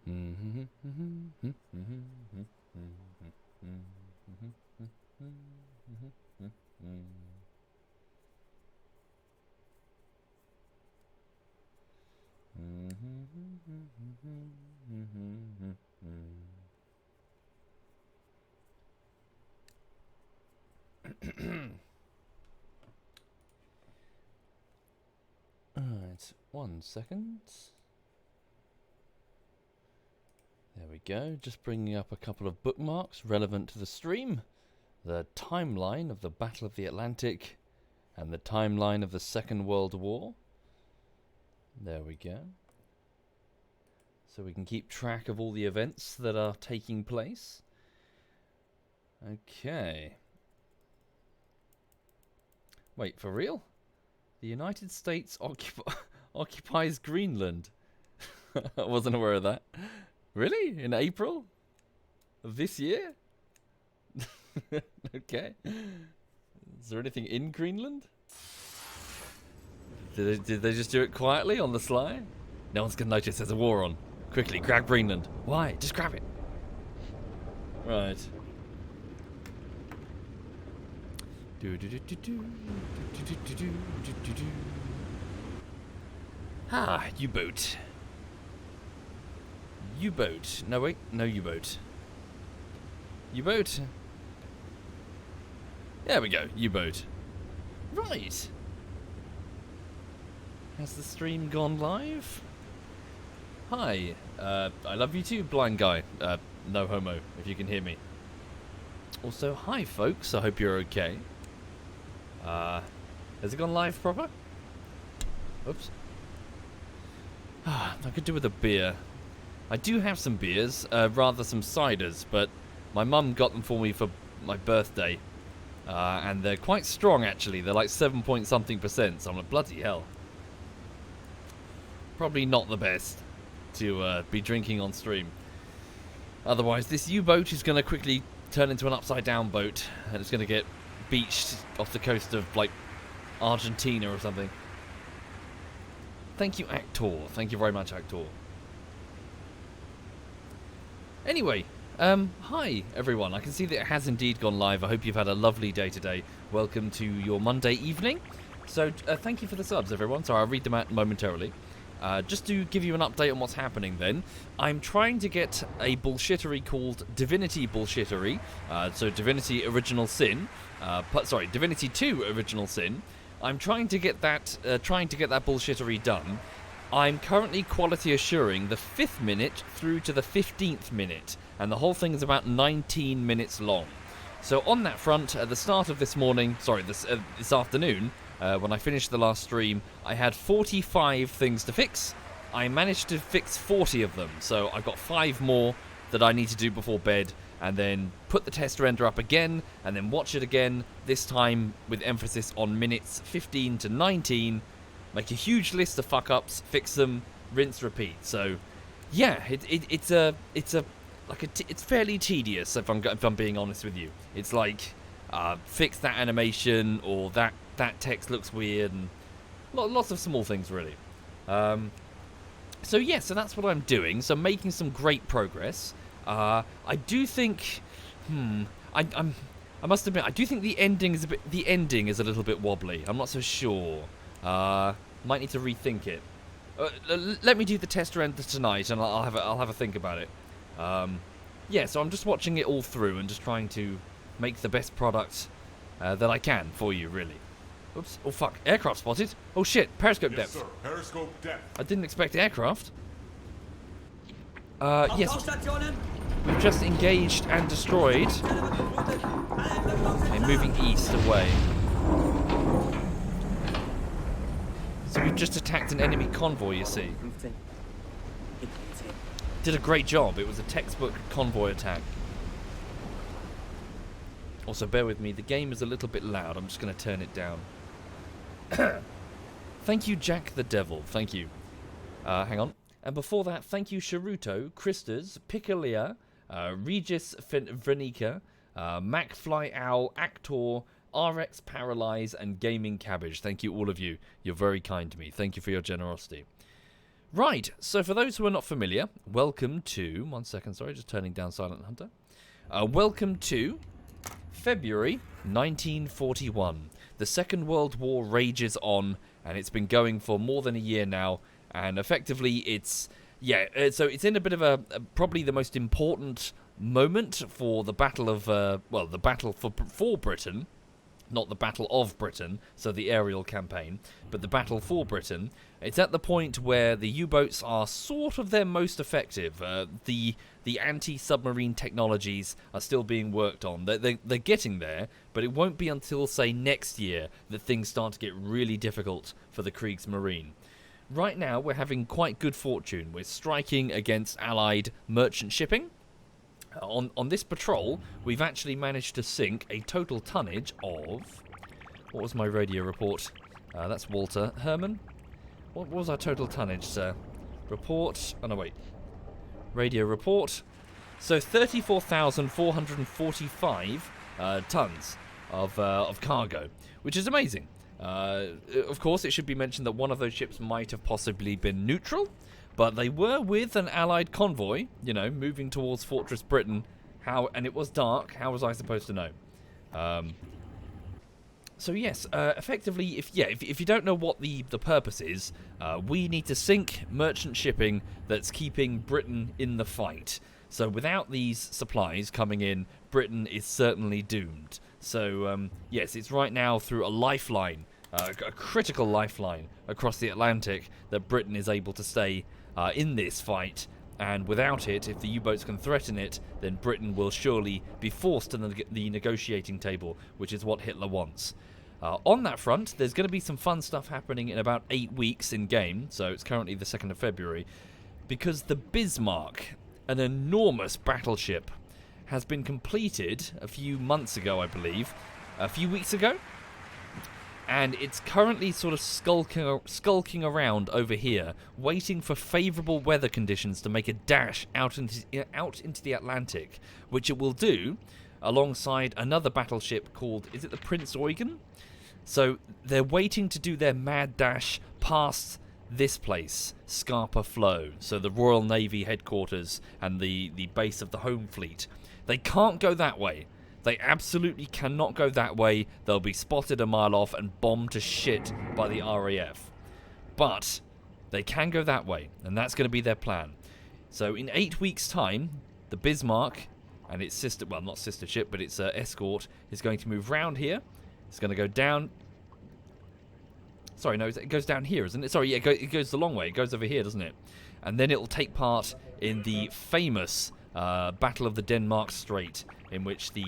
Alright, 1 second. There we go, just bringing up a couple of bookmarks relevant to the stream. The timeline of the Battle of the Atlantic and the timeline of the Second World War. There we go. So we can keep track of all the events that are taking place. Okay. Wait, for real? The United States occupies Greenland. I wasn't aware of that. Really? In April? Of this year? Okay. Is there anything in Greenland? Did they just do it quietly on the sly? No one's gonna notice there's a war on. Quickly, grab Greenland. Why? Just grab it. Right. Ah, U-boat. U-boat. No, wait. No U-boat. U-boat. There we go. U-boat. Right. Has the stream gone live? Hi. I love you too, blind guy. No homo, if you can hear me. Also, hi folks. I hope you're okay. Has it gone live proper? Oops. I could do with a beer. I do have some beers, rather some ciders, but my mum got them for me for my birthday. And they're quite strong actually. They're like 7 point something %, so I'm like, bloody hell. Probably not the best to be drinking on stream. Otherwise, this U-boat is going to quickly turn into an upside-down boat, and it's going to get beached off the coast of, like, Argentina or something. Thank you, Actor. Thank you very much, Actor. Anyway, hi, everyone. I can see that it has indeed gone live. I hope you've had a lovely day today. Welcome to your Monday evening. So, thank you for the subs, everyone. Sorry, I'll read them out momentarily. Just to give you an update on what's happening then, I'm trying to get a bullshittery called Divinity Bullshittery, so Divinity Original Sin, Divinity 2 Original Sin. I'm trying to get that bullshittery done. I'm currently quality assuring the 5th minute through to the 15th minute, and the whole thing is about 19 minutes long. So on that front, at the start of this afternoon, when I finished the last stream, I had 45 things to fix. I managed to fix 40 of them, so I've got 5 more that I need to do before bed, and then put the test render up again, and then watch it again, this time with emphasis on minutes 15 to 19, make a huge list of fuck-ups, fix them, rinse, repeat. So, yeah, it's fairly tedious, if I'm being honest with you. It's like, fix that animation, or that text looks weird, and lots of small things, really. So that's what I'm doing. So making some great progress. I do think, I must admit, I do think the ending is a little bit wobbly. I'm not so sure. Might need to rethink it. Let me do the test render tonight, and I'll have a think about it. So I'm just watching it all through and just trying to make the best product that I can for you, really. Oops. Oh, fuck. Aircraft spotted. Oh, shit. Periscope depth. Yes, sir. Periscope depth. I didn't expect aircraft. Yes. We've just engaged and destroyed. Okay, moving east away. So we've just attacked an enemy convoy, you see. Did a great job. It was a textbook convoy attack. Also, bear with me. The game is a little bit loud. I'm just going to turn it down. Thank you, Jack the Devil. Thank you. Hang on. And before that, thank you, Sharuto, Christas, Picalia, Regis Vrenica, MacFly Owl, Actor, RX Paralyze, and Gaming Cabbage. Thank you, all of you. You're very kind to me. Thank you for your generosity. Right, so for those who are not familiar, welcome to... One second, sorry, just turning down Silent Hunter. Welcome to February 1941. The Second World War rages on, and it's been going for more than a year now, and effectively it's... Yeah, so it's in a bit of a probably the most important moment for the battle of... the battle for Britain. Not the Battle of Britain, so the aerial campaign, but the battle for Britain. It's at the point where the U-boats are sort of their most effective. The anti-submarine technologies are still being worked on. They're getting there, but it won't be until, say, next year that things start to get really difficult for the Kriegsmarine. Right now, we're having quite good fortune. We're striking against Allied merchant shipping. On this patrol, we've actually managed to sink a total tonnage of... What was my radio report? That's Walter Herman. What was our total tonnage, sir? Report... Oh, no, wait. Radio report. So 34,445 tons of cargo, which is amazing. Of course, it should be mentioned that one of those ships might have possibly been neutral, but they were with an Allied convoy, you know, moving towards Fortress Britain. And it was dark. How was I supposed to know? So yes, effectively, if you don't know what the purpose is, we need to sink merchant shipping that's keeping Britain in the fight. So without these supplies coming in, Britain is certainly doomed. So yes, it's right now through a lifeline, a critical lifeline across the Atlantic that Britain is able to stay in this fight, and without it, if the U-boats can threaten it, then Britain will surely be forced to the negotiating table, which is what Hitler wants. On that front, there's going to be some fun stuff happening in about 8 weeks in-game, so it's currently the 2nd of February, because the Bismarck, an enormous battleship, has been completed a few months ago, I believe, a few weeks ago, and it's currently sort of skulking around over here, waiting for favourable weather conditions to make a dash out into the Atlantic, which it will do alongside another battleship called, is it the Prince Eugen? So they're waiting to do their mad dash past this place, Scapa Flow, so the Royal Navy headquarters and the base of the Home Fleet. They can't go that way. They absolutely cannot go that way. They'll be spotted a mile off and bombed to shit by the RAF. But they can go that way, and that's going to be their plan. So in 8 weeks' time, the Bismarck and its sister, well, not sister ship, but its escort, is going to move round here. It's going to go down... Sorry, no, it goes down here, isn't it? Sorry, yeah, it goes the long way. It goes over here, doesn't it? And then it will take part in the famous Battle of the Denmark Strait, in which the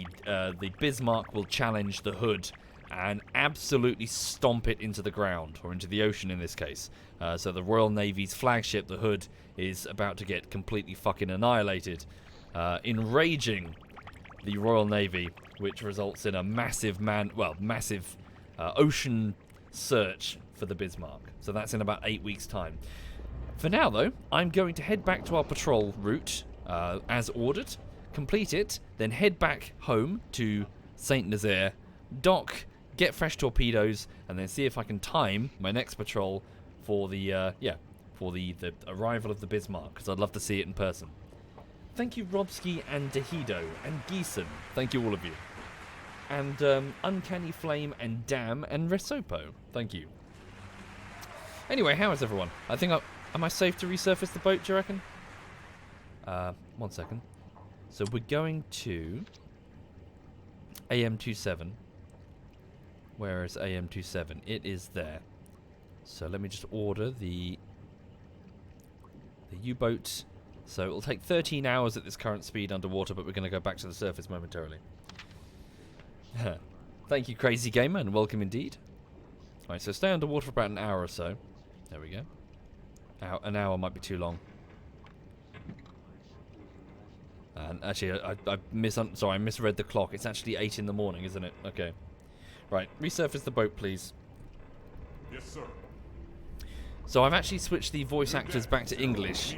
Bismarck will challenge the Hood and absolutely stomp it into the ground, or into the ocean in this case. So the Royal Navy's flagship, the Hood, is about to get completely fucking annihilated, enraging the Royal Navy, which results in a massive ocean search for the Bismarck. So that's in about 8 weeks' time. For now, though, I'm going to head back to our patrol route, as ordered, complete it, then head back home to Saint Nazaire, dock, get fresh torpedoes, and then see if I can time my next patrol for the arrival of the Bismarck, because I'd love to see it in person. Thank you, Robsky and Dehido and Geeson. Thank you, all of you. And Uncanny Flame and Dam and Resopo. Thank you. Anyway, how is everyone? I think am I safe to resurface the boat, do you reckon? 1 second. So we're going to AM27. Where is AM27? It is there. So let me just order the U-boat. So it'll take 13 hours at this current speed underwater, but we're going to go back to the surface momentarily. Thank you, Crazy Gamer, and welcome indeed. Alright, so stay underwater for about an hour or so. There we go. An hour might be too long. And actually, I misread the clock. It's actually 8 in the morning, isn't it? Okay. Right, resurface the boat, please. Yes, sir. So I've actually switched the voice actors back to English.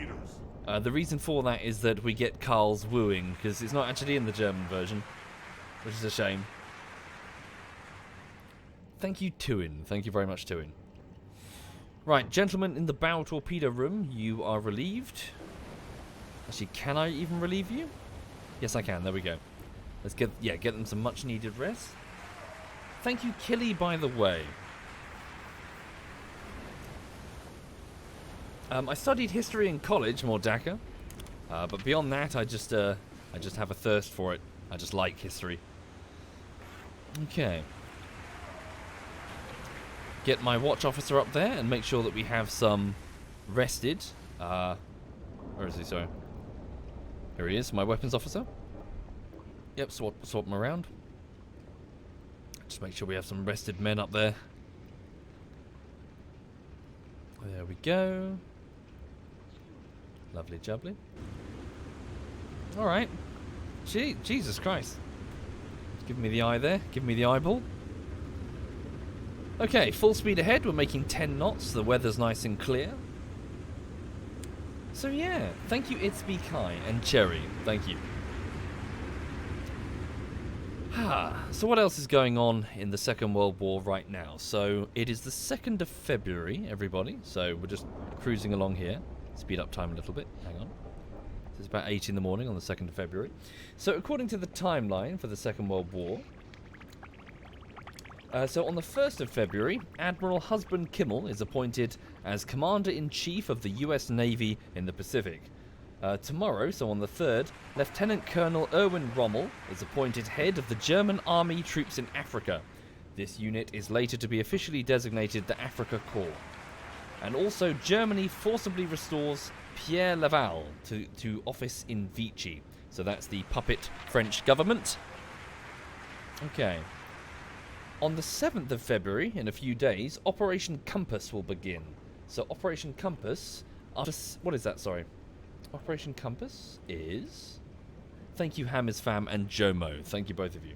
The reason for that is that we get Carl's wooing, because it's not actually in the German version, which is a shame. Thank you, Tuin. Thank you very much, Tuin. Right, gentlemen in the bow torpedo room, you are relieved. Actually, can I even relieve you? Yes, I can. There we go. Let's get them some much needed rest. Thank you, Killy, by the way. I studied history in college, Mordaka, but beyond that, I just have a thirst for it. I just like history. Okay. Get my watch officer up there and make sure that we have some rested. Where is he? Sorry. Here he is, my weapons officer. Yep, swap them around. Just make sure we have some rested men up there. There we go. Lovely jubbly. Alright. Jesus Christ. Give me the eye there. Give me the eyeball. Okay, full speed ahead. We're making 10 knots. The weather's nice and clear. So yeah, thank you It's Be Kai and Cherry. Thank you. So what else is going on in the Second World War right now? So it is the 2nd of February, everybody. So we're just cruising along here. Speed up time a little bit. Hang on. It's about 8 in the morning on the 2nd of February. So according to the timeline for the Second World War, so on the 1st of February, Admiral Husband Kimmel is appointed as Commander-in-Chief of the U.S. Navy in the Pacific. Tomorrow, so on the 3rd, Lieutenant Colonel Erwin Rommel is appointed head of the German Army Troops in Africa. This unit is later to be officially designated the Africa Corps. And also, Germany forcibly restores Pierre Laval to office in Vichy. So that's the puppet French government. Okay. On the 7th of February, in a few days, Operation Compass will begin. So Operation Compass, what is that, sorry? Operation Compass is... Thank you, Hammersfam and Jomo. Thank you, both of you.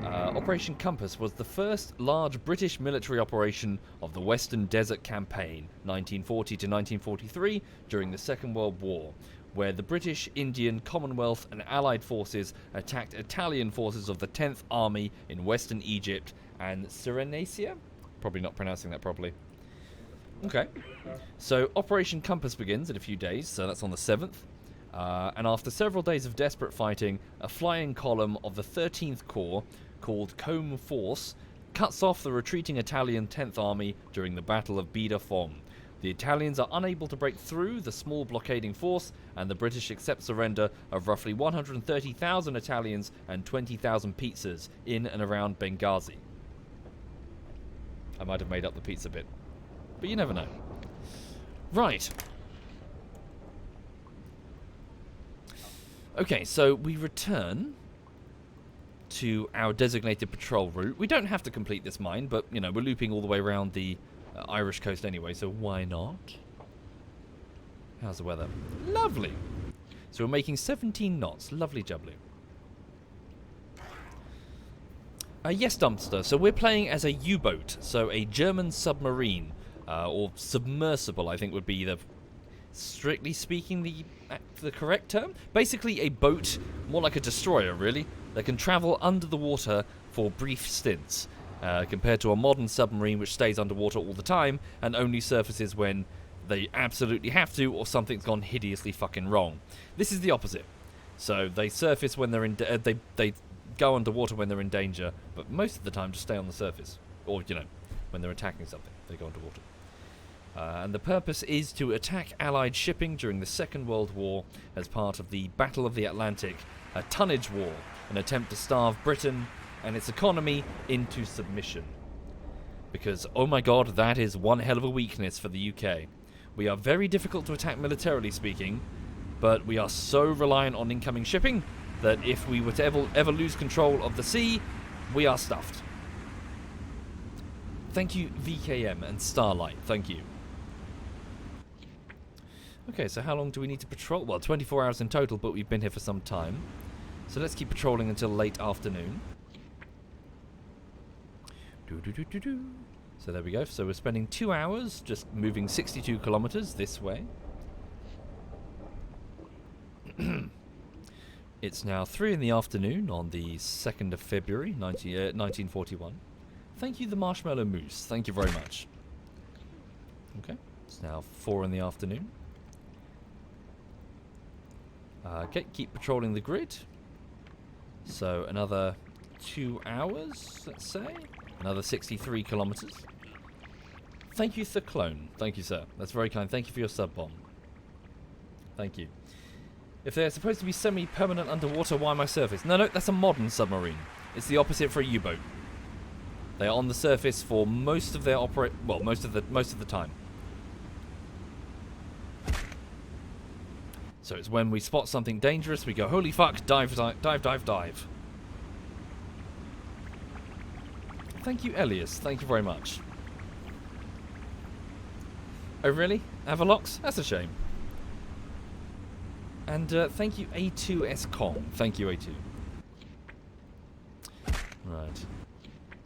Operation Compass was the first large British military operation of the Western Desert Campaign, 1940 to 1943, during the Second World War, where the British, Indian, Commonwealth and Allied forces attacked Italian forces of the 10th Army in Western Egypt and Cyrenaica? Probably not pronouncing that properly. Okay. So Operation Compass begins in a few days, so that's on the 7th. And after several days of desperate fighting, a flying column of the 13th Corps, called Combe Force, cuts off the retreating Italian 10th Army during the Battle of Bida Fom. The Italians are unable to break through the small blockading force, and the British accept surrender of roughly 130,000 Italians and 20,000 pizzas in and around Benghazi. I might have made up the pizza bit, but you never know. Right. Okay, so we return to our designated patrol route. We don't have to complete this mine, but, you know, we're looping all the way around the Irish coast anyway, so why not? How's the weather? Lovely. So we're making 17 knots. Lovely jubbly. Yes, Dumpster. So we're playing as a U-boat, so a German submarine, or submersible, I think would be the, strictly speaking, the correct term. Basically a boat, more like a destroyer, really, that can travel under the water for brief stints. Compared to a modern submarine which stays underwater all the time and only surfaces when they absolutely have to or something's gone hideously fucking wrong. This is the opposite. So they surface when they're in... they go underwater when they're in danger, but most of the time just stay on the surface. Or, you know, when they're attacking something, they go underwater. And the purpose is to attack Allied shipping during the Second World War as part of the Battle of the Atlantic, a tonnage war, an attempt to starve Britain and its economy into submission. Because, oh my god, that is one hell of a weakness for the UK. We are very difficult to attack militarily speaking, but we are so reliant on incoming shipping that if we were to ever lose control of the sea, we are stuffed. Thank you, VKM and Starlight. Thank you. Okay, so how long do we need to patrol? Well, 24 hours in total, but we've been here for some time. So let's keep patrolling until late afternoon. So there we go. So we're spending 2 hours just moving 62 kilometers this way. It's now 3 in the afternoon on the 2nd of February, 1941. Thank you, the Marshmallow Moose. Thank you very much. Okay. It's now 4 in the afternoon. Okay, keep patrolling the grid. So another 2 hours, let's say. Another 63 kilometers. Thank you, Sir Clone. Thank you, sir. That's very kind. Thank you for your sub bomb. Thank you. If they're supposed to be semi-permanent underwater, why my surface? No, that's a modern submarine. It's the opposite for a U-boat. They are on the surface for most of their most of the time. So it's when we spot something dangerous, we go, holy fuck, dive, dive, dive, dive, dive. Thank you, Elias. Thank you very much. Oh, really? Avalox? That's a shame. And thank you, A2SCOM. Thank you, A2. Right.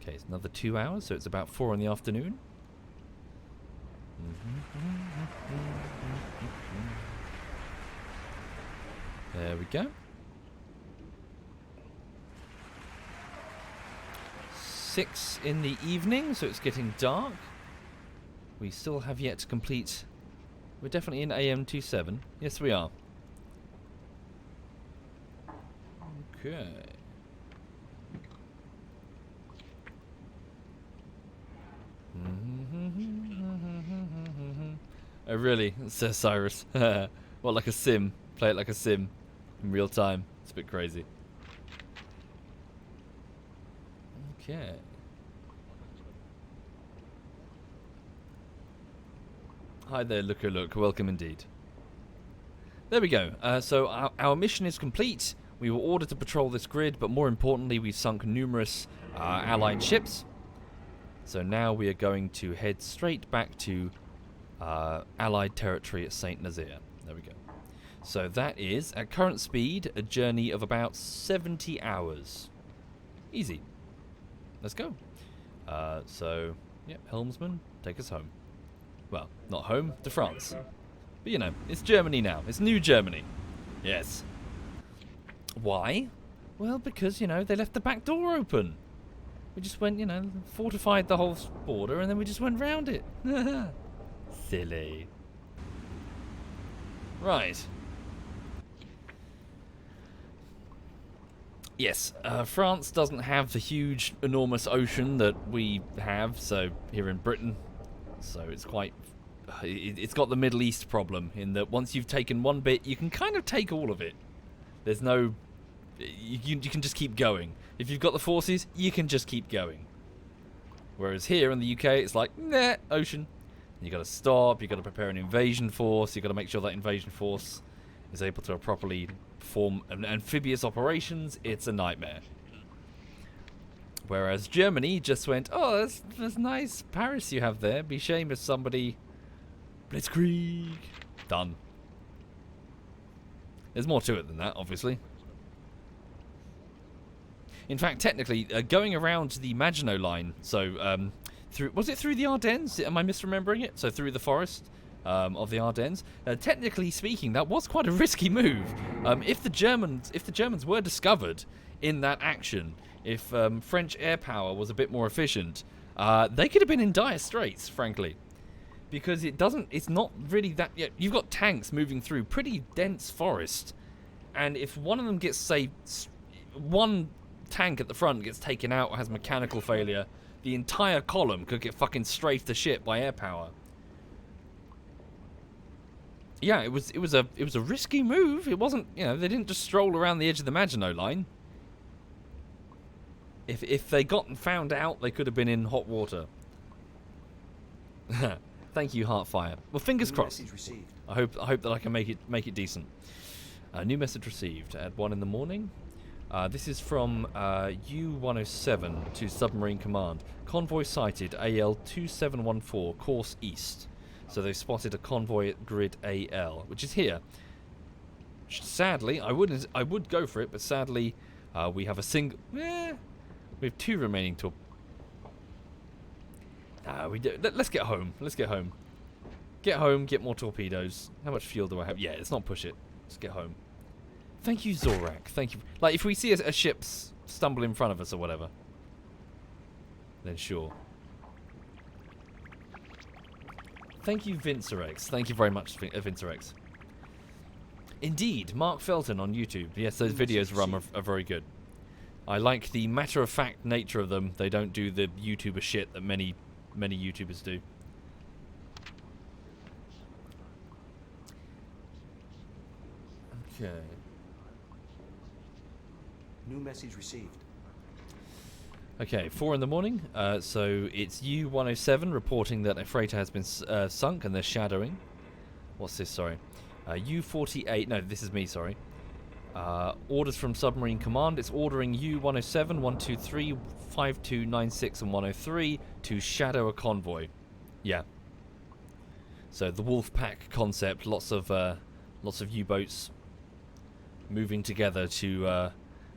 Okay, it's another 2 hours, so it's about 4 in the afternoon. There we go. 6 in the evening, so it's getting dark. We still have yet to complete... We're definitely in AM27. Yes, we are. Okay. Oh, really? Says Cyrus. What, like a sim? Play it like a sim in real time. It's a bit crazy. Okay. Hi there, look. Welcome indeed. There we go. So our mission is complete. We were ordered to patrol this grid, but more importantly, we've sunk numerous Allied ships. So now we are going to head straight back to Allied territory at St. Nazaire. There we go. So that is, at current speed, a journey of about 70 hours. Easy. Let's go. So, yeah, helmsman, take us home. Well, not home, to France. But you know, it's Germany now. It's new Germany. Yes. Why? Well, because, you know, they left the back door open. We just went, you know, fortified the whole border, and then we just went round it. Silly. Right. Yes, France doesn't have the huge, enormous ocean that we have, so here in Britain. So it's quite... It's got the Middle East problem, in that once you've taken one bit, you can kind of take all of it. There's no... You can just keep going. If you've got the forces, you can just keep going. Whereas here in the UK, it's like, nah, ocean. You got to stop, you got to prepare an invasion force, you got to make sure that invasion force is able to properly perform amphibious operations. It's a nightmare. Whereas Germany just went, oh, that's nice Paris you have there. Be shame if somebody... Blitzkrieg. Done. There's more to it than that, obviously. In fact, technically, going around the Maginot Line, so was it through the Ardennes? Am I misremembering it? So through the forest of the Ardennes. Technically speaking, that was quite a risky move. If the Germans were discovered in that action, if French air power was a bit more efficient, they could have been in dire straits, frankly, because it's not really that. Yeah, you've got tanks moving through pretty dense forest, and if one of them gets, say, one tank at the front gets taken out or has mechanical failure, the entire column could get fucking strafed to shit by air power. Yeah, it was a risky move. It wasn't, you know, they didn't just stroll around the edge of the Maginot Line. If they got found out, they could have been in hot water. Thank you, Heartfire. Well, fingers crossed. I hope that I can make it decent. New message received at 1 in the morning. This is from U-107 to Submarine Command. Convoy sighted, AL-2714, course east. So they've spotted a convoy at grid AL, which is here. Sadly, I would go for it, but sadly, we have a single... we have 2 remaining to... we do. Let's get home. Let's get home. Get home, get more torpedoes. How much fuel do I have? Yeah, let's not push it. Let's get home. Thank you, Zorak. Thank you. Like, if we see a ship stumble in front of us or whatever, then sure. Thank you, Vincerex. Thank you very much, Vincerex. Indeed, Mark Felton on YouTube. Yes, those videos are very good. I like the matter-of-fact nature of them. They don't do the YouTuber shit that many YouTubers do. Okay. New message received. Okay, 4 in the morning. So it's U-107 reporting that a freighter has been sunk and they're shadowing. What's this? Sorry. U-48. No, this is me. Sorry. Orders from Submarine Command. It's ordering U-107, 123, 5296, and 103 to shadow a convoy. Yeah. So the Wolfpack concept. Lots of U-boats moving together to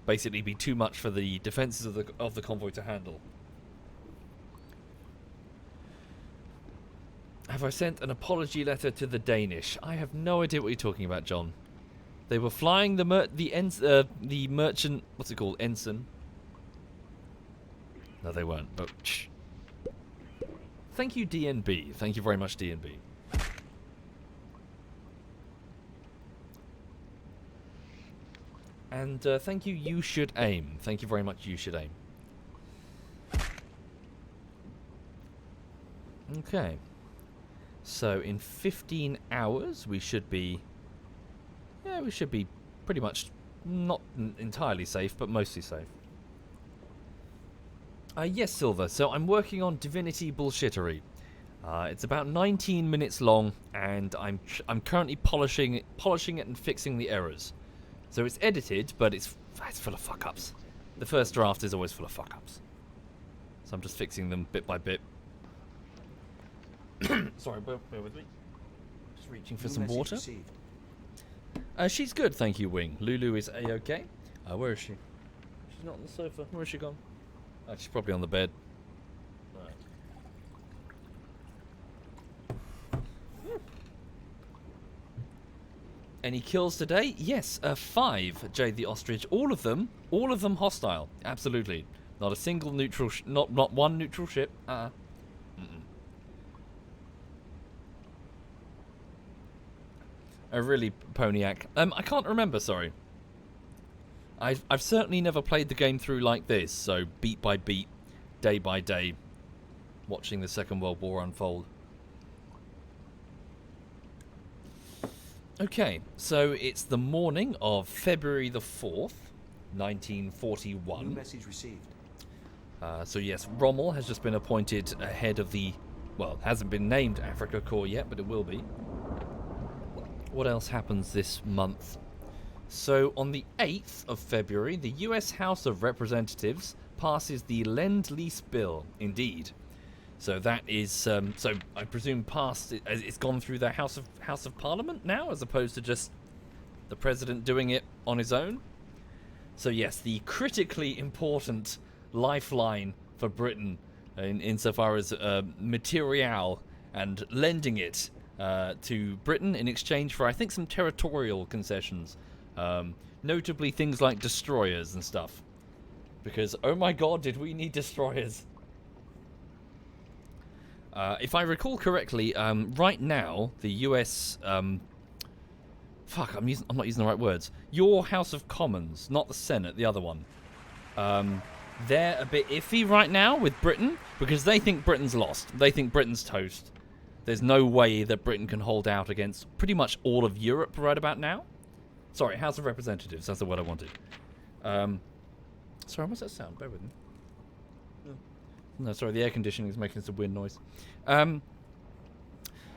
basically be too much for the defenses of the convoy to handle. Have I sent an apology letter to the Danish? I have no idea what you're talking about, John. They were flying the merchant. What's it called? Ensign. No, they weren't. But shh. Thank you, DNB. Thank you very much, DNB. And thank you, You Should Aim. Thank you very much, You Should Aim. Okay. So in 15 hours, we should be... Yeah, we should be pretty much not entirely safe, but mostly safe. Yes, Silver. So I'm working on Divinity Bullshittery. It's about 19 minutes long, and I'm currently polishing it and fixing the errors. So it's edited, but it's full of fuck-ups. The first draft is always full of fuck-ups. So I'm just fixing them bit by bit. Sorry, bear with me. Just reaching for some water. She's good, thank you, Wing. Lulu is A-OK. Where is she? She's not on the sofa. Where is she gone? She's probably on the bed. Any kills today? Yes, 5, Jade the Ostrich. All of them hostile. Absolutely. Not a single neutral, not one neutral ship. Really, Ponyak. I can't remember, sorry. I've certainly never played the game through like this, so beat by beat, day by day, watching the Second World War unfold. Okay, so it's the morning of February the 4th, 1941. New message received. So yes, Rommel has just been appointed head of the, well, hasn't been named Africa Corps yet, but it will be. What else happens this month? So on the 8th of February, the US House of Representatives passes the Lend-Lease Bill. Indeed. So that is, so I presume passed, it's gone through the House of Parliament now, as opposed to just the President doing it on his own. So yes, the critically important lifeline for Britain, insofar as material and lending it to Britain in exchange for, I think, some territorial concessions. Notably things like destroyers and stuff. Because, oh my god, did we need destroyers. If I recall correctly, right now, the US... fuck, I'm not using the right words. Your House of Commons, not the Senate, the other one. They're a bit iffy right now with Britain, because they think Britain's lost. They think Britain's toast. There's no way that Britain can hold out against pretty much all of Europe right about now. Sorry, House of Representatives, that's the word I wanted. Sorry, what's that sound? Bear with me. No, sorry, the air conditioning is making some weird noise.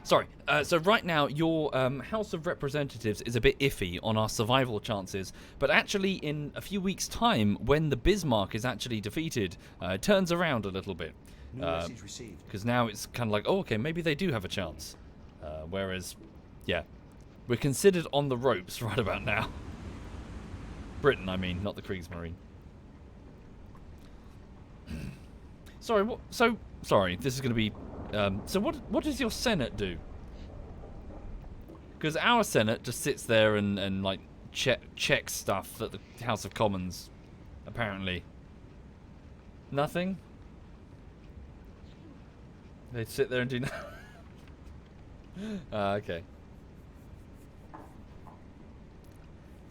Sorry, so right now your House of Representatives is a bit iffy on our survival chances, but actually in a few weeks' time, when the Bismarck is actually defeated, it turns around a little bit. New message received. Because now it's kind of like, oh, okay, maybe they do have a chance. Whereas, yeah, we're considered on the ropes right about now. Britain, I mean, not the Kriegsmarine. Sorry, what? So, sorry, this is going to be... so what does your Senate do? Because our Senate just sits there and like, checks stuff at the House of Commons, apparently. Nothing? They sit there and do nothing. Okay.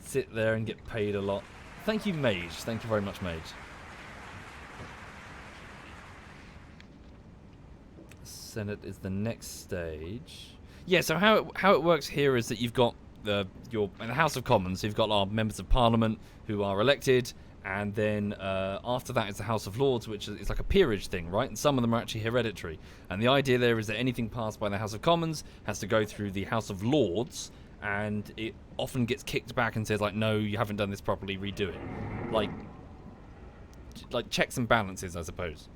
Sit there and get paid a lot. Thank you, Mage. Thank you very much, Mage. Senate is the next stage. Yeah, so how it works here is that you've got in the House of Commons, you've got our members of Parliament who are elected, and then after that is the House of Lords, which is like a peerage thing, right? And some of them are actually hereditary. And the idea there is that anything passed by the House of Commons has to go through the House of Lords, and it often gets kicked back and says, like, no, you haven't done this properly, redo it. Like checks and balances, I suppose.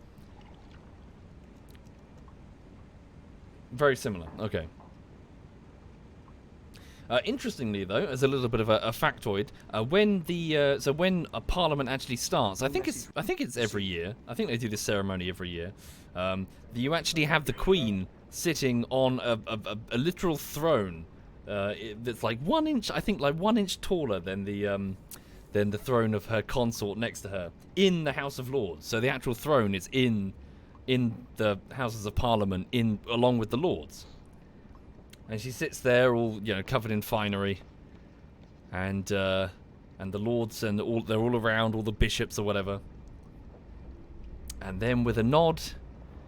Very similar. Okay. Interestingly, though, as a little bit of a factoid, when a parliament actually starts, I think it's every year. I think they do this ceremony every year. You actually have the Queen sitting on a literal throne that's like 1 inch, I think, like 1 inch taller than the throne of her consort next to her in the House of Lords. So the actual throne is in the Houses of Parliament along with the Lords. And she sits there, all covered in finery, and the lords and they're all around, all the bishops or whatever. And then with a nod,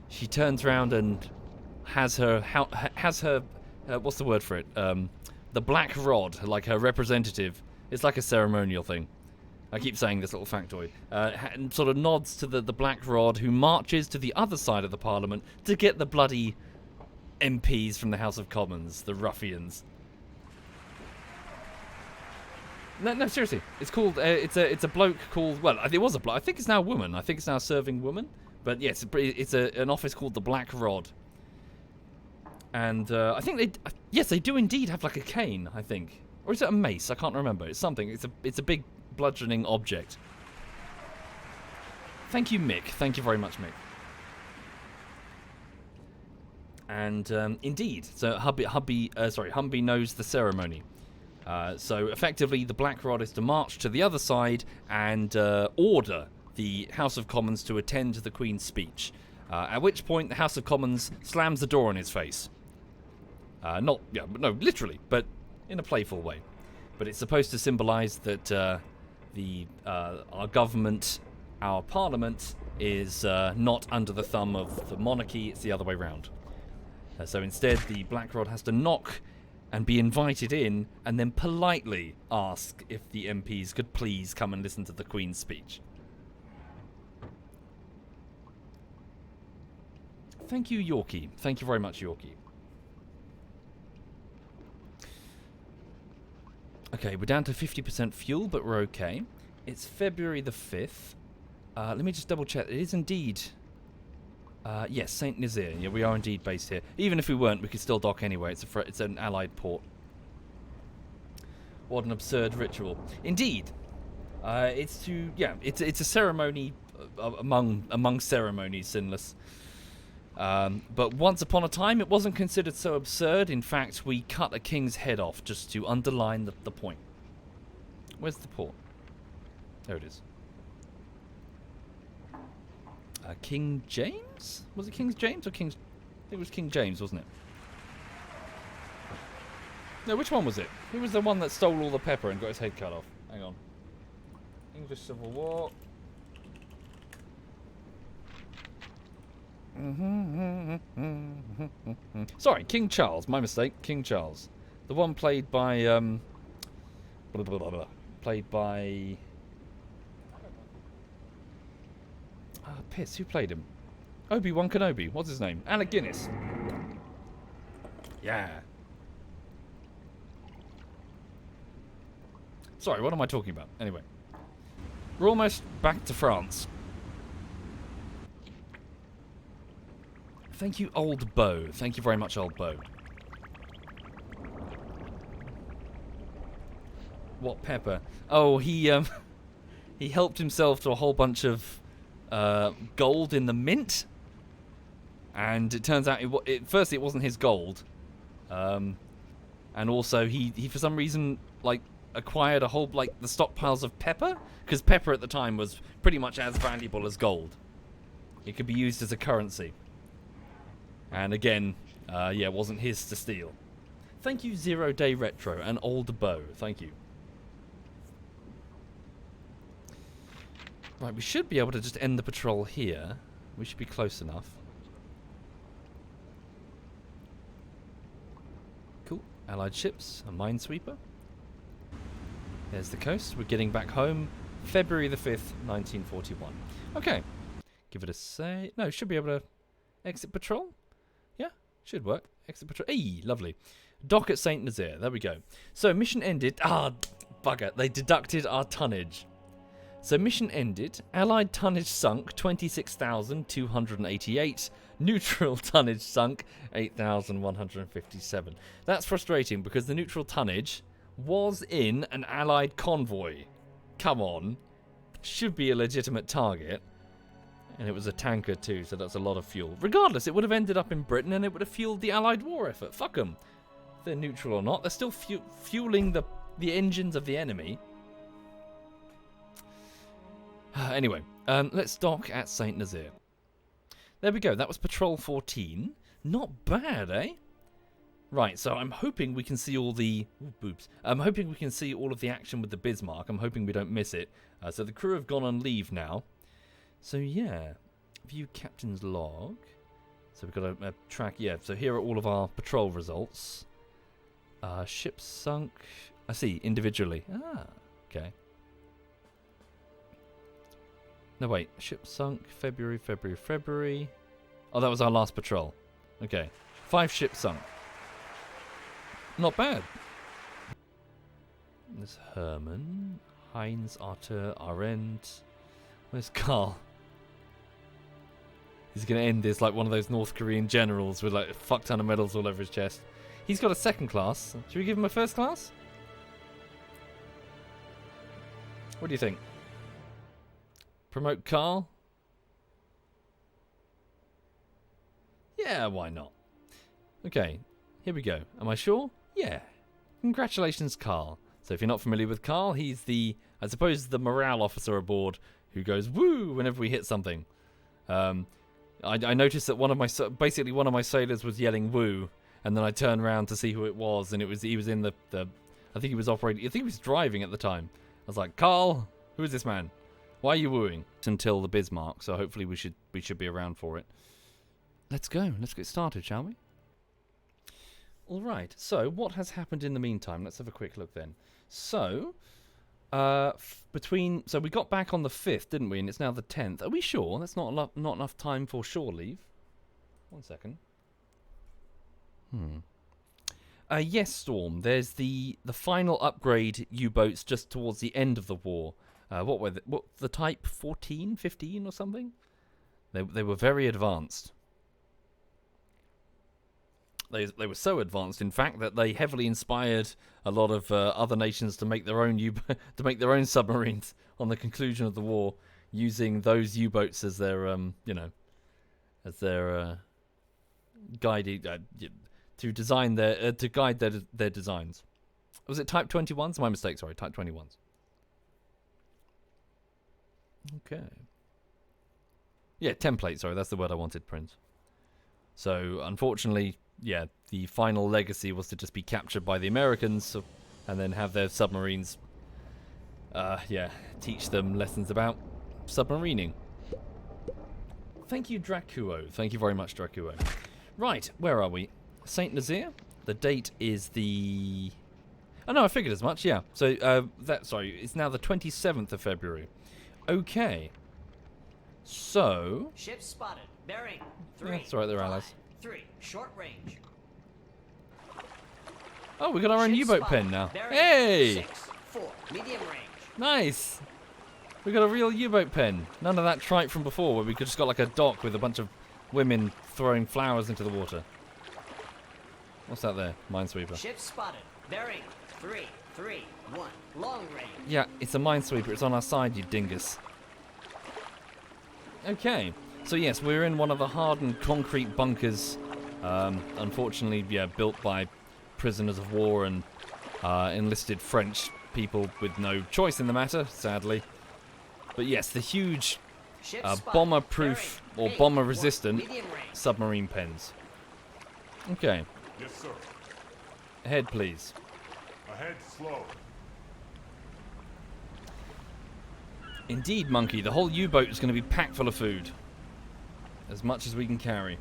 she turns around and has her what's the word for it? The black rod, like her representative. It's like a ceremonial thing. I keep saying this little factoid. And sort of nods to the black rod, who marches to the other side of the Parliament to get the bloody MPs from the House of Commons, the ruffians. No, seriously. It's called. It's a bloke called. Well, it was a bloke. I think it's now a woman. I think it's now a serving woman. But yes, it's an office called the Black Rod. And I think they do indeed have like a cane. I think, or is it a mace? I can't remember. It's something. It's a big bludgeoning object. Thank you, Mick. Thank you very much, Mick. And indeed, so Humby knows the ceremony. So effectively, the Black Rod is to march to the other side and order the House of Commons to attend to the Queen's speech. At which point, the House of Commons slams the door in his face. No, literally, but in a playful way. But it's supposed to symbolise that our government, our Parliament, is not under the thumb of the monarchy. It's the other way round. So instead, the Black Rod has to knock and be invited in, and then politely ask if the MPs could please come and listen to the Queen's speech. Thank you, Yorkie. Thank you very much, Yorkie. Okay, we're down to 50% fuel, but we're okay. It's February the 5th. Let me just double check. It is indeed... yes, St. Nazaire. Yeah, we are indeed based here. Even if we weren't, we could still dock anyway. It's an allied port. What an absurd ritual. Indeed. It's a ceremony among ceremonies, sinless. But once upon a time, it wasn't considered so absurd. In fact, we cut a king's head off just to underline the point. Where's the port? There it is. King James? Was it King James or King's... I think it was King James, wasn't it? No, which one was it? Who was the one that stole all the pepper and got his head cut off? Hang on. English Civil War. Sorry, King Charles. My mistake. King Charles. The one played by... Played by... piss, who played him? Obi-Wan Kenobi. What's his name? Alec Guinness. Yeah. Sorry, what am I talking about? Anyway. We're almost back to France. Thank you, Old Beau. Thank you very much, Old Beau. What pepper? Oh, he helped himself to a whole bunch of gold in the mint, and it turns out firstly it wasn't his gold, and also he for some reason acquired a whole the stockpiles of pepper, because pepper at the time was pretty much as valuable as gold. It could be used as a currency, and again Yeah, it wasn't his to steal. Thank you, 0 Day Retro, and Old Bow. Thank you. Right, we should be able to just end the patrol here. We should be close enough. Cool. Allied ships, a minesweeper. There's the coast. We're getting back home. February the 5th, 1941. Okay. Give it a say. No, should be able to exit patrol. Yeah, should work. Exit patrol. Hey, lovely. Dock at St. Nazaire. There we go. So, mission ended. Ah, bugger. They deducted our tonnage. So, mission ended. Allied tonnage sunk, 26,288. Neutral tonnage sunk, 8,157. That's frustrating because the neutral tonnage was in an Allied convoy. Come on. Should be a legitimate target. And it was a tanker too, so that's a lot of fuel. Regardless, it would have ended up in Britain and it would have fueled the Allied war effort. Fuck them. If they're neutral or not, they're still fueling the engines of the enemy. Anyway, let's dock at St. Nazaire. There we go. That was Patrol 14. Not bad, eh? Right, so I'm hoping we can see all the... Ooh, boobs. I'm hoping we can see all of the action with the Bismarck. I'm hoping we don't miss it. So the crew have gone on leave now. So, yeah. View Captain's Log. So we've got a track... Yeah, so here are all of our patrol results. Ship sunk... I see, individually. Ah, okay. No, wait. Ship sunk, February. Oh, that was our last patrol. Okay. 5 ships sunk. Not bad. There's Herman, Heinz, Arthur, Arendt. Where's Karl? He's going to end this like one of those North Korean generals with like a fuck ton of medals all over his chest. He's got a 2nd class. Should we give him a 1st class? What do you think? Promote Karl? Yeah, why not? Okay, here we go. Am I sure? Yeah. Congratulations, Karl. So if you're not familiar with Karl, he's the, I suppose, the morale officer aboard who goes woo whenever we hit something. I noticed that one of my sailors was yelling woo, and then I turned around to see who it was, and he was in the I think he was operating, I think he was driving at the time. I was like, Karl, who is this man? Why are you wooing? Until the Bismarck, so hopefully we should be around for it. Let's go. Let's get started, shall we? All right. So what has happened in the meantime? Let's have a quick look then. So so we got back on the 5th, didn't we? And it's now the 10th. Are we sure? That's not enough time for shore leave. 1 second. Yes, Storm. There's the final upgrade U-boats just towards the end of the war. What were the type 14, 15 or something? They were very advanced. They were so advanced, in fact, that they heavily inspired a lot of other nations to make their own submarines on the conclusion of the war, using those U-boats as their guiding to design to guide their designs. Was it Type 21s? My mistake. Sorry, Type 21s. Okay. Yeah, template. Sorry, that's the word I wanted, Prince. So, unfortunately, yeah, the final legacy was to just be captured by the Americans, and then have their submarines, teach them lessons about submarining. Thank you, Dracuo. Thank you very much, Dracuo. Right, where are we? St. Nazaire. The date is the... Oh, no, I figured as much, yeah. So, it's now the 27th of February. Okay. So... Ship spotted. Bearing 3. Yeah, that's alright, they're allies. 3. Short range. Oh, we got our own Ship U-boat spotted. pen now. Bearing Hey! 6. 4. Medium range. Nice! We got a real U-boat pen. None of that tripe from before where we could just got like a dock with a bunch of women throwing flowers into the water. What's that there? Minesweeper. Ship spotted. Bearing 3. 3. 1. Long range. Yeah, it's a minesweeper. It's on our side, you dingus. Okay. So yes, we're in one of the hardened concrete bunkers. Unfortunately, yeah, built by prisoners of war and enlisted French people with no choice in the matter, sadly. But yes, the huge Ship spotted. bomber-proof Bearing or 8. bomber-resistant 1. Medium range. submarine pens. Okay. Yes, sir. Ahead, please. Ahead, slow. Indeed, Monkey. The whole U-boat is going to be packed full of food. As much as we can carry.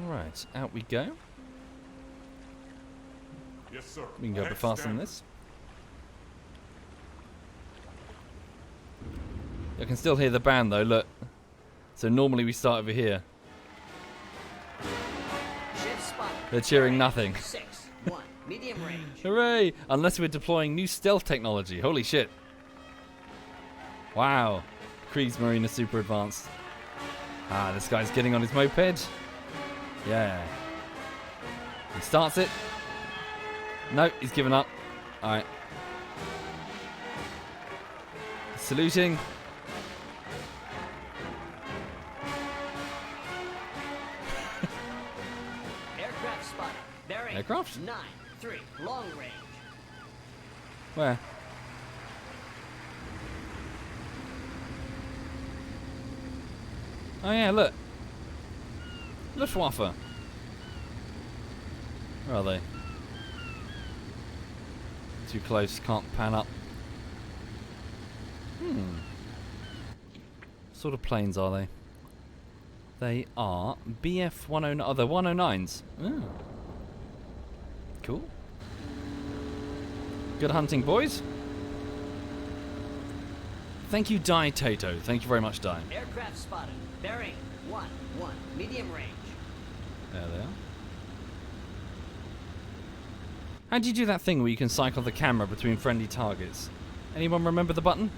Alright, out we go. Yes, sir. We can go a bit Ahead, faster than standard. this. I can still hear the band though, look. So normally we start over here. Ship spotted. They're cheering Bearing nothing. 6-1. Medium range. Hooray! Unless we're deploying new stealth technology. Holy shit. Wow. Kriegsmarine is super advanced. Ah, this guy's getting on his moped. Yeah. He starts it. No, he's given up. Alright. Saluting. Aircraft spotted. Bearing Aircraft? 9-3. Long range. Where? Oh yeah, look. Luftwaffe. Where are they? Too close, can't pan up. What sort of planes are they? They are BF 109. Oh, they're 109s. Oh. Cool. Good hunting, boys. Thank you, Dai Tato. Thank you very much, Dai. Aircraft spotted. Bearing 1-1. Medium range. There they are. How do you do that thing where you can cycle the camera between friendly targets? Anyone remember the button?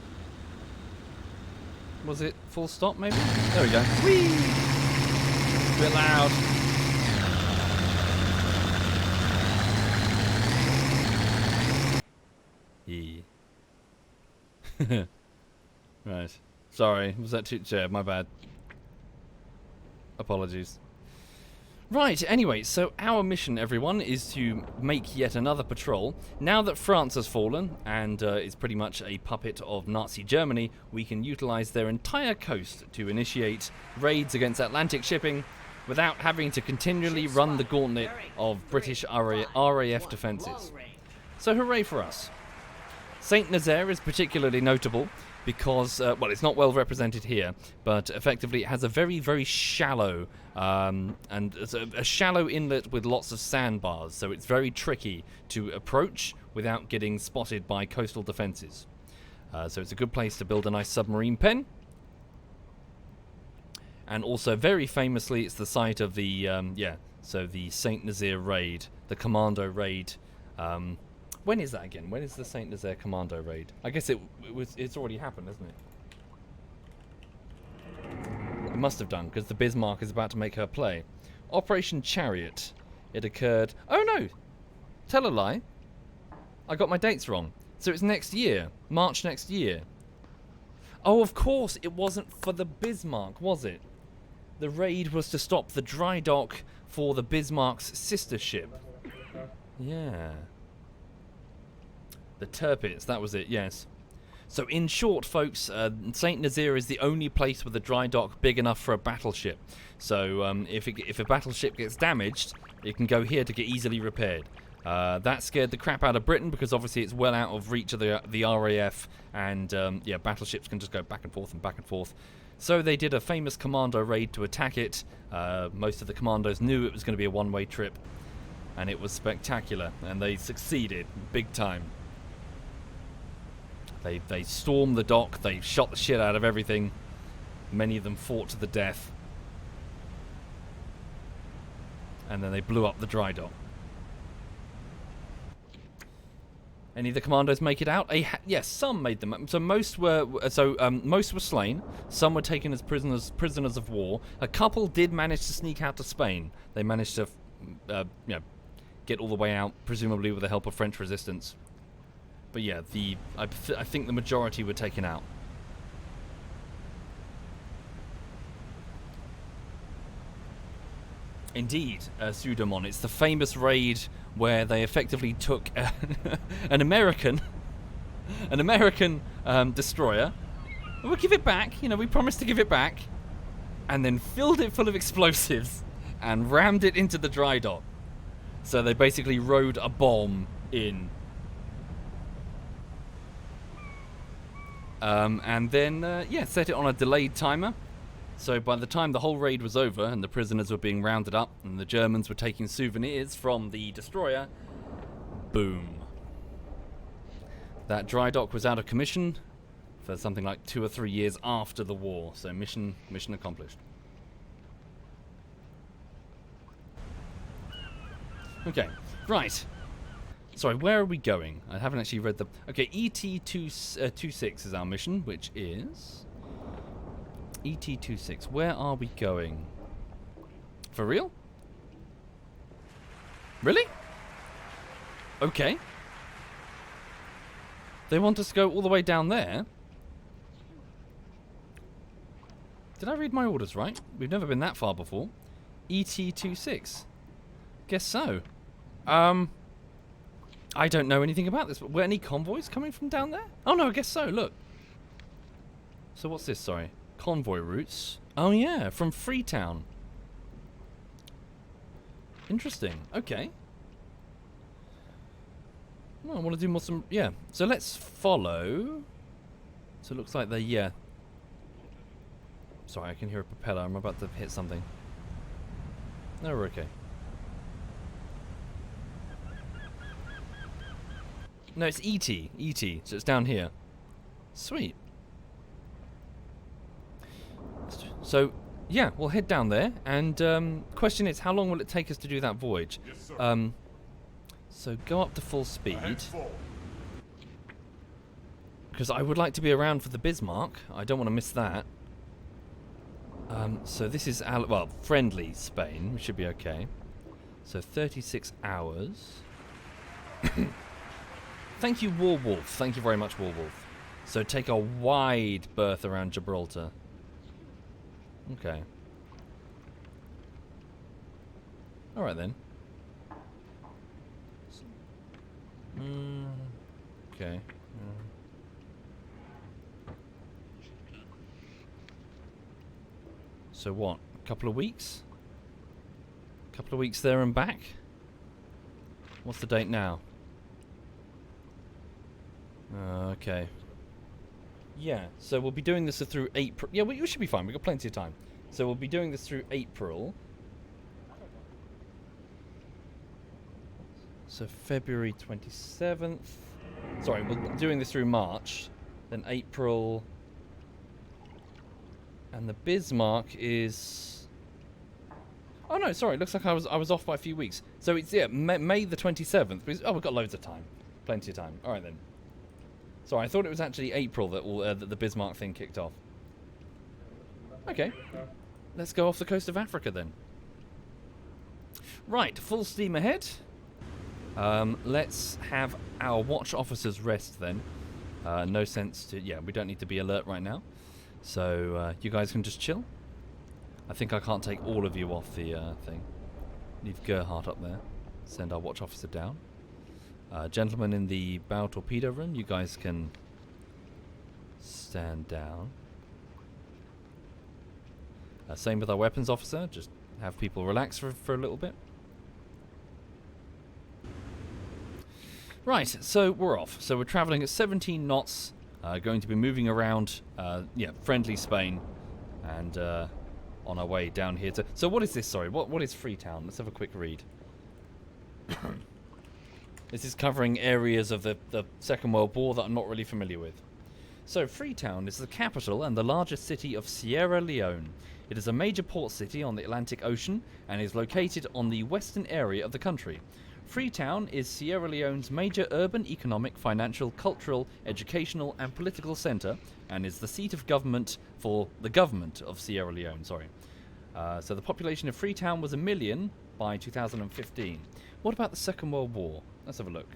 Was it full stop, maybe? There we go. Whee! A bit loud. Yeah. Right. Sorry. Was that too... Yeah, my bad. Apologies. Right, anyway, so our mission, everyone, is to make yet another patrol. Now that France has fallen, and is pretty much a puppet of Nazi Germany, we can utilize their entire coast to initiate raids against Atlantic shipping without having to continually run the gauntlet of British RAF defences. So hooray for us. Saint Nazaire is particularly notable because, well, it's not well represented here, but effectively it has a very, very shallow, and it's a shallow inlet with lots of sandbars, so it's very tricky to approach without getting spotted by coastal defences. So it's a good place to build a nice submarine pen. And also, very famously, it's the site of the, so the Saint Nazaire raid, the Commando raid. When is that again? When is the Saint Nazaire Commando raid? I guess it's already happened, hasn't it? It must have done, because the Bismarck is about to make her play. Operation Chariot. It occurred... Oh no! Tell a lie. I got my dates wrong. So it's next year. March next year. Oh, of course, it wasn't for the Bismarck, was it? The raid was to stop the dry dock for the Bismarck's sister ship. Yeah. The Tirpitz, that was it, yes. So in short, folks, Saint Nazaire is the only place with a dry dock big enough for a battleship. So if a battleship gets damaged, it can go here to get easily repaired. That scared the crap out of Britain because obviously it's well out of reach of the RAF, and yeah, battleships can just go back and forth and back and forth. So they did a famous commando raid to attack it. Most of the commandos knew it was going to be a one-way trip, and it was spectacular, and they succeeded big time. They stormed the dock, they shot the shit out of everything. Many of them fought to the death. And then they blew up the dry dock. Any of the commandos make it out? Yes, some made them. So most were slain. Some were taken as prisoners of war. A couple did manage to sneak out to Spain. They managed to get all the way out, presumably with the help of French resistance. But yeah, I think the majority were taken out. Indeed, Sudamon. It's the famous raid where they effectively took an American destroyer. We'll give it back. You know, we promised to give it back. and then filled it full of explosives and rammed it into the dry dock. So they basically rode a bomb in. And then, set it on a delayed timer. So by the time the whole raid was over and the prisoners were being rounded up and the Germans were taking souvenirs from the destroyer, boom. That dry dock was out of commission for something like 2 or 3 years after the war. So mission accomplished. Okay, right. Sorry, where are we going? I haven't actually read the... Okay, ET-26 is our mission, which is... ET-26. Where are we going? For real? Really? Okay. They want us to go all the way down there? Did I read my orders right? We've never been that far before. ET-26. Guess so. I don't know anything about this. Were any convoys coming from down there? Oh no, I guess so, look. So what's this, sorry? Convoy routes. Oh yeah, from Freetown. Interesting, okay. Well, I want to do more some... Yeah, so let's follow. So it looks like they... Yeah. Sorry, I can hear a propeller. I'm about to hit something. No, we're okay. No, it's E.T. E.T. So it's down here. Sweet. So, yeah, we'll head down there. And question is, how long will it take us to do that voyage? Yes, sir. So go up to full speed. Ahead full. Because I would like to be around for the Bismarck. I don't want to miss that. So this is, well, friendly Spain. We should be okay. So 36 hours. Thank you, Warwolf. Thank you very much, Warwolf. So take a wide berth around Gibraltar. Okay. Alright then. Okay. So what? A couple of weeks? A couple of weeks there and back? What's the date now? Okay. Yeah, so we'll be doing this through April. Yeah, we should be fine. We've got plenty of time. So we'll be doing this through April. So February 27th. Sorry, we're doing this through March. Then April. And the Bismarck is... Oh no, sorry. It looks like I was off by a few weeks. So it's, yeah, May the 27th. Oh, we've got loads of time. Plenty of time. All right then. Sorry, I thought it was actually April that that the Bismarck thing kicked off. Okay. Let's go off the coast of Africa then. Right, full steam ahead. Let's have our watch officers rest then. No sense to... Yeah, we don't need to be alert right now. So, you guys can just chill. I think I can't take all of you off the thing. Leave Gerhardt up there. Send our watch officer down. Gentlemen in the bow torpedo room, you guys can stand down. Same with our weapons officer. Just have people relax for a little bit. Right, so we're off. So we're traveling at 17 knots. Going to be moving around, friendly Spain. And on our way down here to... So what is this, sorry? What is Freetown? Let's have a quick read. This is covering areas of the Second World War that I'm not really familiar with. So Freetown is the capital and the largest city of Sierra Leone. It is a major port city on the Atlantic Ocean and is located on the western area of the country. Freetown is Sierra Leone's major urban, economic, financial, cultural, educational and political centre and is the seat of government for the government of Sierra Leone. So the population of Freetown was 1 million by 2015. What about the Second World War? Let's have a look.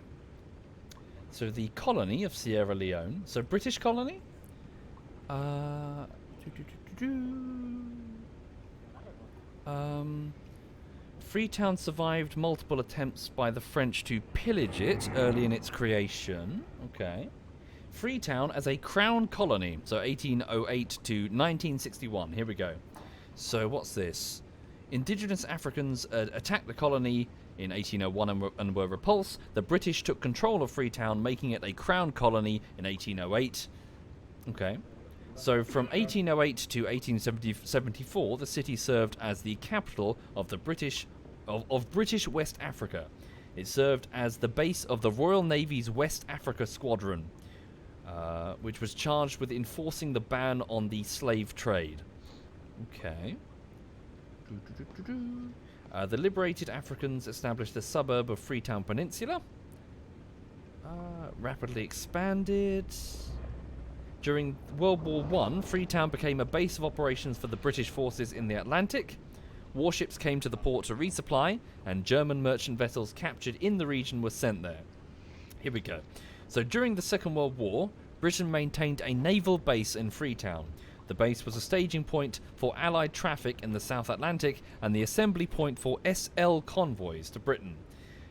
So the colony of Sierra Leone. So British colony? Freetown survived multiple attempts by the French to pillage it early in its creation. Okay. Freetown as a crown colony. So 1808 to 1961. Here we go. So what's this? Indigenous Africans attacked the colony in 1801 and were repulsed. The British took control of Freetown, making it a crown colony in 1808. Okay. So from 1808 to 1874, the city served as the capital of the British West Africa. It served as the base of the Royal Navy's West Africa Squadron, which was charged with enforcing the ban on the slave trade. Okay. The liberated Africans established a suburb of Freetown Peninsula. Rapidly expanded. During World War I, Freetown became a base of operations for the British forces in the Atlantic. Warships came to the port to resupply, and German merchant vessels captured in the region were sent there. Here we go. So during the Second World War, Britain maintained a naval base in Freetown. The base was a staging point for Allied traffic in the South Atlantic and the assembly point for SL convoys to Britain.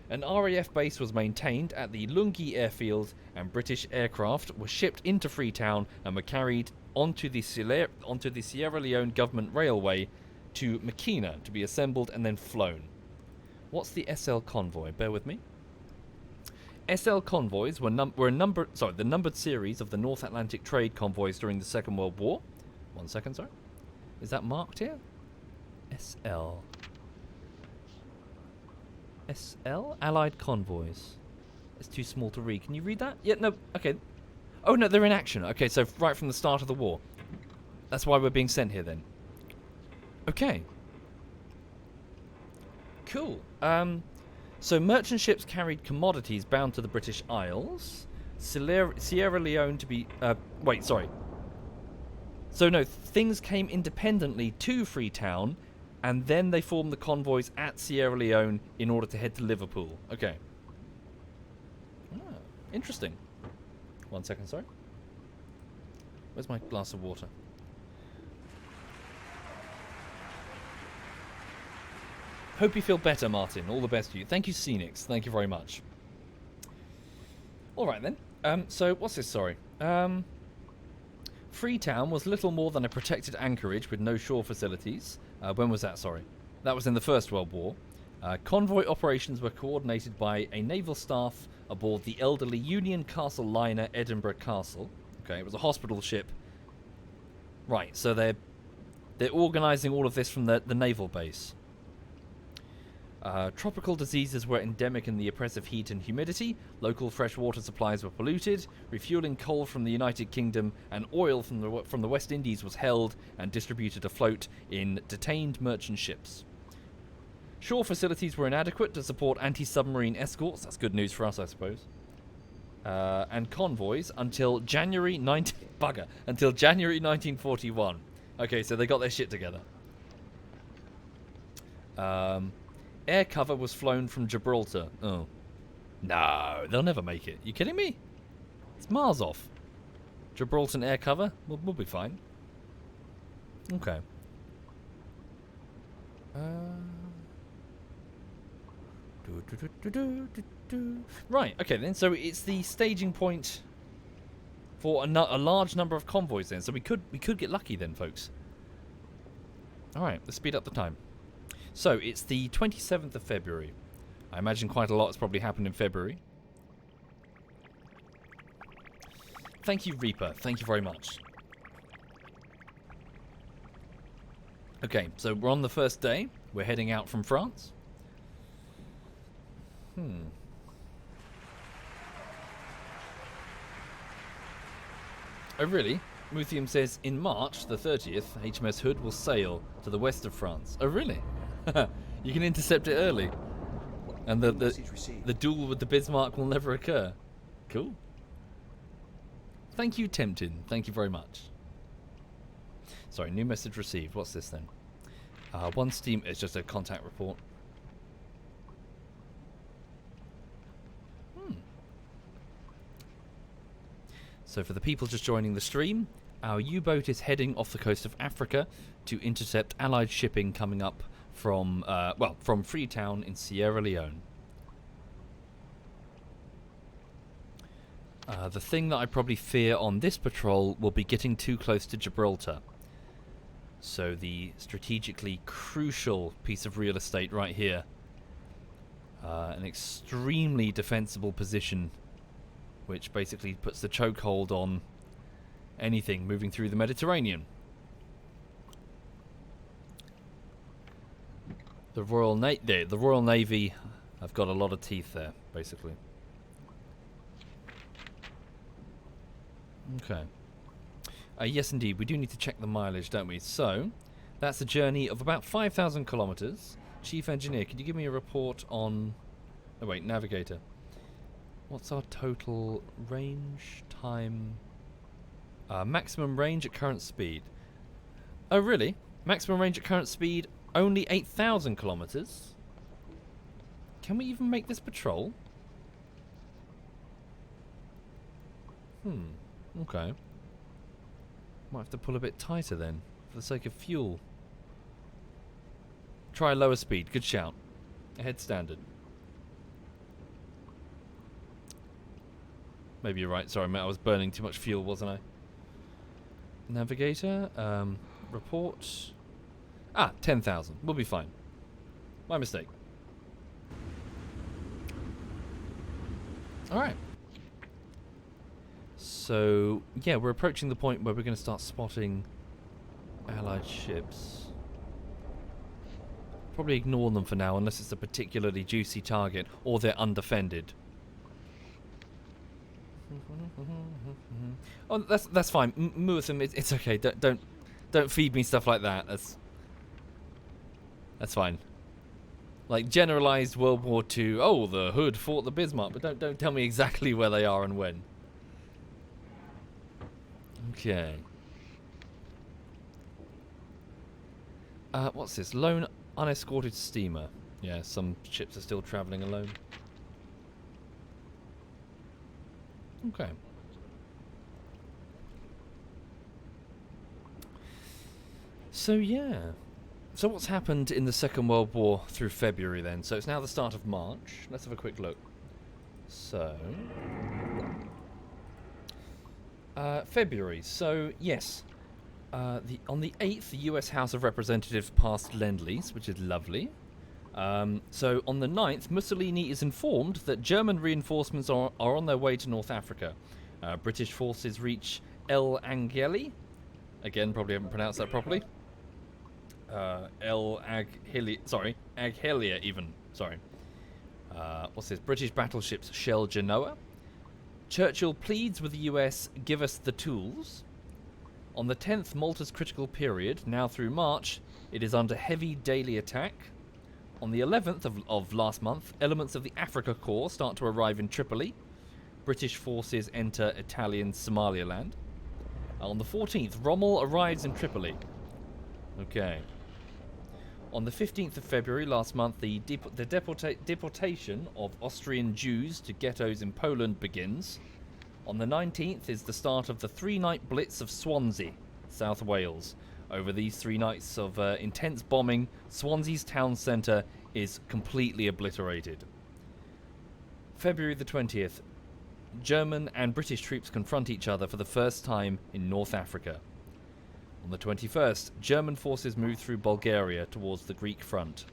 An RAF base was maintained at the Lungi airfield, and British aircraft were shipped into Freetown and were carried onto the Sierra Leone government railway to Makina to be assembled and then flown. What's the SL convoy? Bear with me. SL convoys were the numbered series of the North Atlantic trade convoys during the Second World War. 1 second, sorry. Is that marked here? SL. SL? Allied convoys. It's too small to read. Can you read that? Yeah, no, okay. Oh, no, they're in action. Okay, so right from the start of the war. That's why we're being sent here, then. Okay. Cool. So merchant ships carried commodities bound to the British Isles. Sierra Leone to be... wait, sorry. So no, things came independently to Freetown, and then they formed the convoys at Sierra Leone in order to head to Liverpool. Okay. Interesting. 1 second, sorry. Where's my glass of water? Hope you feel better, Martin. All the best to you. Thank you, Scenics. Thank you very much. All right, then. So, what's this? Sorry. Freetown was little more than a protected anchorage with no shore facilities. When was that? Sorry. That was in the First World War. Convoy operations were coordinated by a naval staff aboard the elderly Union Castle liner Edinburgh Castle. Okay, it was a hospital ship. Right, so they're organising all of this from the naval base. Tropical diseases were endemic in the oppressive heat and humidity. Local freshwater supplies were polluted. Refueling coal from the United Kingdom and oil from the West Indies was held and distributed afloat in detained merchant ships. Shore facilities were inadequate to support anti-submarine escorts. That's good news for us, I suppose. And convoys until January 1941. Okay, so they got their shit together. Air cover was flown from Gibraltar. Oh. No, they'll never make it. You kidding me? It's miles off. Gibraltar air cover? We'll be fine. Okay. Right, okay then. So it's the staging point for a large number of convoys then. So we could get lucky then, folks. Alright, let's speed up the time. So, it's the 27th of February. I imagine quite a lot has probably happened in February. Thank you, Reaper. Thank you very much. Okay, so we're on the first day. We're heading out from France. Oh, really? Muthium says, in March the 30th, HMS Hood will sail to the west of France. Oh, really? You can intercept it early. And the duel with the Bismarck will never occur. Cool. Thank you, Temptin. Thank you very much. Sorry, new message received. What's this then? One Steam... It's just a contact report. So for the people just joining the stream, our U-boat is heading off the coast of Africa to intercept Allied shipping coming up from Freetown in Sierra Leone. The thing that I probably fear on this patrol will be getting too close to Gibraltar. So the strategically crucial piece of real estate right here. An extremely defensible position, which basically puts the chokehold on anything moving through the Mediterranean. The Royal Navy have got a lot of teeth there, basically. Okay. Yes, indeed, we do need to check the mileage, don't we? So, that's a journey of about 5,000 kilometers. Chief Engineer, could you give me a report on... Oh, wait, Navigator. What's our total range, time... maximum range at current speed. Oh, really? Maximum range at current speed, only 8,000 kilometers? Can we even make this patrol? Okay. Might have to pull a bit tighter then, for the sake of fuel. Try lower speed, good shout. Ahead standard. Maybe you're right, sorry mate, I was burning too much fuel, wasn't I? Navigator, report. 10,000, we'll be fine. My mistake. Alright. So, yeah, we're approaching the point where we're going to start spotting Allied ships. Probably ignore them for now, unless it's a particularly juicy target, or they're undefended. Oh, that's fine. Move with them. It's okay. Don't feed me stuff like that. That's fine. Like generalized World War II. Oh, the Hood fought the Bismarck, but don't tell me exactly where they are and when. Okay. What's this? Lone unescorted steamer. Yeah, some ships are still traveling alone. Okay. So yeah. So what's happened in the Second World War through February then? So it's now the start of March. Let's have a quick look. So... February. So, yes. On the 8th, the US House of Representatives passed Lend-Lease, which is lovely. So, on the 9th, Mussolini is informed that German reinforcements are on their way to North Africa. British forces reach El Angeli. Again, probably haven't pronounced that properly. Aghelia even. Sorry. What's this? British battleships shell Genoa. Churchill pleads with the US, give us the tools. On the 10th, Malta's critical period, now through March, it is under heavy daily attack. On the 11th of last month, elements of the Africa Corps start to arrive in Tripoli. British forces enter Italian Somaliland. On the 14th, Rommel arrives in Tripoli. Okay. On the 15th of February last month, the deportation of Austrian Jews to ghettos in Poland begins. On the 19th is the start of the 3-night blitz of Swansea, South Wales. Over these 3 nights of intense bombing, Swansea's town centre is completely obliterated. February the 20th, German and British troops confront each other for the first time in North Africa. On the 21st, German forces move through Bulgaria towards the Greek front.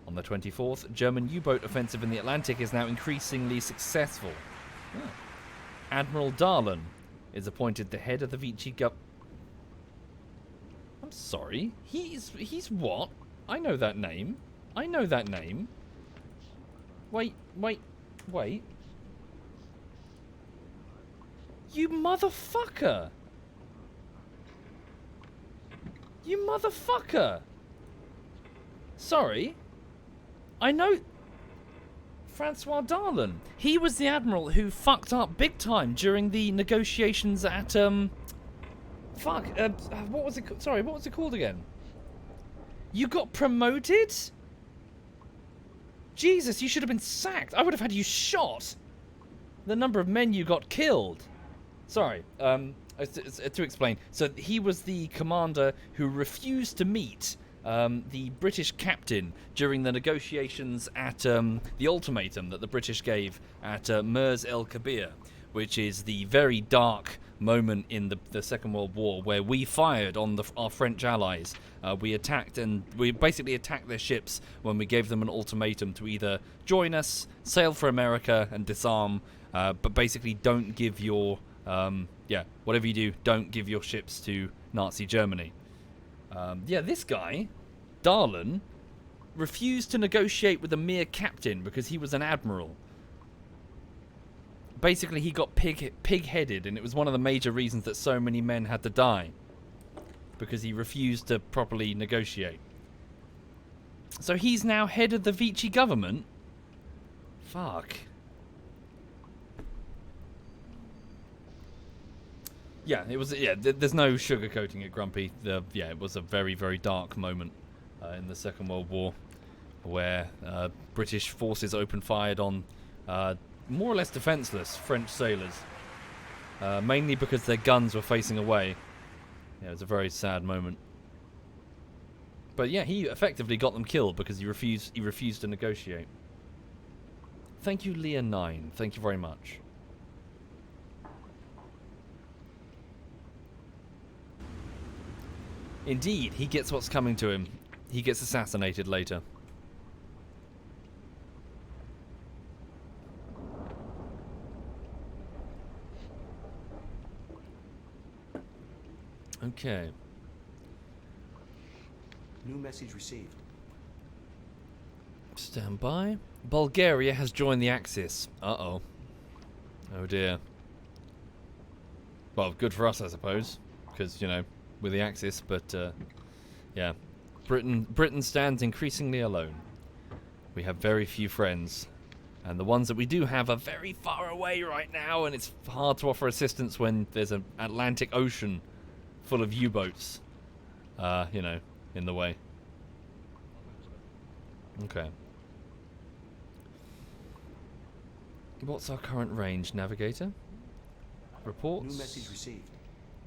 On the 24th, German U-boat offensive in the Atlantic is now increasingly successful. Admiral Darlan is appointed the head of the Vichy I'm sorry, he's what? I know that name. Wait. You motherfucker! Sorry. I know... Francois Darlan. He was the admiral who fucked up big time during the negotiations at, what was it... Sorry, what was it called again? You got promoted? Jesus, you should have been sacked. I would have had you shot. The number of men you got killed. Sorry, to explain. So he was the commander who refused to meet the British captain during the negotiations at the ultimatum that the British gave at Mers el Kabir, which is the very dark moment in the Second World War where we fired on our French allies. We basically attacked their ships when we gave them an ultimatum to either join us, sail for America, and disarm, but basically don't give your whatever you do, don't give your ships to Nazi Germany. This guy, Darlan, refused to negotiate with a mere captain because he was an admiral. Basically, he got pig-headed, and it was one of the major reasons that so many men had to die, because he refused to properly negotiate. So he's now head of the Vichy government? Fuck. Yeah, it was. Yeah, there's no sugarcoating it, Grumpy. It was a very, very dark moment in the Second World War, where British forces opened fired on more or less defenseless French sailors, mainly because their guns were facing away. Yeah, it was a very sad moment. But yeah, he effectively got them killed because he refused to negotiate. Thank you, Leah9. Thank you very much. Indeed, he gets what's coming to him. He gets assassinated later. Okay. New message received. Stand by. Bulgaria has joined the Axis. Uh-oh. Oh dear. Well, good for us, I suppose. Because, you know, we're the Axis, but, yeah. Britain stands increasingly alone. We have very few friends. And the ones that we do have are very far away right now, and it's hard to offer assistance when there's an Atlantic Ocean full of U-boats, you know, in the way. Okay. What's our current range, Navigator? Reports. New message received.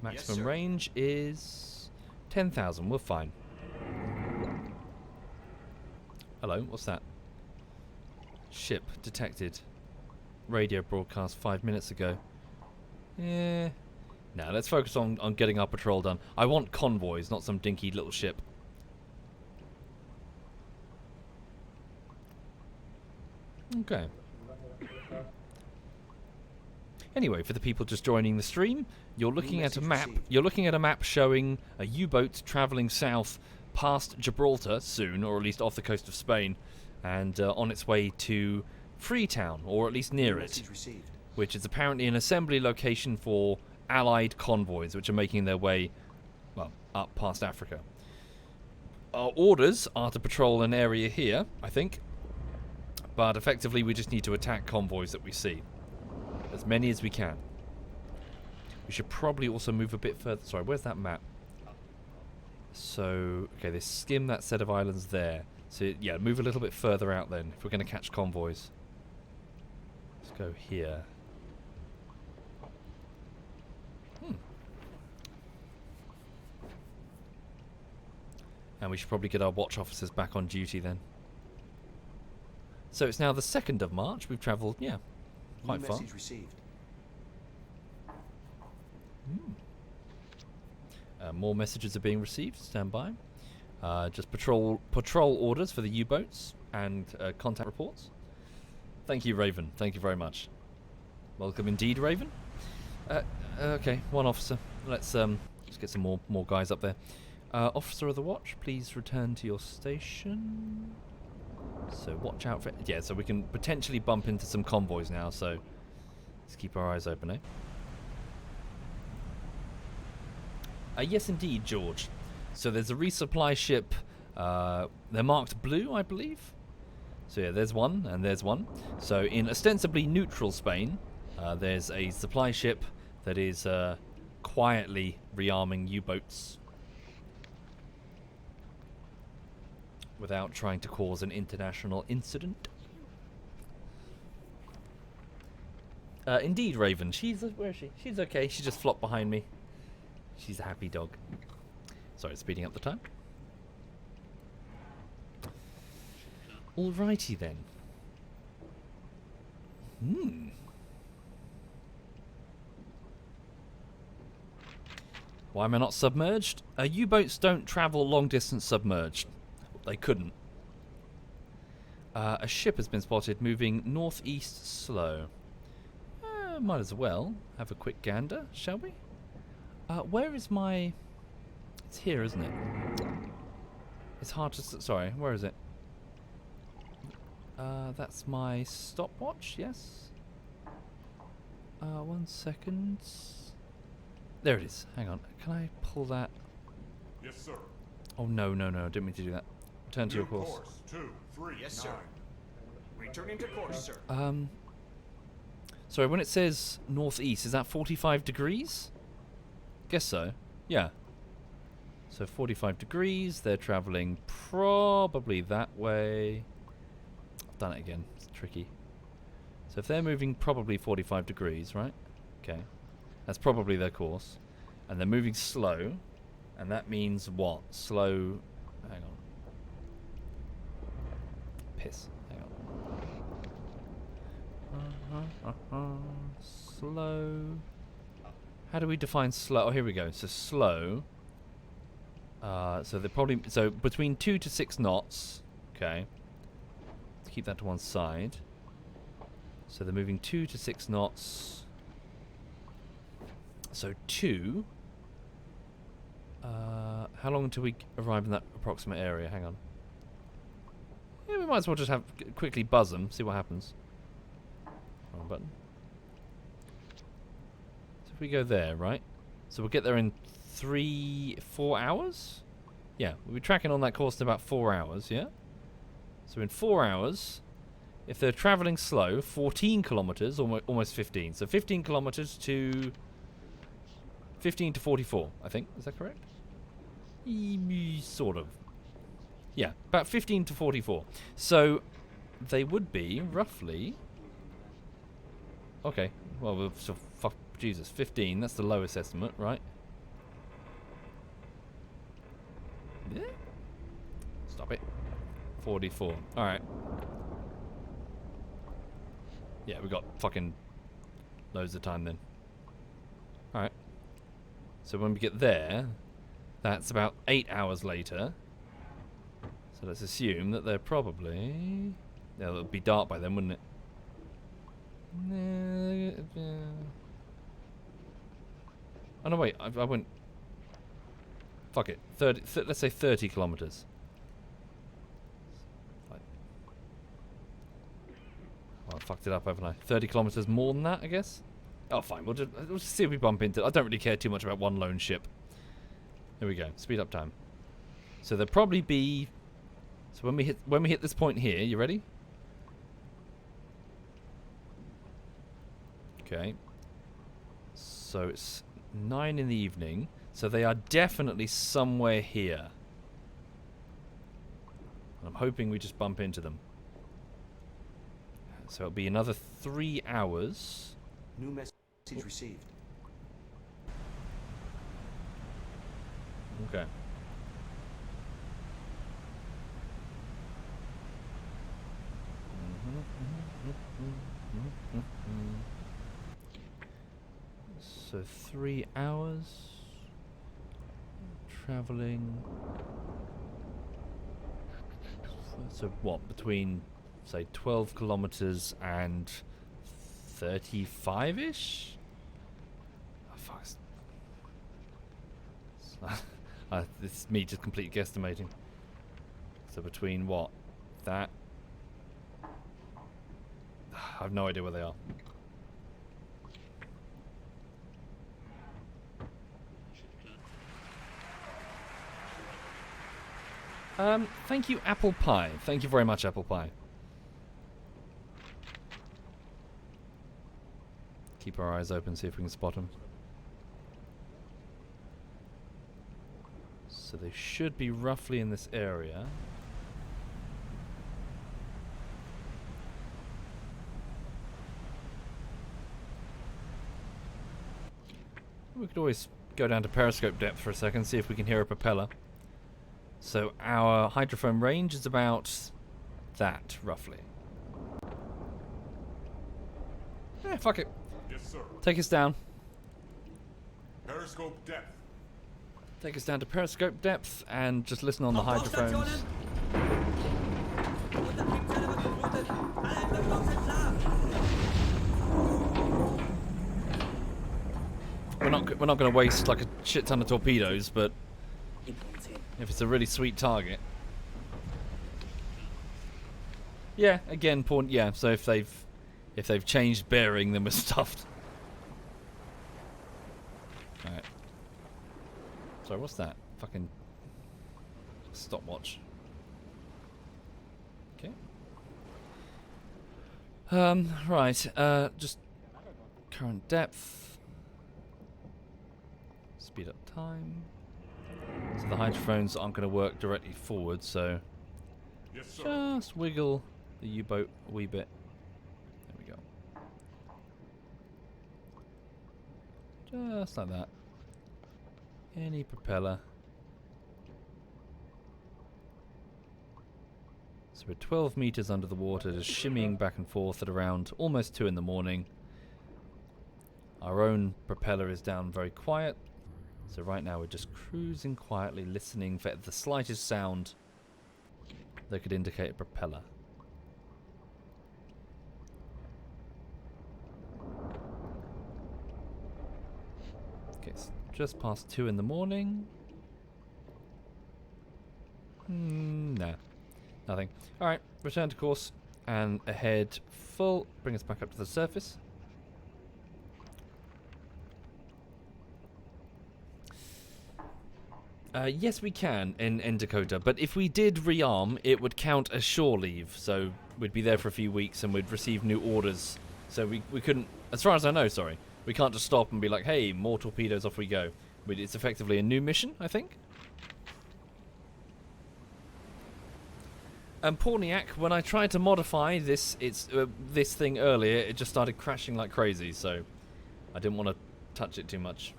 Maximum Yes, sir. range is 10,000. We're fine. Hello, what's that? Ship detected. Radio broadcast 5 minutes ago. Yeah. Now let's focus on getting our patrol done. I want convoys, not some dinky little ship. Okay. Anyway, for the people just joining the stream, you're looking at a map. You're looking at a map showing a U-boat traveling south past Gibraltar soon, or at least off the coast of Spain, and on its way to Freetown, or at least near New it, message received. which is apparently an assembly location for Allied convoys, which are making their way, well, up past Africa. Our orders are to patrol an area here, I think, but effectively we just need to attack convoys that we see. As many as we can. We should probably also move a bit further. Sorry, where's that map? So, okay, they skim that set of islands there. So, yeah, move a little bit further out then, if we're going to catch convoys. Let's go here. And we should probably get our watch officers back on duty then. So it's now the 2nd of March. We've travelled, yeah, quite New far. message received. More messages are being received. Stand by. Just patrol orders for the U-boats and contact reports. Thank you, Raven. Thank you very much. Welcome indeed, Raven. Okay, one officer. Let's get some more guys up there. Officer of the watch, please return to your station. So watch out for it. Yeah, so we can potentially bump into some convoys now, so let's keep our eyes open, eh? Yes, indeed, George. So there's a resupply ship. They're marked blue, I believe. So yeah, there's one, and there's one. So in ostensibly neutral Spain, there's a supply ship that is quietly rearming U-boats without trying to cause an international incident. Indeed, Raven. Where is she? She's okay. She just flopped behind me. She's a happy dog. Sorry, speeding up the time. Alrighty then. Why am I not submerged? U-boats don't travel long distance submerged. They couldn't. A ship has been spotted moving northeast slow. Might as well have a quick gander, shall we? Where is my... It's here, isn't it? It's hard to... Sorry, where is it? That's my stopwatch, yes? 1 second. There it is. Hang on. Can I pull that? Yes, sir. Oh, no, no, no. I didn't mean to do that. Turn to your New course. 2, 3, Yes, 9. sir. Returning to course, sir. Sorry, when it says northeast, is that 45 degrees? Guess so. Yeah. So 45 degrees. They're traveling probably that way. I've done it again. It's tricky. So if they're moving probably 45 degrees, right? Okay. That's probably their course. And they're moving slow. And that means what? Slow... Hang on. Piss. Hang on. Slow. How do we define slow? Oh, here we go. So slow. So they're probably... So between 2 to 6 knots. Okay. Let's keep that to one side. So they're moving 2 to 6 knots. So 2. How long until we arrive in that approximate area? Hang on. Yeah, we might as well just have quickly buzz them, see what happens. Wrong button. So if we go there, right? So we'll get there in 4 hours? Yeah, we'll be tracking on that course in about 4 hours, yeah? So in 4 hours, if they're travelling slow, 14 kilometres, almost 15. So 15 kilometres to 15 to 44, I think. Is that correct? Sort of. Yeah, about 15 to 44. So they would be roughly... Okay, well, so fuck, Jesus, 15. That's the lowest estimate, right? Yeah. Stop it. 44. All right. Yeah, we got fucking loads of time then. All right. So when we get there, that's about 8 hours later. So let's assume that they're probably... Yeah, it'll be dark by then, wouldn't it? Oh no, wait, I went... Fuck it. 30, let's say 30 kilometers. Well, I fucked it up, haven't I? 30 kilometers more than that, I guess? Oh, fine. We'll just see if we bump into... I don't really care too much about one lone ship. Here we go. Speed up time. So there'll probably be... So when we hit this point here, you ready? Okay. So it's 9 in the evening. So they are definitely somewhere here. And I'm hoping we just bump into them. So it'll be another 3 hours. New message received. Okay. So 3 hours traveling. So what, between say 12 kilometers and 35-ish? Oh, fuck. This is me just completely guesstimating. So between what? That? I have no idea where they are. Thank you, Apple Pie. Thank you very much, Apple Pie. Keep our eyes open, see if we can spot them. So they should be roughly in this area. We could always go down to periscope depth for a second, see if we can hear a propeller. So our hydrophone range is about that, roughly. Yeah, fuck it. Yes, sir. Take us down. Periscope depth. Take us down to periscope depth and just listen on the hydrophones. We're not going to waste like a shit ton of torpedoes, but if it's a really sweet target. Yeah, again, yeah. So if they've changed bearing, then we're stuffed. All right. Sorry, what's that? Fucking stopwatch. Okay. Right. Just current depth. Speed up time. So the hydrophones aren't going to work directly forward, so Yes, sir. just wiggle the U-boat a wee bit. There we go. Just like that. Any propeller. So we're 12 meters under the water, just shimmying back and forth at around almost 2 in the morning. Our own propeller is down very quiet. So right now we're just cruising quietly, listening for the slightest sound that could indicate a propeller. Okay, it's just past 2 in the morning. Nah, nothing. Alright, return to course and ahead full. Bring us back up to the surface. Yes, we can in Dakota, but if we did rearm, it would count as shore leave, so we'd be there for a few weeks and we'd receive new orders. So we couldn't, as far as I know, sorry, we can't just stop and be like, hey, more torpedoes, off we go. It's effectively a new mission, I think. And Porniak, when I tried to modify this thing earlier, it just started crashing like crazy, so I didn't want to touch it too much.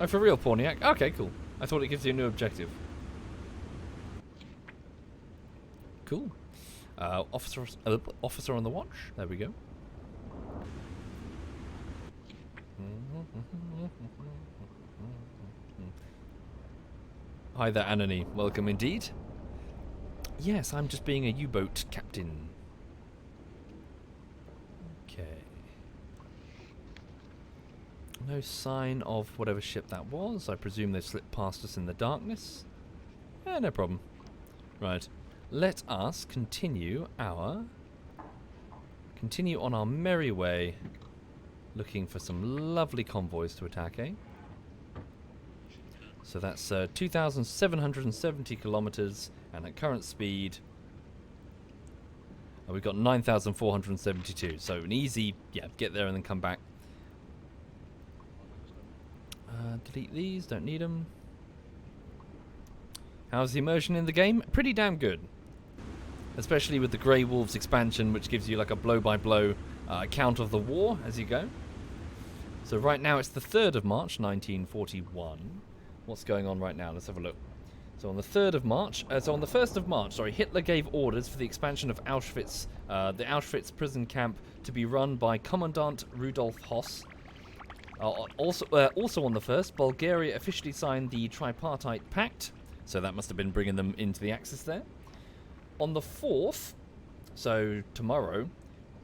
Oh, for real, Porniak? Okay, cool. I thought it gives you a new objective. Cool. Officer on the watch. There we go. Hi there, Anony. Welcome indeed. Yes, I'm just being a U-boat captain. Okay. No sign of whatever ship that was. I presume they've slipped past us in the darkness. Yeah, no problem. Right. Let us continue on our merry way, looking for some lovely convoys to attack, eh? So that's 2,770 kilometers, and at current speed, we've got 9,472. So an easy, yeah, get there and then come back. Delete these, don't need them. How's the immersion in the game? Pretty damn good. Especially with the Grey Wolves expansion, which gives you like a blow-by-blow account of the war as you go. So right now it's the 3rd of March, 1941. What's going on right now? Let's have a look. So on the 3rd of March, on the 1st of March, sorry, Hitler gave orders for the expansion of Auschwitz, the Auschwitz prison camp, to be run by Commandant Rudolf Höss. Also on the 1st, Bulgaria officially signed the Tripartite Pact, so that must have been bringing them into the Axis there. On the 4th, so tomorrow,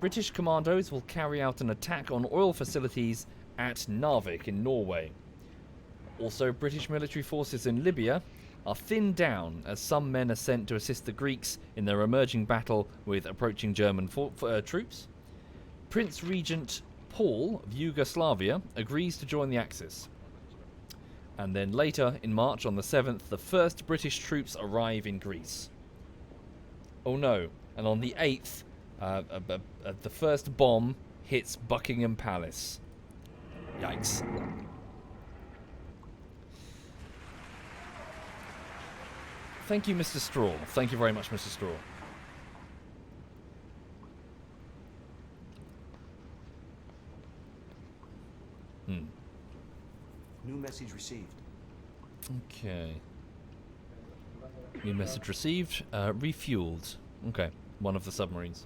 British commandos will carry out an attack on oil facilities at Narvik in Norway. Also, British military forces in Libya are thinned down as some men are sent to assist the Greeks in their emerging battle with approaching German troops. Prince Regent Paul of Yugoslavia agrees to join the Axis. And then later in March, on the 7th, the first British troops arrive in Greece. Oh no, and on the 8th, the first bomb hits Buckingham Palace. Yikes. Thank you, Mr. Straw. Thank you very much, Mr. Straw. New message received. Okay. New message received. Refueled. Okay. One of the submarines.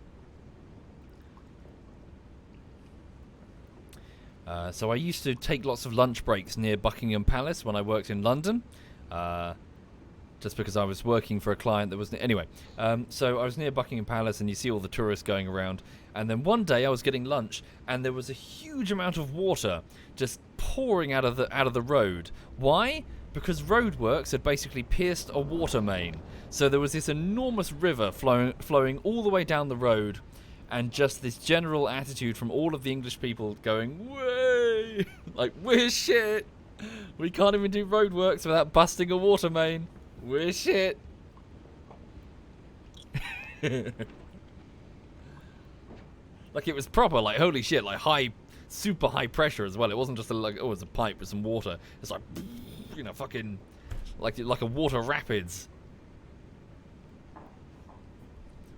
So I used to take lots of lunch breaks near Buckingham Palace when I worked in London. Just because I was working for a client that was... Anyway, so I was near Buckingham Palace, and you see all the tourists going around. And then one day I was getting lunch, and there was a huge amount of water just pouring out of the road. Why? Because roadworks had basically pierced a water main. So there was this enormous river flowing all the way down the road, and just this general attitude from all of the English people going, way! Like, we're shit! We can't even do roadworks without busting a water main. We're shit. Like, it was proper, like, holy shit, like super high pressure as well. It wasn't just like, oh, it's a pipe with some water. It's like, you know, fucking, like a water rapids.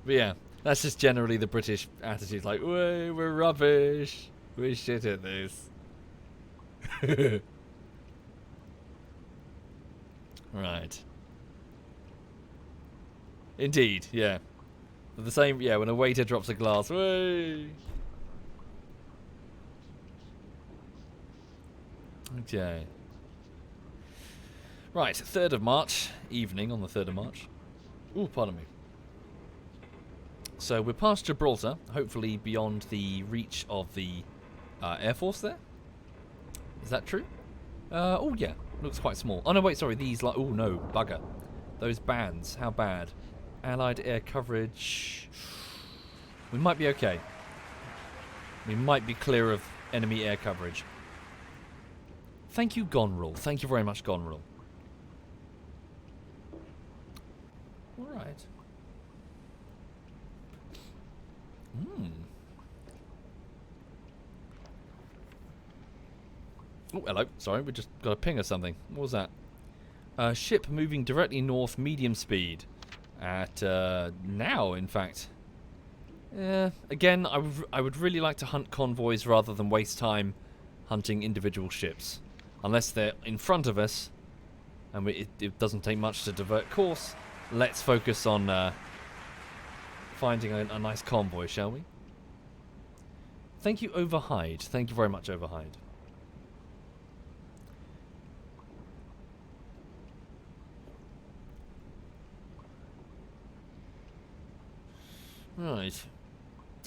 But yeah, that's just generally the British attitude. Like, we're rubbish. We're shit at this. Right. Indeed, yeah. The same, yeah, when a waiter drops a glass. Way. Okay. Right, 3rd of March, evening on the 3rd of March. Ooh, pardon me. So we're past Gibraltar, hopefully beyond the reach of the Air Force there. Is that true? Oh yeah, looks quite small. Oh no, wait, sorry, these like, oh no, bugger. Those bands, how bad? Allied air coverage. We might be okay. We might be clear of enemy air coverage. Thank you, Gonrul. Thank you very much, Gonrul. Alright. Oh, hello. Sorry, we just got a ping or something. What was that? Ship moving directly north, medium speed. At, now, in fact. Again, I would really like to hunt convoys rather than waste time hunting individual ships. Unless they're in front of us, and it doesn't take much to divert course. Let's focus on finding a nice convoy, shall we? Thank you, Overhide. Thank you very much, Overhide. Right.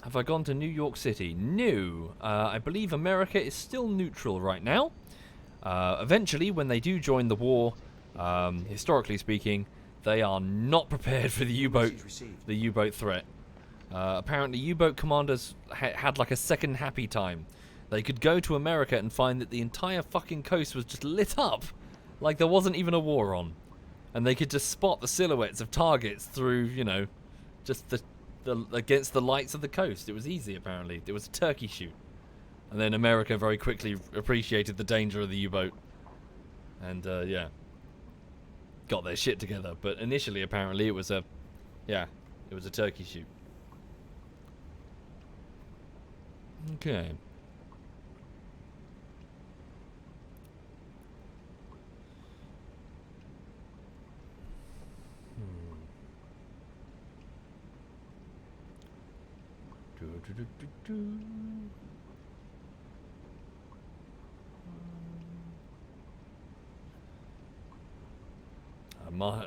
Have I gone to New York City? No. I believe America is still neutral right now. Eventually, when they do join the war, historically speaking, they are not prepared for the U-boat threat. Apparently, U-boat commanders had like a second happy time. They could go to America and find that the entire fucking coast was just lit up, like there wasn't even a war on, and they could just spot the silhouettes of targets through, you know, just the against the lights of the coast. It was easy, apparently. It was a turkey shoot. And then America very quickly appreciated the danger of the U-boat. And, yeah. Got their shit together. But initially, apparently, it was a... Yeah, it was a turkey shoot. Okay.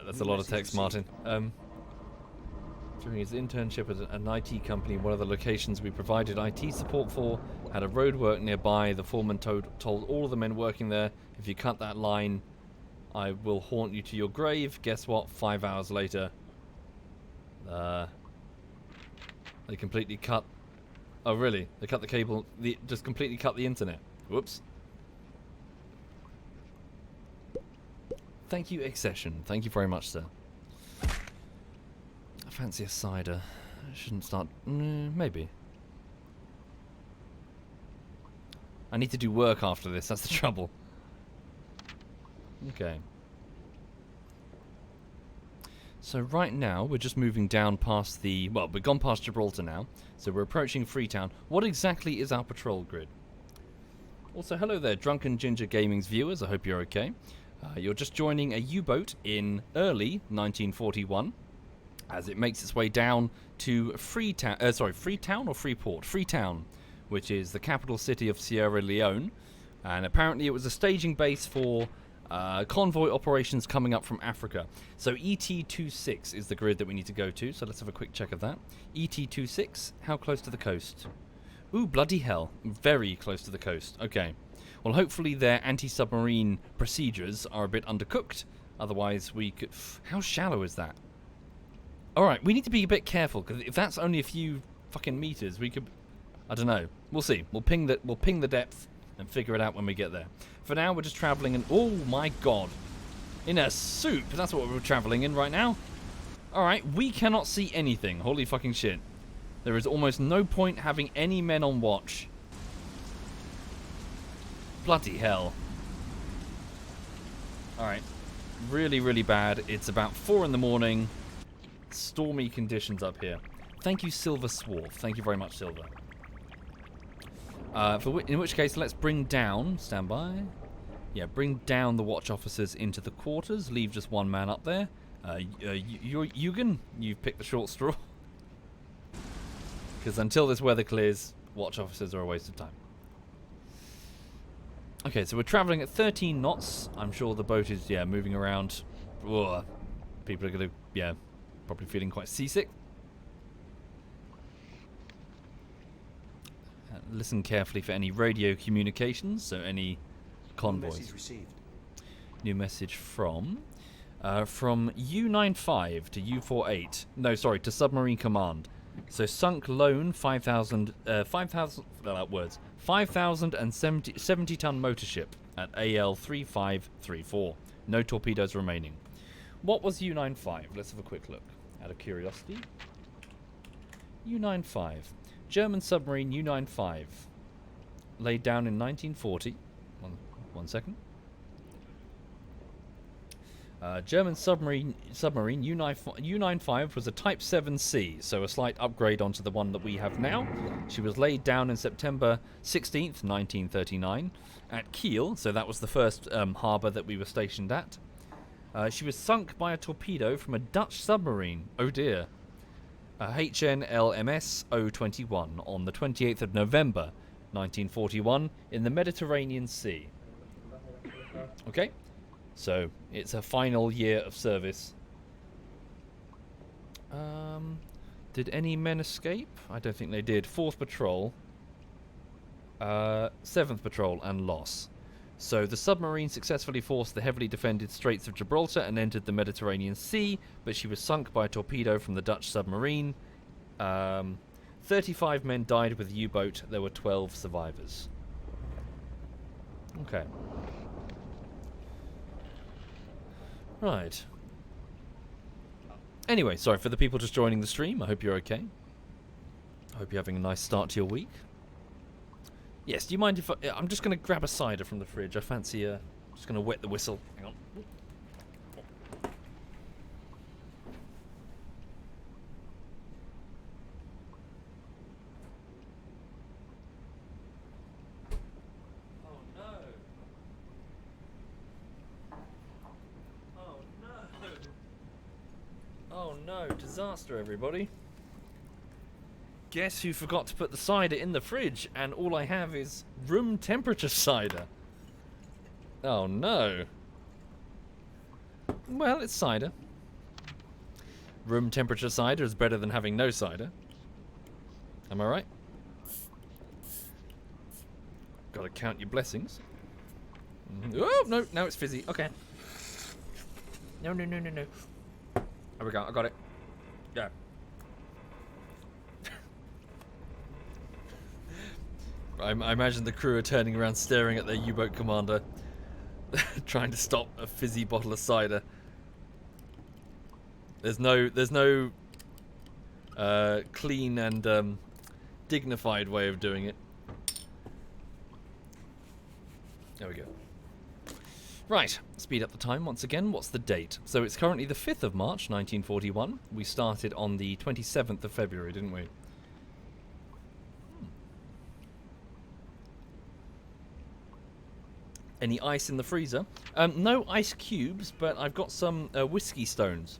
That's a lot of text, Martin. During his internship at an IT company, one of the locations we provided IT support for had a roadwork nearby. The foreman told all of the men working there, if you cut that line, I will haunt you to your grave. Guess what? 5 hours later, they completely cut... Oh, really? They cut the cable, just completely cut the internet. Whoops. Thank you, Accession. Thank you very much, sir. I fancy a cider. I shouldn't start... maybe. I need to do work after this, that's the trouble. Okay. So right now, we're just moving down past the... Well, we've gone past Gibraltar now, so we're approaching Freetown. What exactly is our patrol grid? Also, hello there, Drunken Ginger Gaming's viewers. I hope you're okay. You're just joining a U-boat in early 1941 as it makes its way down to Freetown or Freeport? Freetown, which is the capital city of Sierra Leone. And apparently it was a staging base for convoy operations coming up from Africa. So ET26 is the grid that we need to go to. So let's have a quick check of that. ET26, how close to the coast? Ooh, bloody hell. Very close to the coast. Okay. Well, hopefully their anti-submarine procedures are a bit undercooked. Otherwise, we could... How shallow is that? Alright, we need to be a bit careful, because if that's only a few fucking meters, we could... I don't know. We'll see. We'll ping the depth and figure it out when we get there. For now, we're just travelling in... Oh, my God. In a soup. That's what we're travelling in right now. Alright, we cannot see anything. Holy fucking shit. There is almost no point having any men on watch. Bloody hell. Alright. Really, really bad. It's about 4 in the morning. Stormy conditions up here. Thank you, Silver Swarf. Thank you very much, Silver. In which case, let's bring down... Stand by. Yeah, bring down the watch officers into the quarters. Leave just one man up there. Eugen, you've picked the short straw. Because until this weather clears, watch officers are a waste of time. Okay, so we're travelling at 13 knots. I'm sure the boat is, moving around. Ugh. People are going to, probably feeling quite seasick. Listen carefully for any radio communications, so any convoys. New message received. New message from U95 to U48. No, sorry, to Submarine Command. So sunk lone 5,070 ton motor ship at AL 3534. No torpedoes remaining. What was U95? Let's have a quick look. Out of curiosity. U95. German submarine U95. Laid down in 1940. One second. German submarine U95 was a Type 7C, so a slight upgrade onto the one that we have now. She was laid down in September 16th, 1939, at Kiel, so that was the first harbour that we were stationed at. She was sunk by a torpedo from a Dutch submarine. Oh dear. HNLMS 021 on the 28th of November 1941 in the Mediterranean Sea. Okay. So, it's her final year of service. Did any men escape? I don't think they did. 4th patrol. 7th patrol and loss. So, the submarine successfully forced the heavily defended Straits of Gibraltar and entered the Mediterranean Sea, but she was sunk by a torpedo from the Dutch submarine. 35 men died with the U-boat. There were 12 survivors. Okay. Right. Anyway, sorry for the people just joining the stream. I hope you're okay. I hope you're having a nice start to your week. Yes, do you mind if I'm just going to grab a cider from the fridge. I fancy just going to wet the whistle. Hang on. Oh no, disaster everybody. Guess who forgot to put the cider in the fridge and all I have is room temperature cider. Oh no. Well, it's cider. Room temperature cider is better than having no cider. Am I right? Gotta count your blessings. Oh, no, now it's fizzy. Okay. No. There we go, I got it. Yeah. I imagine the crew are turning around staring at their U-boat commander trying to stop a fizzy bottle of cider. There's no clean and dignified way of doing it. There we go. Right, speed up the time once again. What's the date? So it's currently the 5th of March, 1941. We started on the 27th of February, didn't we? Any ice in the freezer? No ice cubes, but I've got some whiskey stones.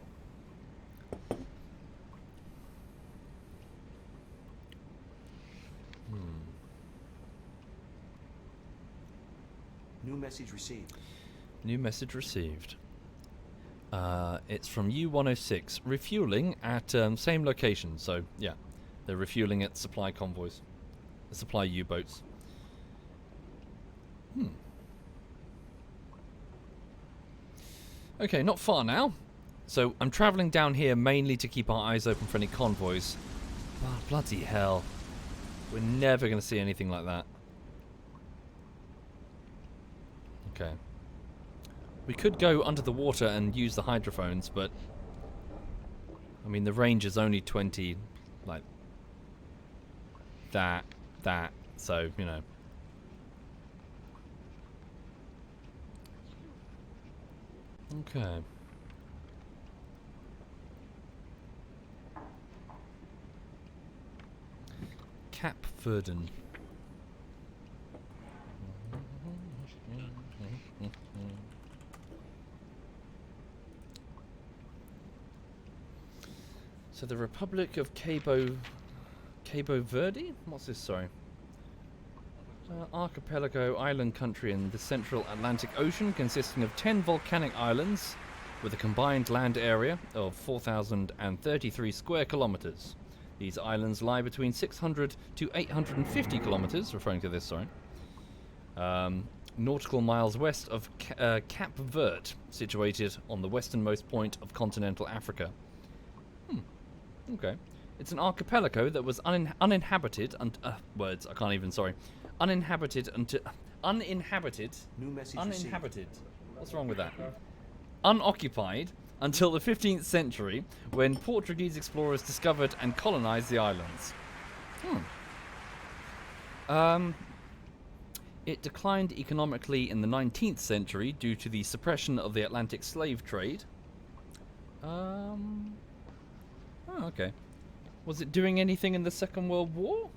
New message received. New message received. It's from U-106. Refueling at same location. So, yeah. They're refueling at supply convoys. Supply U-boats. Okay, not far now. So, I'm travelling down here mainly to keep our eyes open for any convoys. Oh, bloody hell. We're never going to see anything like that. Okay. We could go under the water and use the hydrophones, but I mean the range is only 20, like that, so, you know. Okay. Cap Verden. So the Republic of Cabo Verde? What's this, sorry? Archipelago island country in the central Atlantic Ocean consisting of 10 volcanic islands with a combined land area of 4,033 square kilometers. These islands lie between 600 to 850 kilometers, referring to this, sorry, nautical miles west of Cap Verde, situated on the westernmost point of continental Africa. Okay. It's an archipelago that was uninhabited and words I can't even, sorry. Uninhabited until uninhabited. New message Uninhabited. What's wrong with that? Unoccupied until the 15th century, when Portuguese explorers discovered and colonized the islands. It declined economically in the 19th century due to the suppression of the Atlantic slave trade. Oh, okay. Was it doing anything in the Second World War?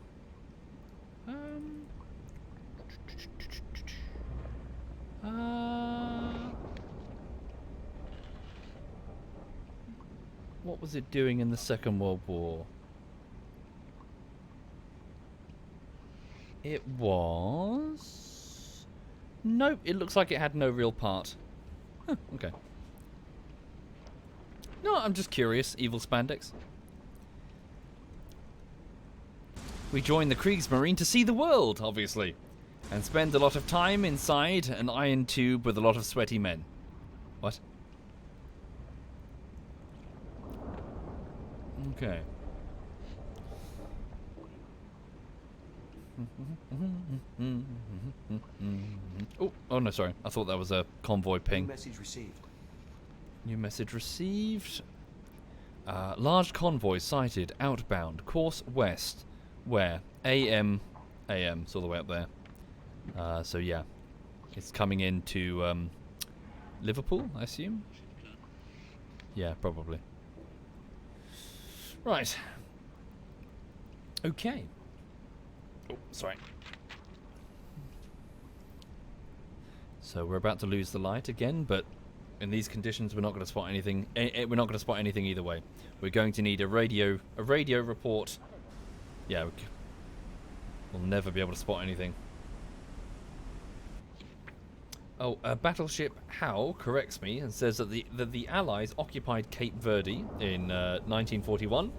What was it doing in the Second World War? It was... Nope, it looks like it had no real part. Huh, okay. No, I'm just curious, evil spandex. We join the Kriegsmarine to see the world, obviously, and spend a lot of time inside an iron tube with a lot of sweaty men. What? Okay. Oh no, sorry. I thought that was a convoy ping. New message received. New message received. Large convoy sighted outbound, course west. Where? AM. It's all the way up there. So yeah. It's coming into Liverpool, I assume? Yeah, probably. Right. Okay. Oh, sorry. So we're about to lose the light again, but in these conditions we're not going to spot anything. We're not going to spot anything either way. We're going to need a radio report. Yeah, we'll never be able to spot anything. Oh, Battleship Howe corrects me and says that the Allies occupied Cape Verde in 1941,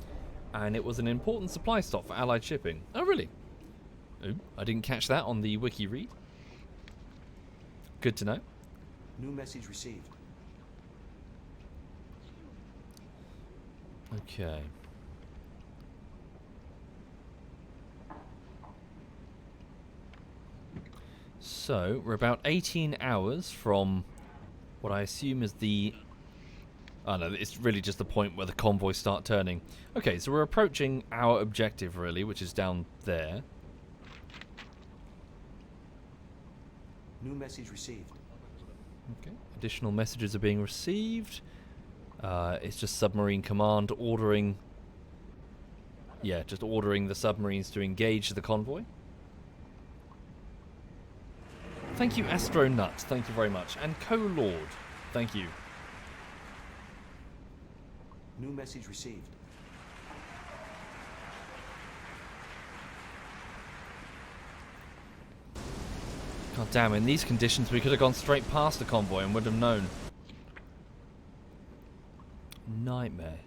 and it was an important supply stop for Allied shipping. Oh, really? Oh, I didn't catch that on the wiki read. Good to know. New message received. Okay. So, we're about 18 hours from what I assume is the... Oh no, it's really just the point where the convoys start turning. Okay, so we're approaching our objective, really, which is down there. New message received. Okay, additional messages are being received. It's just Submarine Command ordering... Yeah, just ordering the submarines to engage the convoy. Thank you, Astronut. Thank you very much. And Co-Lord. Thank you. New message received. Can't God damn, in these conditions we could have gone straight past the convoy and would have known. Nightmare.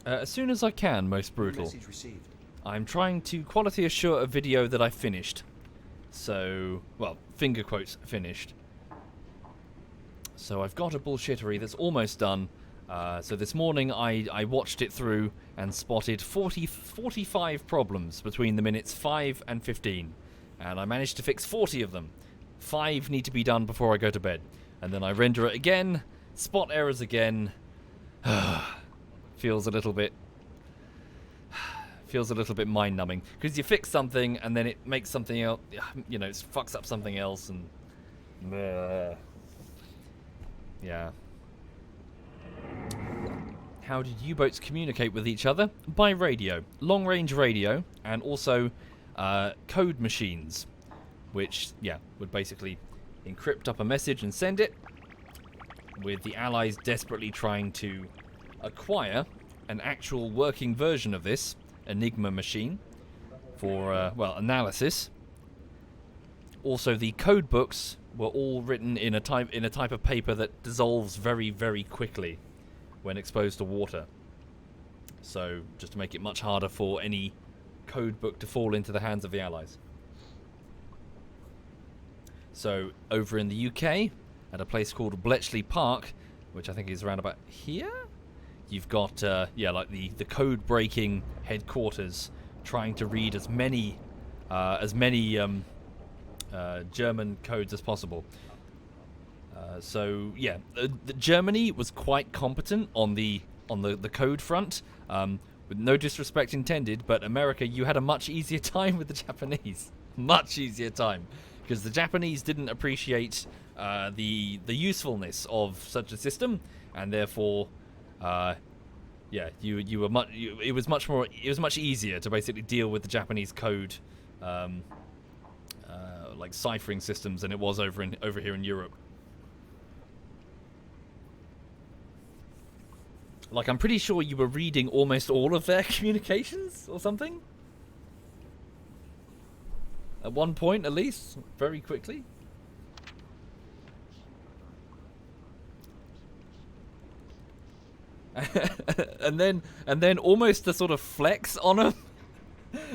As soon as I can, most brutal. Message received. I'm trying to quality assure a video that I finished. So, well, finger quotes, finished. So I've got a bullshittery that's almost done. So this morning I watched it through and spotted 45 problems between the minutes 5 and 15. And I managed to fix 40 of them. 5 need to be done before I go to bed. And then I render it again, spot errors again. Feels a little bit mind-numbing, because you fix something and then it makes something else, you know, it fucks up something else, and yeah. How did U-boats communicate with each other? By radio, long-range radio, and also code machines, which, yeah, would basically encrypt up a message and send it, with the Allies desperately trying to acquire an actual working version of this Enigma machine for, well, analysis. Also, the code books were all written in a type of paper that dissolves very, very quickly when exposed to water. So, just to make it much harder for any code book to fall into the hands of the Allies. So, over in the UK, at a place called Bletchley Park, which I think is around about here, you've got, yeah, like the code-breaking headquarters trying to read as many German codes as possible. So yeah, Germany was quite competent on the code front, with no disrespect intended. But America, you had a much easier time with the Japanese, much easier time, because the Japanese didn't appreciate the usefulness of such a system, and therefore. Yeah, it was much easier to basically deal with the Japanese code, like ciphering systems, than it was over here in Europe. Like, I'm pretty sure you were reading almost all of their communications or something. At one point, at least, very quickly. and then almost to sort of flex on them,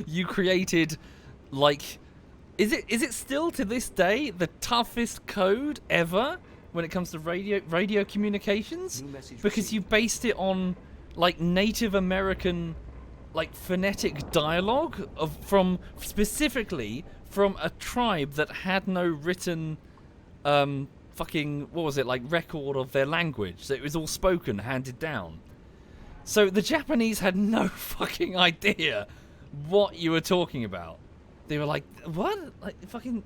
you created, like, is it still to this day the toughest code ever when it comes to radio communications? Because you based it on, like, Native American, like, phonetic dialogue specifically from a tribe that had no written fucking, what was it, like, record of their language. So it was all spoken, handed down. So the Japanese had no fucking idea what you were talking about. They were like, what? Like, fucking...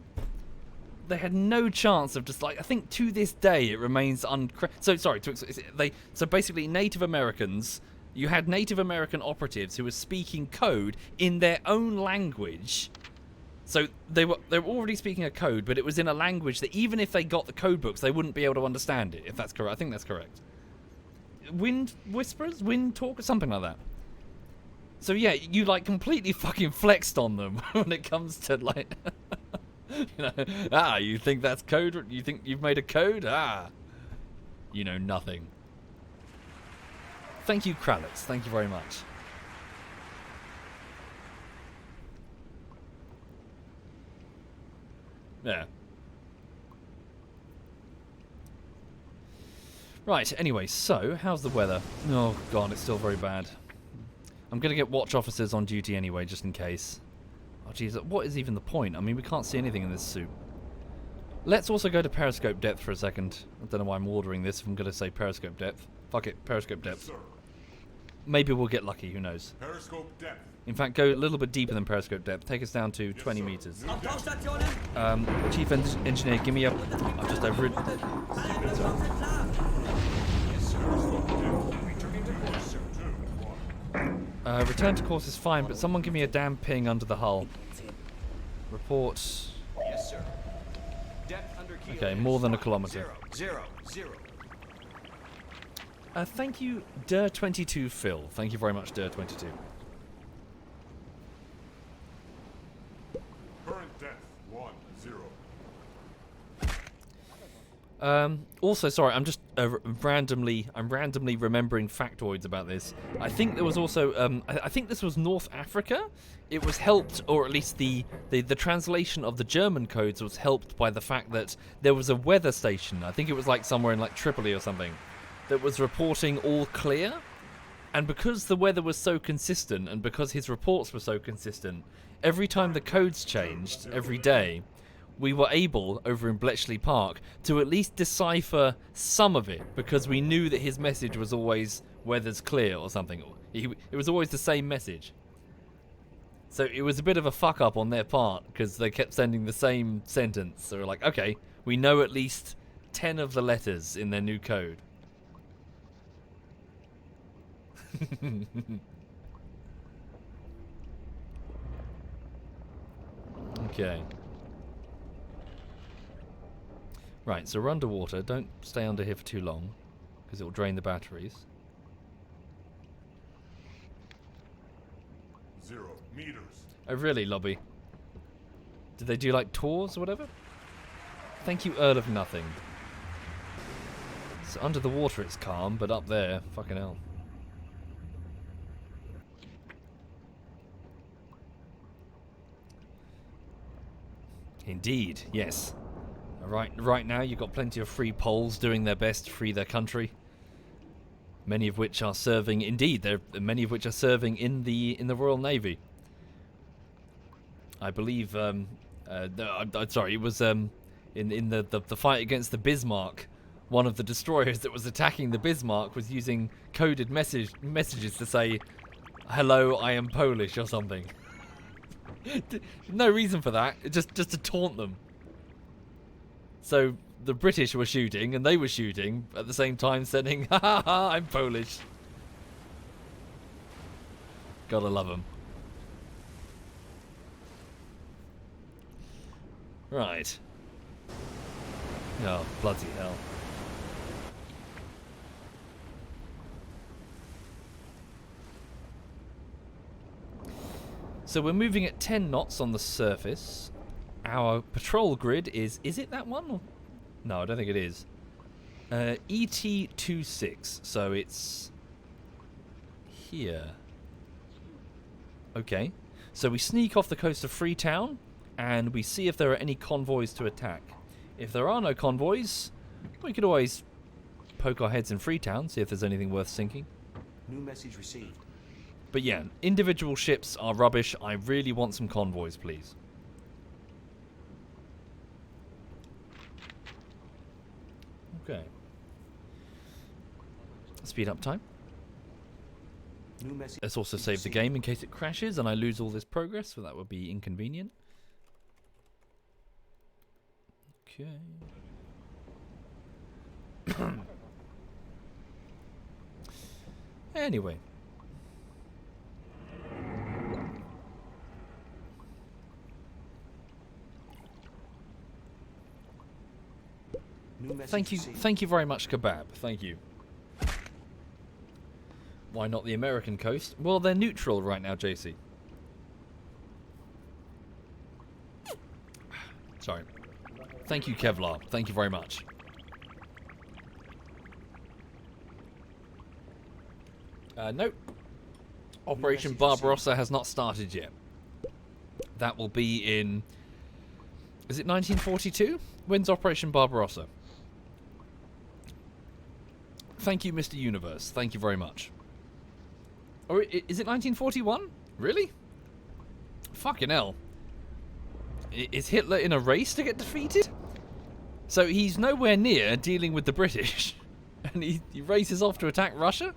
They had no chance of just, like, I think to this day it remains so basically Native Americans, you had Native American operatives who were speaking code in their own language. So they were already speaking a code, but it was in a language that even if they got the code books, they wouldn't be able to understand it, if that's correct. I think that's correct. Wind whispers? Wind talk? Something like that. So yeah, you, like, completely fucking flexed on them when it comes to, like... you know, you think that's code? You think you've made a code? You know nothing. Thank you, Kralitz. Thank you very much. Yeah. Right, anyway, so, how's the weather? Oh, God, it's still very bad. I'm going to get watch officers on duty anyway, just in case. Oh, jeez, what is even the point? I mean, we can't see anything in this suit. Let's also go to periscope depth for a second. I don't know why I'm ordering this if I'm going to say periscope depth. Fuck it, periscope depth. Yes, sir. Maybe we'll get lucky, who knows. Periscope depth. In fact, go a little bit deeper than periscope depth. Take us down to 20 meters. Chief Engineer, give me a... I've just overridden... Return to course is fine, but someone give me a damn ping under the hull. Report... Yes, sir. Depth under keel. Okay, more than a kilometer. 0, 0, 0. Thank you, Der22 Phil. Thank you very much, Der22. Current depth 1, 0. Also, sorry, I'm just randomly remembering factoids about this. I think there was also, I think this was North Africa. It was helped, or at least the translation of the German codes was helped by the fact that there was a weather station. I think it was like somewhere in like Tripoli or something, that was reporting all clear. And because the weather was so consistent, and because his reports were so consistent, every time the codes changed, every day, we were able, over in Bletchley Park, to at least decipher some of it, because we knew that his message was always weather's clear or something. It was always the same message. So it was a bit of a fuck up on their part, because they kept sending the same sentence. So we're like, okay, we know at least 10 of the letters in their new code. Okay. Right, so we're underwater. Don't stay under here for too long, because it will drain the batteries. 0 meters. Oh, really, Lobby? Did they do, like, tours or whatever? Thank you, Earl of Nothing. So under the water it's calm, but up there, fucking hell. Indeed, yes. Right now you've got plenty of free Poles doing their best to free their country. Many of which are serving, indeed, many of which are serving in the Royal Navy. I believe, sorry, it was in the fight against the Bismarck. One of the destroyers that was attacking the Bismarck was using coded messages to say, "Hello, I am Polish" or something. No reason for that. Just to taunt them. So the British were shooting, and they were shooting at the same time, saying, "Ha ha ha! I'm Polish." Gotta love them. Right. Oh, bloody hell. So we're moving at 10 knots on the surface. Our patrol grid is it that one? Or? No, I don't think it is. ET26, so it's here. Okay. So we sneak off the coast of Freetown, and we see if there are any convoys to attack. If there are no convoys, we could always poke our heads in Freetown, see if there's anything worth sinking. New message received. But yeah, individual ships are rubbish. I really want some convoys, please. Okay. Speed up time. New message. Let's also save the game in case it crashes and I lose all this progress, so that would be inconvenient. Okay. Anyway. New message Thank you very much, Kebab. Thank you. Why not the American coast? Well, they're neutral right now, JC. Sorry. Thank you, Kevlar. Thank you very much. Nope. Operation Barbarossa has not started yet. That will be in... Is it 1942? When's Operation Barbarossa? Thank you, Mr. Universe. Thank you very much. Or is it 1941? Really? Fucking hell. Is Hitler in a race to get defeated? So he's nowhere near dealing with the British. And he races off to attack Russia?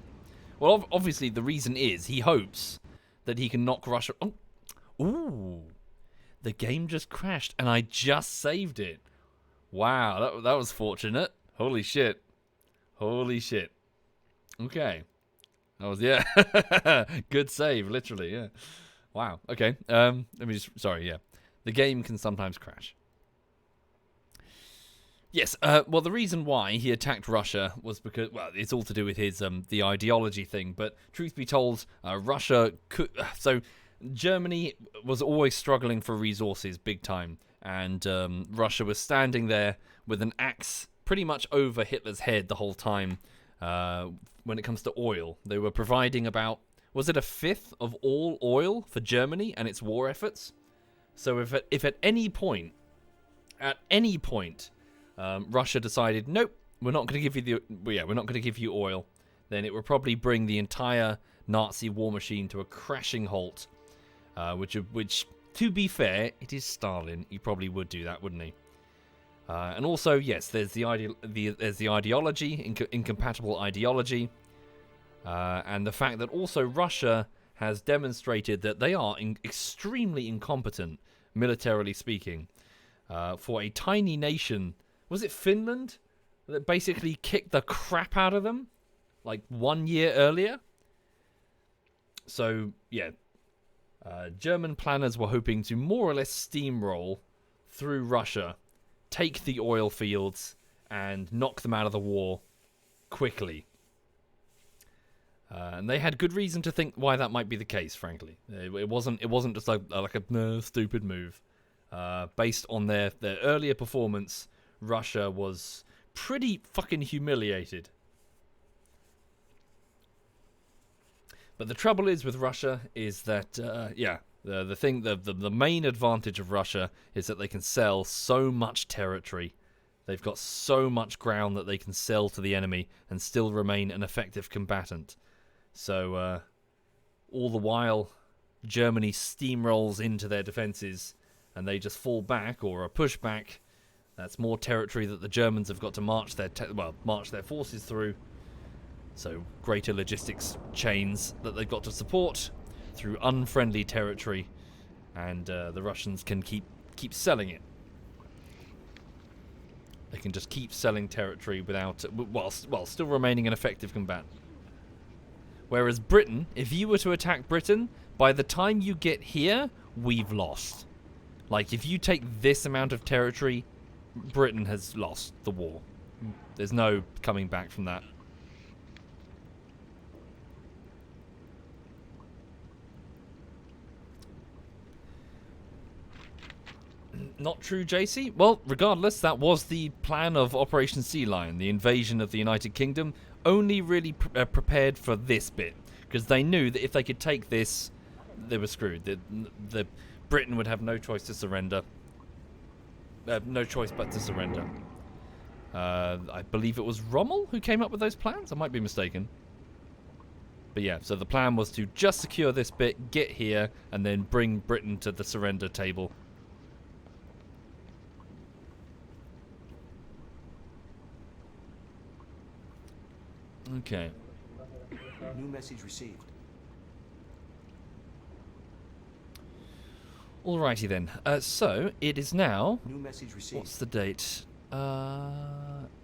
Well, obviously the reason is he hopes that he can knock Russia... Oh. Ooh. The game just crashed and I just saved it. Wow, that was fortunate. Holy shit. Holy shit. Okay. That was, yeah. Good save, literally, yeah. Wow, okay. Let me just, sorry, yeah. The game can sometimes crash. Yes, well, the reason why he attacked Russia was because, well, it's all to do with his the ideology thing. But truth be told, Russia could. So Germany was always struggling for resources, big time, and Russia was standing there with an axe pretty much over Hitler's head the whole time. When it comes to oil, they were providing about, was it a fifth of all oil for Germany and its war efforts? So if at any point, Russia decided, nope, we're not going to give you we're not going to give you oil, then it would probably bring the entire Nazi war machine to a crashing halt. Which, to be fair, it is Stalin. He probably would do that, wouldn't he? And also, yes, there's the ideology, incompatible ideology, and the fact that also Russia has demonstrated that they are extremely incompetent, militarily speaking, for a tiny nation. Was it Finland that basically kicked the crap out of them like 1 year earlier? So, yeah. German planners were hoping to more or less steamroll through Russia, take the oil fields, and knock them out of the war quickly. And they had good reason to think why that might be the case, frankly. It wasn't just like a stupid move. Based on their earlier performance, Russia was pretty fucking humiliated. But the trouble is with Russia is that, the main advantage of Russia is that they can sell so much territory. They've got so much ground that they can sell to the enemy and still remain an effective combatant. So, all the while, Germany steamrolls into their defenses and they just fall back or are pushed back. That's more territory that the Germans have got to march their forces through. So greater logistics chains that they've got to support through unfriendly territory, and the Russians can keep selling it. They can just keep selling territory without, while still remaining an effective combatant. Whereas Britain, if you were to attack Britain, by the time you get here, we've lost. Like, if you take this amount of territory, Britain has lost the war. There's no coming back from that. Not true, JC? Well, regardless, that was the plan of Operation Sea Lion, the invasion of the United Kingdom, only really prepared for this bit, because they knew that if they could take this, they were screwed. The Britain would have no choice to surrender. No choice but to surrender. I believe it was Rommel who came up with those plans? I might be mistaken. But yeah, so the plan was to just secure this bit, get here, and then bring Britain to the surrender table. Okay. New message received. Alrighty then. So it is now. New message received. What's the date?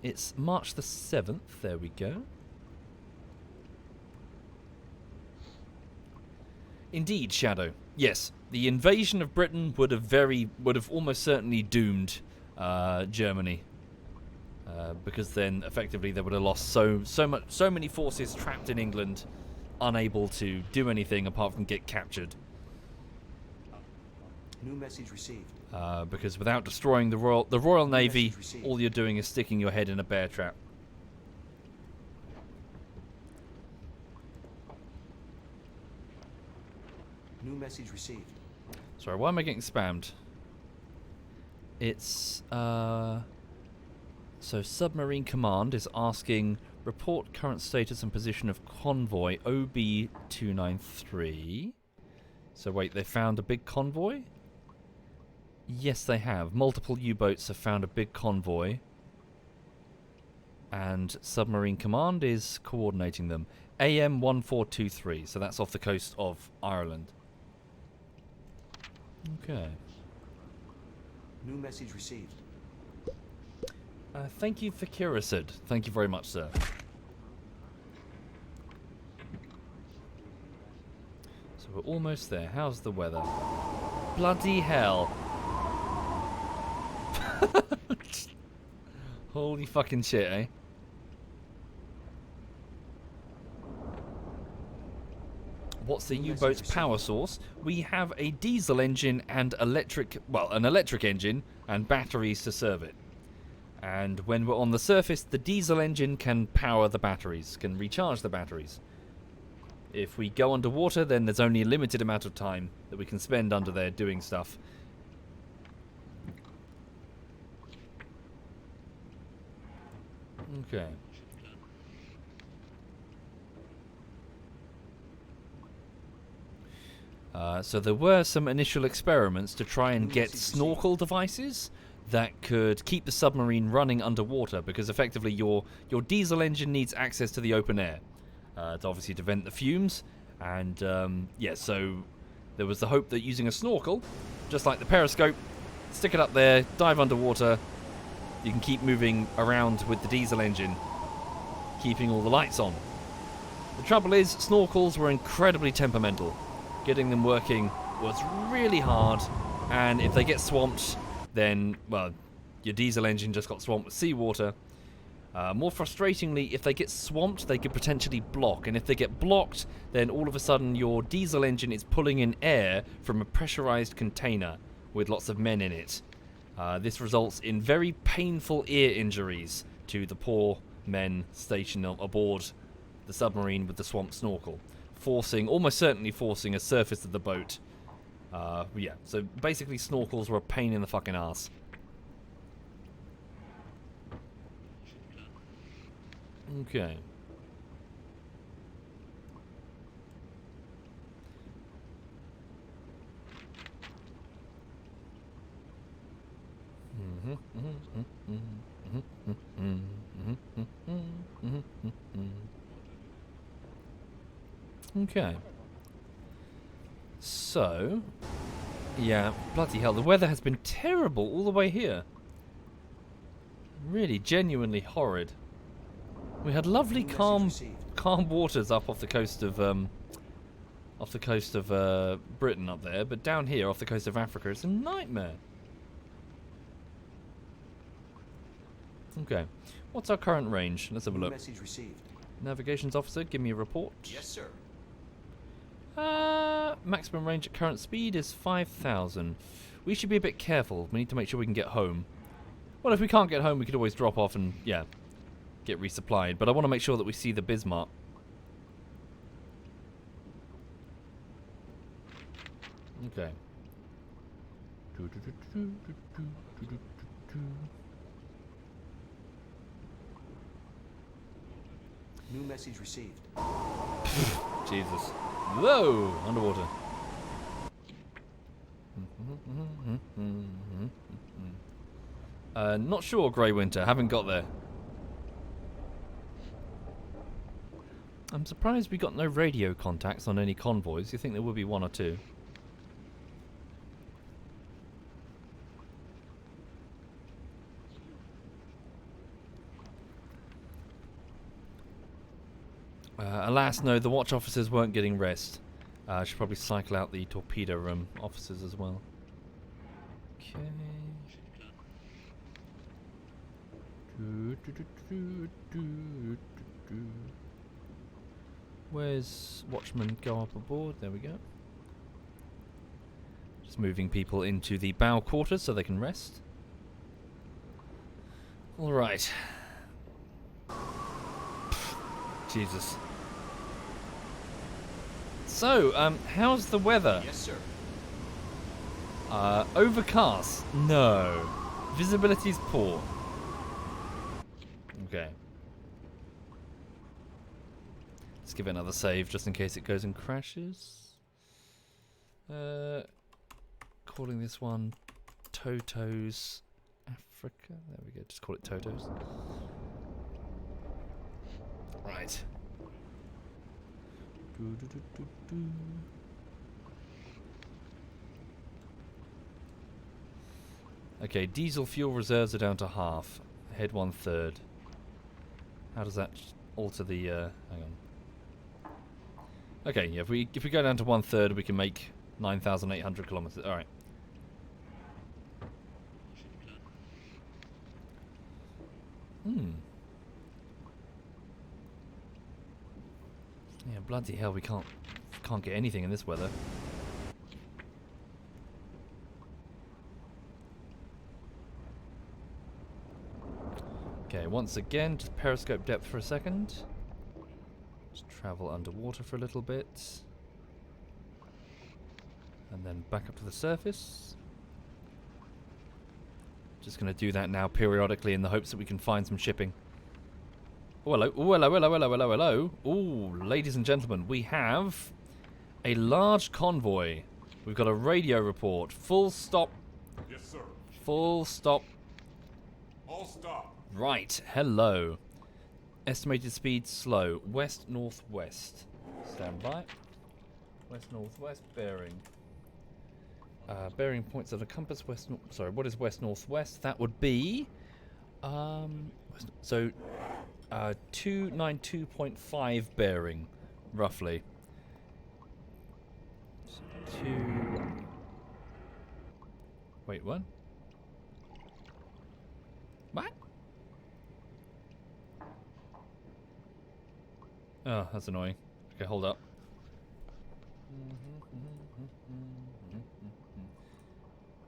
It's March the 7th. There we go. Indeed, Shadow. Yes, the invasion of Britain would have almost certainly doomed Germany. Because then, effectively, they would have lost so many forces trapped in England, unable to do anything apart from get captured. New message received. Because without destroying the Royal Navy, all you're doing is sticking your head in a bear trap. New message received. Sorry, why am I getting spammed? It's so Submarine Command is asking, report current status and position of convoy OB293. So wait, they found a big convoy? Yes, they have. Multiple U-boats have found a big convoy. And Submarine Command is coordinating them. AM1423, so that's off the coast of Ireland. Okay. New message received. Thank you for Kirasid. Thank you very much, sir. So we're almost there. How's the weather? Bloody hell. Holy fucking shit, eh? What's the U-boat's power source? We have a diesel engine and electric, well, an electric engine and batteries to serve it. And when we're on the surface, the diesel engine can power the batteries, can recharge the batteries. If we go underwater, then there's only a limited amount of time that we can spend under there doing stuff. Okay. So there were some initial experiments to try and get snorkel devices that could keep the submarine running underwater, because effectively your diesel engine needs access to the open air to obviously to vent the fumes. And yeah, so there was the hope that using a snorkel, just like the periscope, stick it up there, dive underwater, you can keep moving around with the diesel engine, keeping all the lights on. The trouble is, snorkels were incredibly temperamental. Getting them working was really hard, and if they get swamped, then, well, your diesel engine just got swamped with seawater. More frustratingly, if they get swamped, they could potentially block, and if they get blocked, then all of a sudden your diesel engine is pulling in air from a pressurized container with lots of men in it. This results in very painful ear injuries to the poor men stationed aboard the submarine with the swamp snorkel, almost certainly forcing a surface of the boat. Yeah, so basically snorkels were a pain in the fucking ass. Okay. Okay. So, yeah, bloody hell, the weather has been terrible all the way here. Really, genuinely horrid. We had lovely, calm waters up off the coast of Britain up there, but down here off the coast of Africa, it's a nightmare. Okay, what's our current range? Let's have a look. Message received. Navigations officer, give me a report. Yes, sir. Maximum range at current speed is 5,000. We should be a bit careful. We need to make sure we can get home. Well, if we can't get home, we could always drop off and, yeah, get resupplied. But I want to make sure that we see the Bismarck. Okay. New message received. Jesus. Whoa! Underwater. Not sure, Grey Winter. Haven't got there. I'm surprised we got no radio contacts on any convoys. You think there would be one or two? Alas, no, the watch officers weren't getting rest. I should probably cycle out the torpedo room officers as well. Okay. Where's Watchman? Go up aboard. There we go. Just moving people into the bow quarters so they can rest. Alright. Jesus. So, how's the weather? Yes, sir. Overcast? No. Visibility's poor. Okay. Let's give it another save just in case it goes and crashes. Calling this one Toto's Africa. There we go, just call it Toto's. Right. Okay, diesel fuel reserves are down to half. Head 1/3. How does that alter the? Hang on. Okay, yeah. If we go down to 1/3, we can make 9,800 kilometers. All right. Yeah, bloody hell, we can't get anything in this weather. Okay, once again, just periscope depth for a second. Just travel underwater for a little bit. And then back up to the surface. Just going to do that now periodically in the hopes that we can find some shipping. Oh, hello. Oh, hello, hello, hello, hello, hello. Oh, ladies and gentlemen, we have a large convoy. We've got a radio report. Full stop. Yes, sir. Full stop. All stop. Right. Hello. Estimated speed slow. West-northwest. Stand by. West-northwest bearing. Bearing points of the compass west. Sorry, what is west-northwest? That would be. So 292.5 bearing, roughly. So wait, what? What? Oh, that's annoying. Okay, hold up.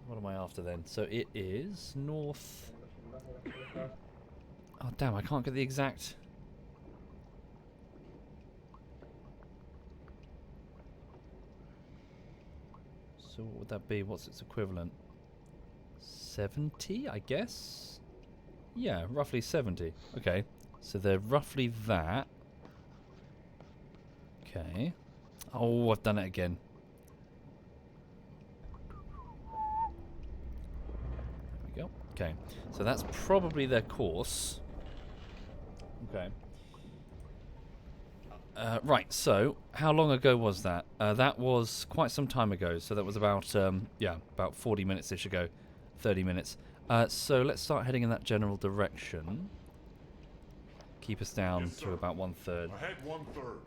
What am I after then? So it is north. Oh damn, I can't get the exact. So what would that be? What's its equivalent? 70, I guess? Yeah, roughly 70. Okay, so they're roughly that. Okay. Oh, I've done it again. There we go. Okay, so that's probably their course. Okay. Right, so how long ago was that? That was quite some time ago, so that was about, about 40 minutes-ish ago. 30 minutes. So let's start heading in that general direction. Keep us down Yes, to sir. about 1/3. Ahead 1/3.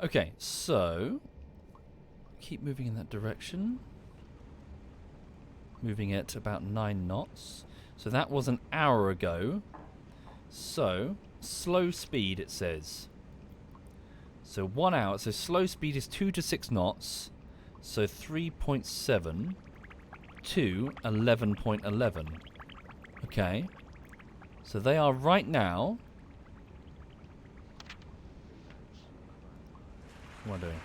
Okay, so keep moving in that direction. Moving at about 9 knots. So that was an hour ago. So slow speed, it says. So 1 hour. So slow speed is 2 to 6 knots. So 3.7 to 11.11. Okay. So they are right now. What am I doing?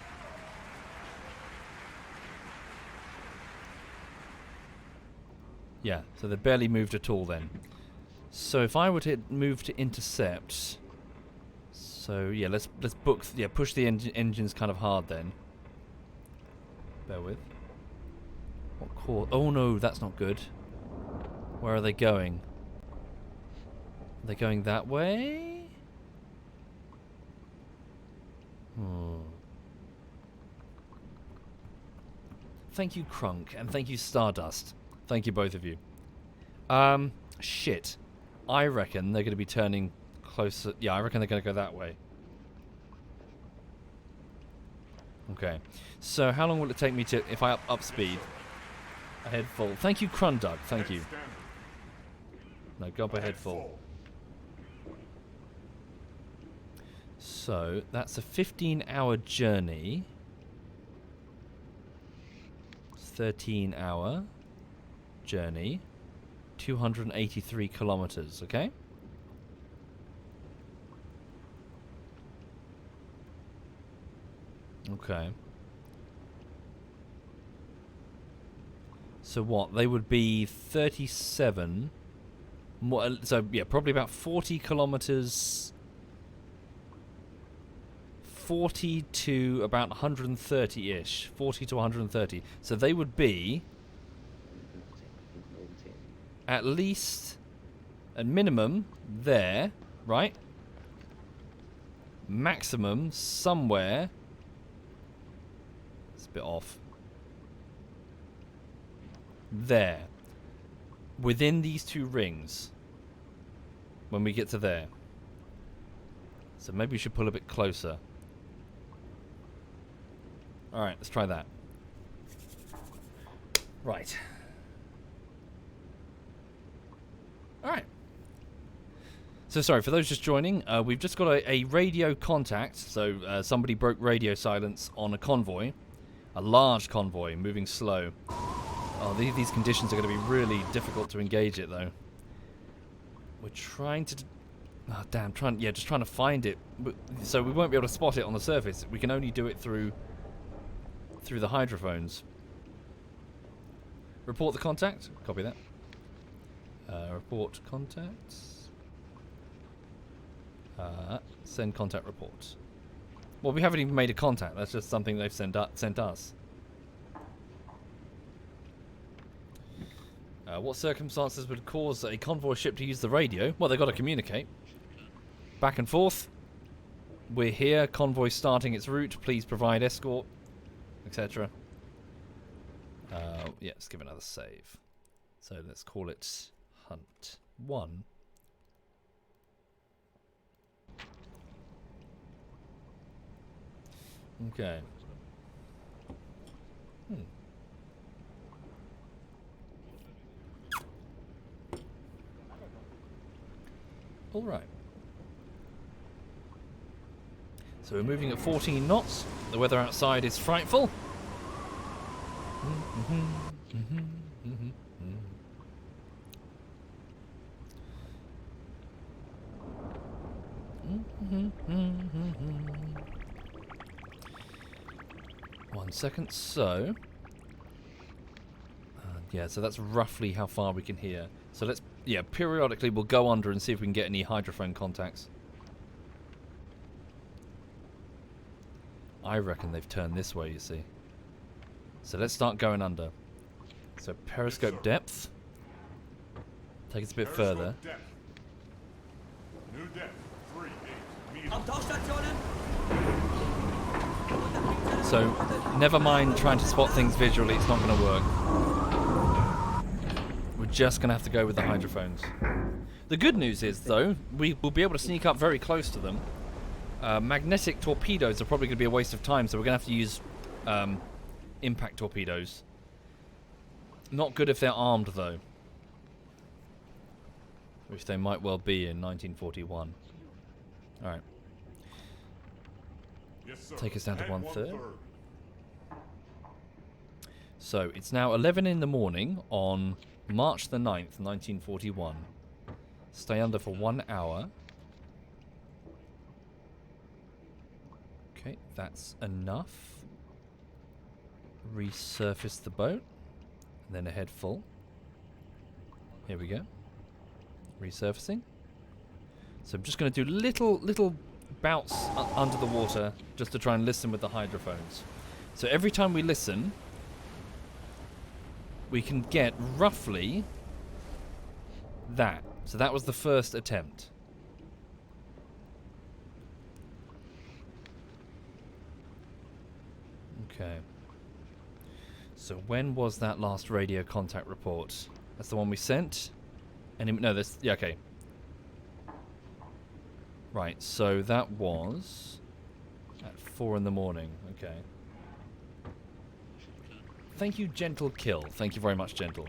Yeah, so they barely moved at all then. So if I were to move to intercept, so yeah, let's book, push the engines kind of hard then. Bear with. What course? Oh no, that's not good. Where are they going? Are they going that way? Thank you, Crunk, and thank you, Stardust. Thank you, both of you. Shit. I reckon they're going to be turning closer. Yeah, I reckon they're going to go that way. Okay. So how long will it take me to, if I up speed? Ahead full. Thank you, Crundug. Thank you. Standard. No, go up ahead full. So that's a 15-hour journey. 13-hour journey. 283 kilometers, okay? Okay. So what? They would be 37. More, so yeah, probably about 40 kilometers. 40 to about 130-ish. 40 to 130. So they would be at least, at minimum, there, right? Maximum, somewhere. It's a bit off. There. Within these two rings. When we get to there. So maybe we should pull a bit closer. Alright, let's try that. Right. Alright. So sorry, for those just joining, we've just got a radio contact. So somebody broke radio silence on a convoy. A large convoy, moving slow. Oh, these conditions are going to be really difficult to engage it, though. We're trying to... Oh, damn, just trying to find it. So we won't be able to spot it on the surface. We can only do it through the hydrophones. Report the contact. Copy that. Report contacts. Send contact report. Well, we haven't even made a contact. That's just something they've sent us. What circumstances would cause a convoy ship to use the radio? Well, they've got to communicate. Back and forth. We're here. Convoy starting its route. Please provide escort, etc. Yeah, let's give another save. So let's call it Hunt 1. Okay. All right. So we're moving at 14 knots. The weather outside is frightful. One second. So yeah, so that's roughly how far we can hear. So let's, yeah, periodically we'll go under and see if we can get any hydrophone contacts. I reckon they've turned this way, you see. So let's start going under. So periscope depth. Take us a bit further. Depth. New depth, 3-8 meters. So never mind trying to spot things visually, it's not going to work. We're just going to have to go with the hydrophones. The good news is, though, we will be able to sneak up very close to them. Magnetic torpedoes are probably going to be a waste of time, so we're going to have to use impact torpedoes. Not good if they're armed, though. Which they might well be in 1941. Alright. Yes, sir. Take us down to Head 1/3. So, it's now 11 in the morning on March the 9th, 1941. Stay under for 1 hour. Okay, that's enough. Resurface the boat. And then ahead full. Here we go. Resurfacing. So I'm just going to do little bouts under the water just to try and listen with the hydrophones. So every time we listen, we can get roughly that. So that was the first attempt. Okay. So when was that last radio contact report? That's the one we sent? No, this... Yeah, okay. Right, so that was at 4 in the morning. Okay. Thank you, Gentle Kill. Thank you very much, Gentle.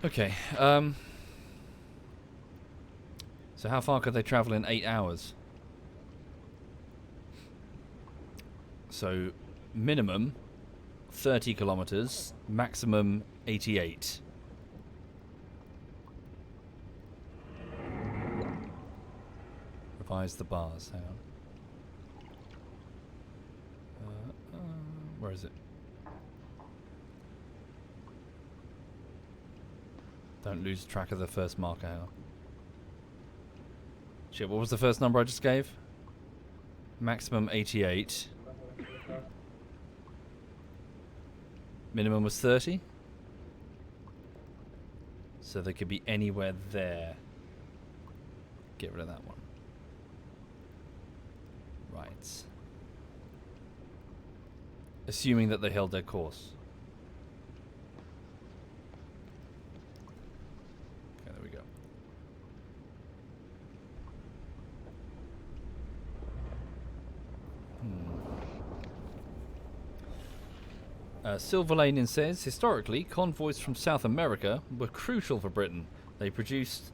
Okay, so how far could they travel in 8 hours? So, minimum 30 kilometers, maximum 88. Revise the bars, hang on. Where is it? Don't lose track of the first marker, hang on. Shit, what was the first number I just gave? Maximum 88. Minimum was 30. So they could be anywhere there. Get rid of that one. Right. Assuming that they held their course. Okay, there we go. Silverlane says, historically, convoys from South America were crucial for Britain. They produced,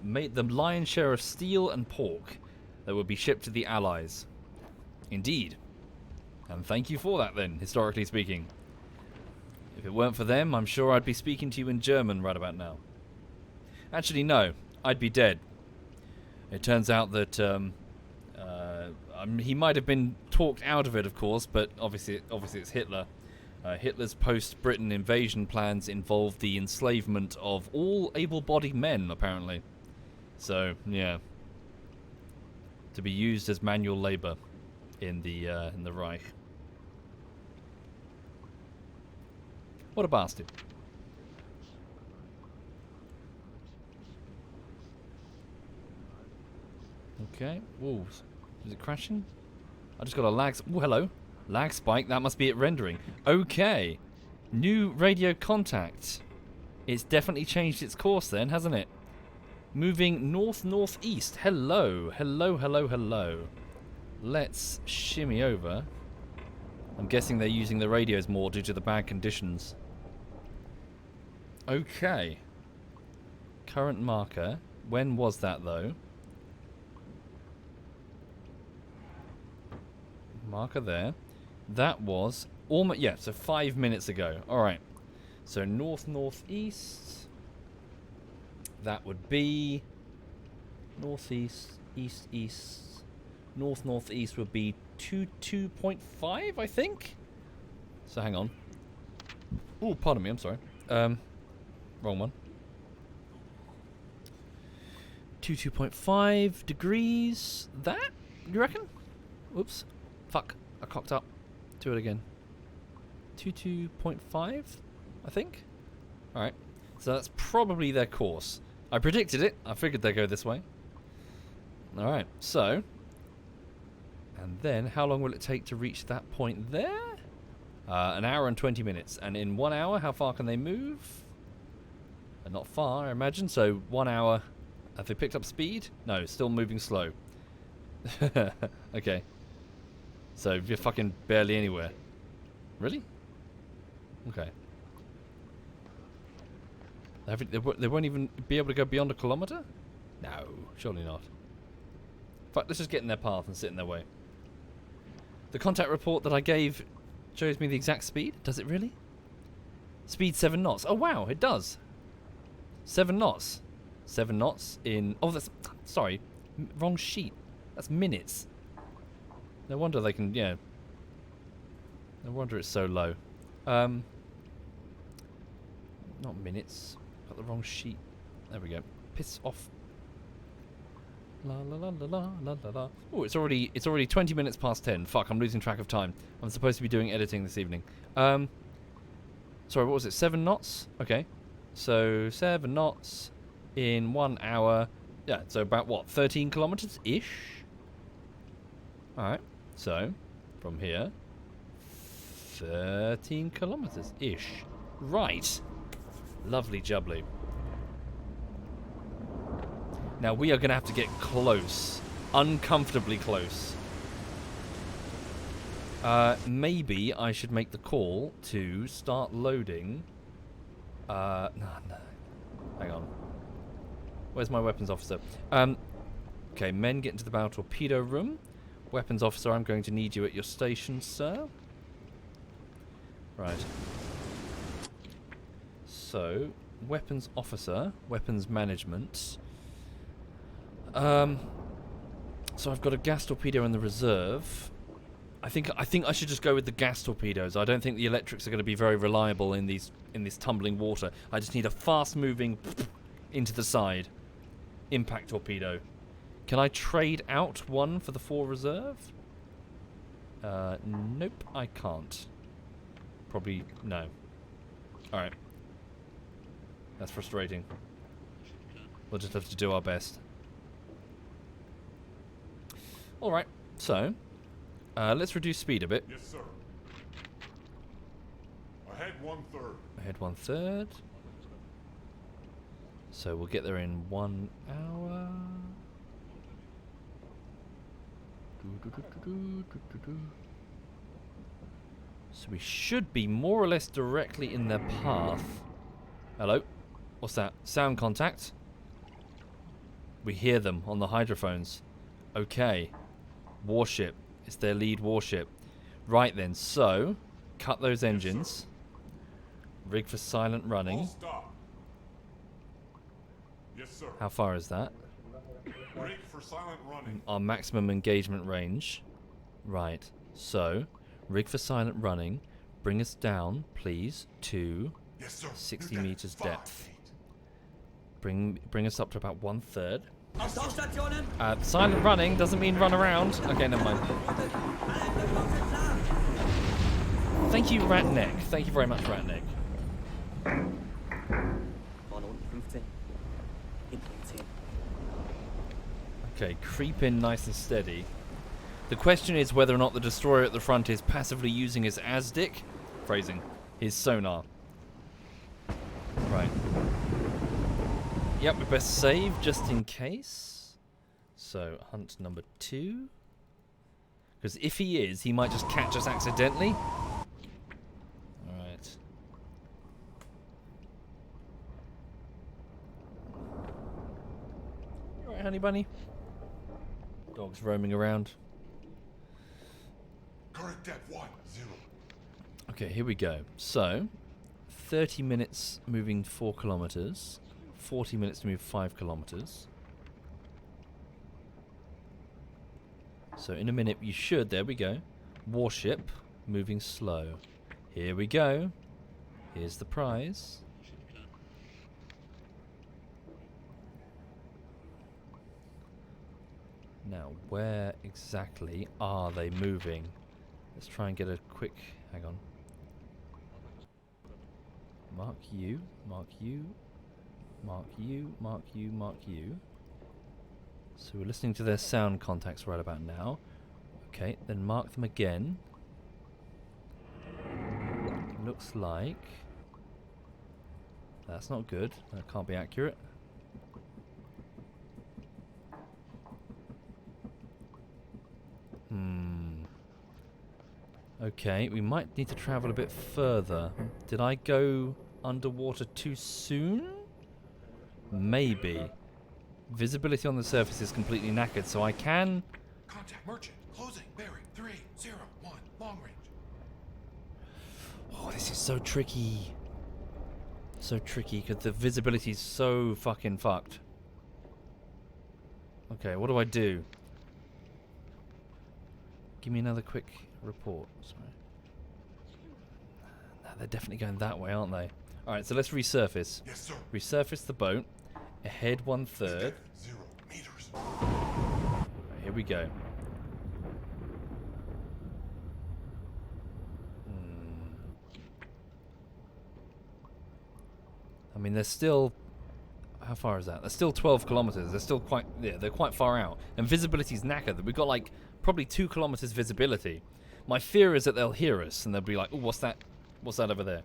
made the lion's share of steel and pork that would be shipped to the Allies. Indeed. And thank you for that then, historically speaking. If it weren't for them, I'm sure I'd be speaking to you in German right about now. Actually, no. I'd be dead. It turns out that he might have been talked out of it, of course, but obviously it's Hitler. Hitler's post-Britain invasion plans involved the enslavement of all able-bodied men, apparently. So, yeah. To be used as manual labour in the Reich. What a bastard. Okay. Whoa. Is it crashing? I just got a lag. Oh, hello. Lag spike. That must be it rendering. Okay. New radio contact. It's definitely changed its course then, hasn't it? Moving north-northeast. Hello. Hello, hello, hello. Let's shimmy over. I'm guessing they're using the radios more due to the bad conditions. Okay. Current marker. When was that, though? Marker there. That was almost, yeah, so 5 minutes ago. Alright. So north-northeast. That would be northeast, east-east. North-northeast would be 22.5, I think? So hang on. Oh, pardon me, I'm sorry. Wrong one. 22.5 degrees. That? You reckon? Oops. Fuck. I cocked up. Do it again. 22.5, I think? Alright. So that's probably their course. I predicted it. I figured they'd go this way. Alright. So. And then, how long will it take to reach that point there? An hour and 20 minutes. And in 1 hour, how far can they move? Not far, I imagine. So 1 hour. Have they picked up speed? No, still moving slow. Okay. So you're fucking barely anywhere. Really? Okay. They won't even be able to go beyond a kilometre? No, surely not. Fuck, let's just get in their path and sit in their way. The contact report that I gave shows me the exact speed. Does it really? Speed 7 knots. Oh wow, it does. 7 knots. 7 knots in... Oh, that's... Sorry. Wrong sheet. That's minutes. No wonder they can... Yeah. No wonder it's so low. Not minutes. Got the wrong sheet. There we go. Piss off. La la la la la la la la. Oh, it's already 20 minutes past 10. Fuck, I'm losing track of time. I'm supposed to be doing editing this evening. Sorry, what was it? 7 knots? Okay. So 7 knots in 1 hour. Yeah, so about what? 13 kilometers ish. Alright. So from here 13 kilometers ish. Right. Lovely jubbly. Now we are going to have to get close. Uncomfortably close. Maybe I should make the call to start loading. No. Hang on. Where's my weapons officer? Okay, men get into the bow torpedo room. Weapons officer, I'm going to need you at your station, sir. Right. So, weapons officer, weapons management. So I've got a gas torpedo in the reserve. I think I should just go with the gas torpedoes. I don't think the electrics are going to be very reliable in this tumbling water. I just need a fast-moving into the side impact torpedo. Can I trade out one for the 4 reserve? Nope, I can't. Probably no. All right. That's frustrating. We'll just have to do our best. All right. So, let's reduce speed a bit. Yes, sir. Ahead 1/3. Ahead 1/3. So we'll get there in 1 hour. So we should be more or less directly in their path. Hello? What's that? Sound contact? We hear them on the hydrophones. Okay. Warship. It's their lead warship. Right then, so cut those engines. Rig for silent All running. stop. Yes, sir. How far is that? Rig for silent running. Our maximum engagement range. Right. So, rig for silent running. Bring us down, please, to Yes, sir. 60 New depth, meters 5 depth. feet. Bring us up to about 1/3. Aufstationen! Silent running doesn't mean run around. Okay, never mind. Thank you, Ratneck. Thank you very much, Ratneck. Vorne unten 15. Hinten 10. Okay, creep in nice and steady. The question is whether or not the destroyer at the front is passively using his ASDIC, phrasing, his sonar. Right. Yep, we best save just in case. So, hunt number 2. Because if he is, he might just catch us accidentally. Alright. Alright, honey bunny. Dogs roaming around. Current depth 10. Okay, here we go. So, 30 minutes moving 4 kilometers. 40 minutes to move 5 kilometers. So in a minute you should, there we go. Warship, moving slow. Here we go. Here's the prize. Now, where exactly are they moving? Let's try and get a quick, hang on. Mark you, mark you. Mark you, mark you, mark you. So we're listening to their sound contacts right about now. Okay, then mark them again. Looks like... That's not good. That can't be accurate. Okay, we might need to travel a bit further. Did I go underwater too soon? Maybe. Visibility on the surface is completely knackered, so I can... Contact merchant. Closing. Bearing 301. Long range. Oh, this is so tricky. So tricky, because the visibility is so fucking fucked. Okay, what do I do? Give me another quick report. Sorry. No, they're definitely going that way, aren't they? Alright, so let's resurface. Yes, sir. Resurface the boat. Ahead 1/3. Depth 0 meters. Right, here we go. I mean, they're still... How far is that? They're still 12 kilometers. They're still quite... Yeah, they're quite far out. And visibility's knackered. We've got, like, probably 2 kilometers visibility. My fear is that they'll hear us and they'll be like, oh, what's that? What's that over there?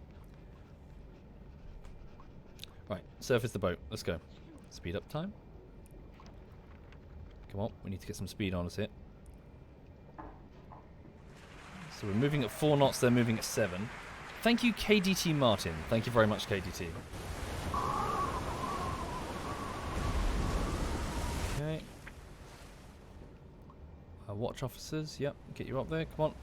Right, surface the boat. Let's go. Speed up time. Come on, we need to get some speed on us here. So we're moving at 4 knots, they're moving at 7. Thank you, KDT Martin. Thank you very much, KDT. Okay. Watch officers, yep, get you up there, come on.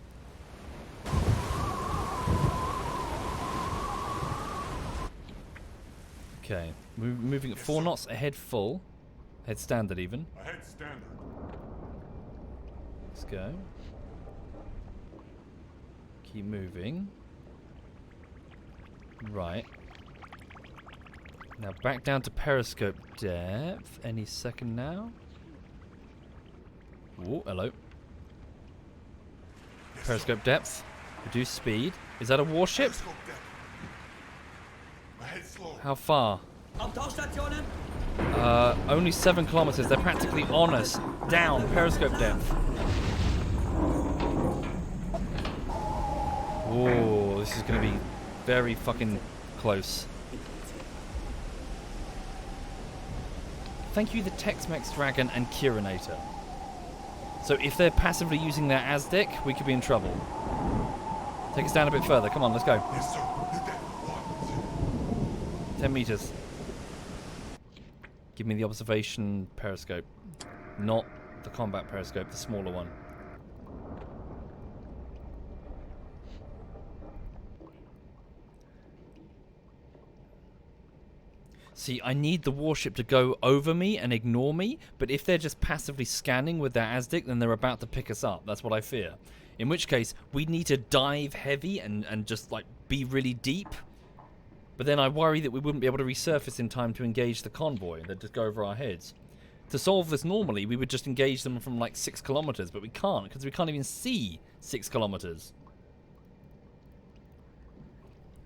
Okay, moving at 4 knots, ahead full. Head standard even. Ahead standard. Let's go. Keep moving. Right. Now back down to periscope depth. Any second now. Oh, hello. Yes, Periscope depth. Reduce speed. Is that a warship? Periscope depth. Ahead slow. How far? Aufstationen! Only 7 kilometers. They're practically on us. Down. Periscope depth. Whoa, this is going to be very fucking close. Thank you, the Tex-Mex Dragon and Kirinator. So if they're passively using their ASDIC, we could be in trouble. Take us down a bit further. Come on, let's go. Yes, sir. Hit that. 1, 0. 10 meters. Give me the observation periscope. Not the combat periscope, the smaller one. See, I need the warship to go over me and ignore me, but if they're just passively scanning with their ASDIC, then they're about to pick us up. That's what I fear. In which case, we need to dive heavy and just, like, be really deep. But then I worry that we wouldn't be able to resurface in time to engage the convoy. They'd just go over our heads. To solve this normally, we would just engage them from, like, 6 kilometers, but we can't, because we can't even see 6 kilometers.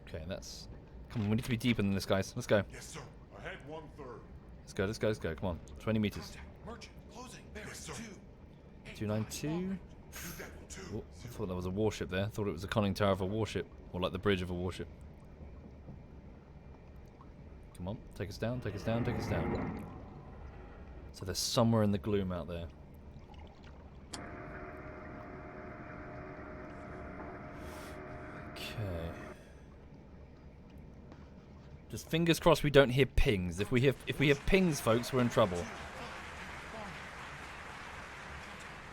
Okay, that's... Come on, we need to be deeper than this, guys. Let's go. Yes, sir. Ahead 1/3. Let's go, let's go, let's go. Come on. 20 meters. Contact. Merchant. Closing. Bearing. Yes, sir. 292. 2. Oh, I thought there was a warship there. I thought it was a conning tower of a warship. Or like the bridge of a warship. Come on. Take us down, take us down, take us down. So they're somewhere in the gloom out there. Okay. Just fingers crossed we don't hear pings. If we hear pings, folks, we're in trouble.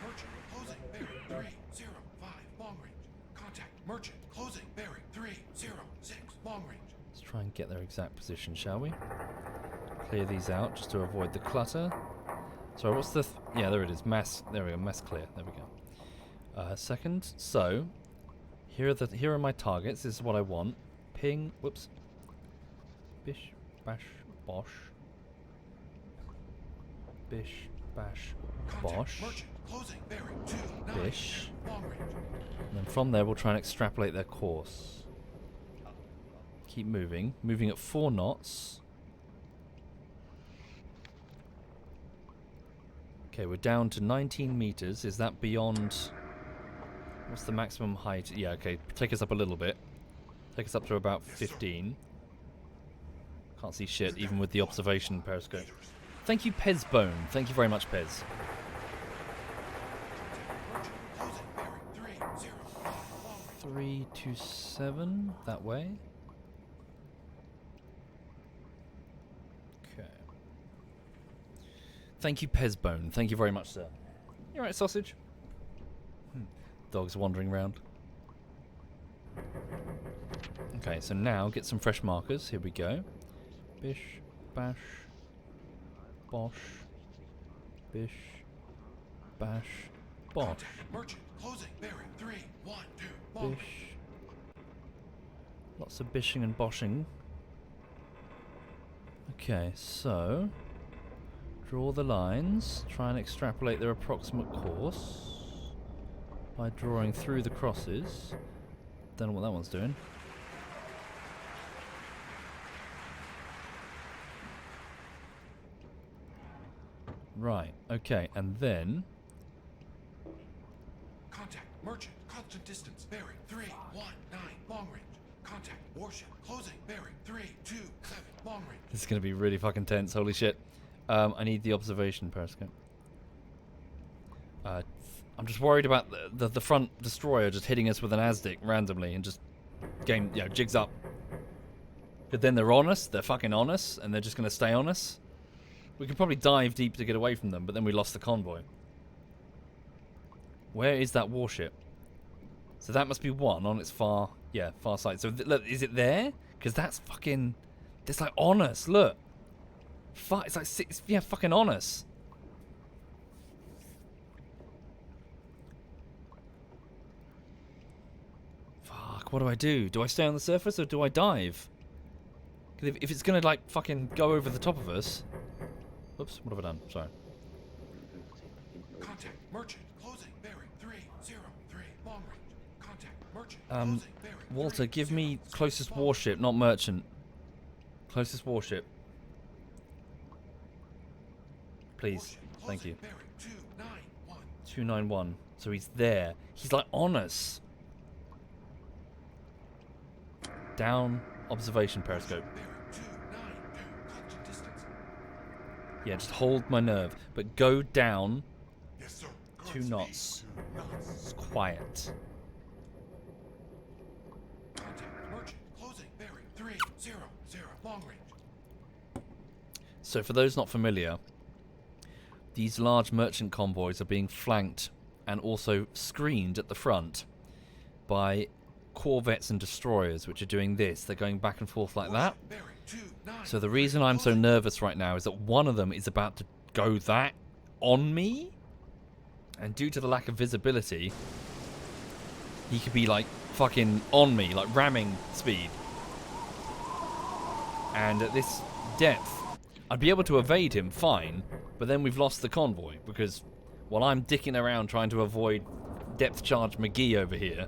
Merchant. Closing. Bearing. 305. Long range. Contact. Merchant. Closing. Bearing. 306. Long range. Let's try and get their exact position, shall we? Clear these out just to avoid the clutter. Sorry, what's the... yeah, there it is. Mass... there we go. Mass clear. There we go. Second. So, here are my targets. This is what I want. Ping... whoops. Bish, bash, bosh. Bish, bash, Contact. bosh. Merchant. Closing. Bearing. 29. Bish. Long range. And then from there, we'll try and extrapolate their course. Keep moving. Moving at 4 knots. Okay, we're down to 19 meters. Is that beyond... what's the maximum height? Yeah, okay. Take us up a little bit. Take us up to about 15. Can't see shit, even with the observation periscope. Thank you, Pezbone. Thank you very much, Pez. Closing. Bearing. 305. Long range. 327, that way. Okay. Thank you, Pezbone. Thank you very much, sir. You alright, sausage? Dog's wandering round. Okay, so now get some fresh markers. Here we go. Bish, bash, bosh, bish, bash, bosh, Contact. Merchant. Closing. Bearing. 312. Long range. bish. Lots of bishing and boshing. Okay, so draw the lines. Try and extrapolate their approximate course by drawing through the crosses. Don't know what that one's doing. Right, okay, and then... Contact. Merchant. Constant distance. Bearing. 319. Long range. Contact. Warship. Closing. Bearing. 327. Long range. this is going to be really fucking tense, holy shit. I need the observation periscope. I'm just worried about the front destroyer just hitting us with an ASDIC randomly and just jigs up. But then they're on us, they're fucking on us, and they're just going to stay on us. We could probably dive deep to get away from them, but then we lost the convoy. Where is that warship? So that must be one on its far side. So look, is it there? Because that's fucking... it's like on us, look. Fuck, it's like fucking on us. Fuck, what do I do? Do I stay on the surface or do I dive? 'Cause if it's gonna like fucking go over the top of us... Oops, what have I done? Sorry. Contact. Merchant. Closing. Bearing. 303. Long range. Contact. Merchant. Um, Closing. Bearing. Walter, give me 306. closest Long warship, not merchant. Closest warship. Please. Warship. Thank you. Closing. Bearing. 291. 291. So he's there. He's like on us. Down. Observation periscope. Bearing. 292. Constant distance. Yeah, just hold my nerve. But go down Yes, sir. 2 knots. 2 knots. It's quiet. So for those not familiar, these large merchant convoys are being flanked and also screened at the front by corvettes and destroyers, which are doing this. They're going back and forth like that. So the reason I'm so nervous right now is that one of them is about to go that on me, and due to the lack of visibility, he could be like fucking on me, like ramming speed. And at this depth, I'd be able to evade him fine, but then we've lost the convoy, because while I'm dicking around trying to avoid depth charge McGee over here,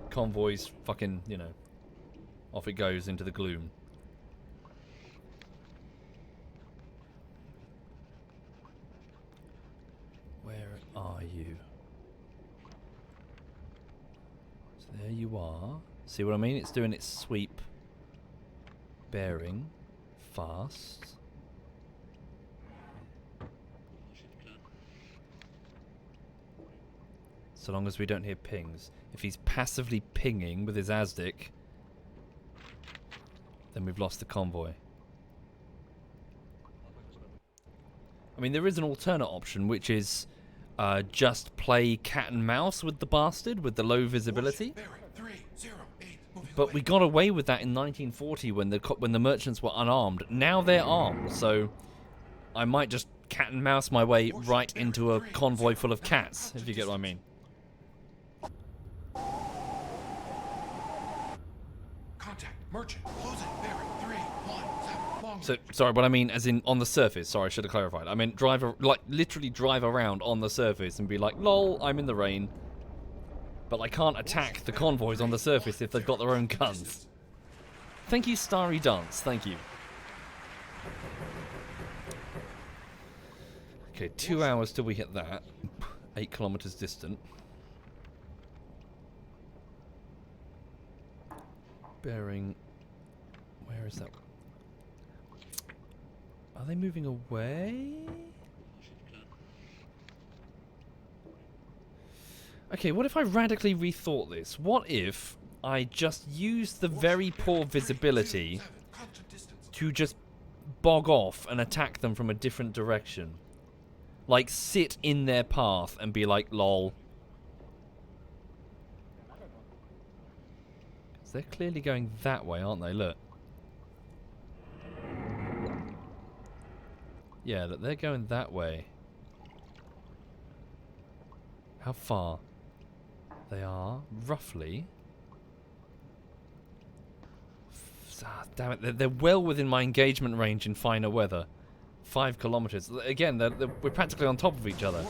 convoy's fucking, you know, off it goes into the gloom. Where are you? So there you are. See what I mean? It's doing its sweep. Bearing. Fast. So long as we don't hear pings. If he's passively pinging with his ASDIC, then we've lost the convoy. I mean, there is an alternate option, which is just play cat and mouse with the bastard with the low visibility. But we got away with that in 1940 when the merchants were unarmed. Now they're armed, so I might just cat and mouse my way right into a convoy full of cats, if you get what I mean. Contact merchant closing bearing 317 long. So sorry, but I mean as in on the surface. Sorry, I should have clarified. I meant literally drive around on the surface and be like, lol, I'm in the rain. But I can't attack the convoys on the surface if they've got their own guns. Thank you, Starry Dance. Thank you. Okay, 2 hours till we hit that. 8 kilometers distant. Bearing... Where is that? Are they moving away? Okay, what if I radically rethought this? What if I just used the very poor visibility to just bog off and attack them from a different direction? Like, sit in their path and be like, lol. Because they're clearly going that way, aren't they? Look. Yeah, look, they're going that way. How far? They are roughly... damn it, they're well within my engagement range in finer weather. 5 kilometers. Again, we're practically on top of each other.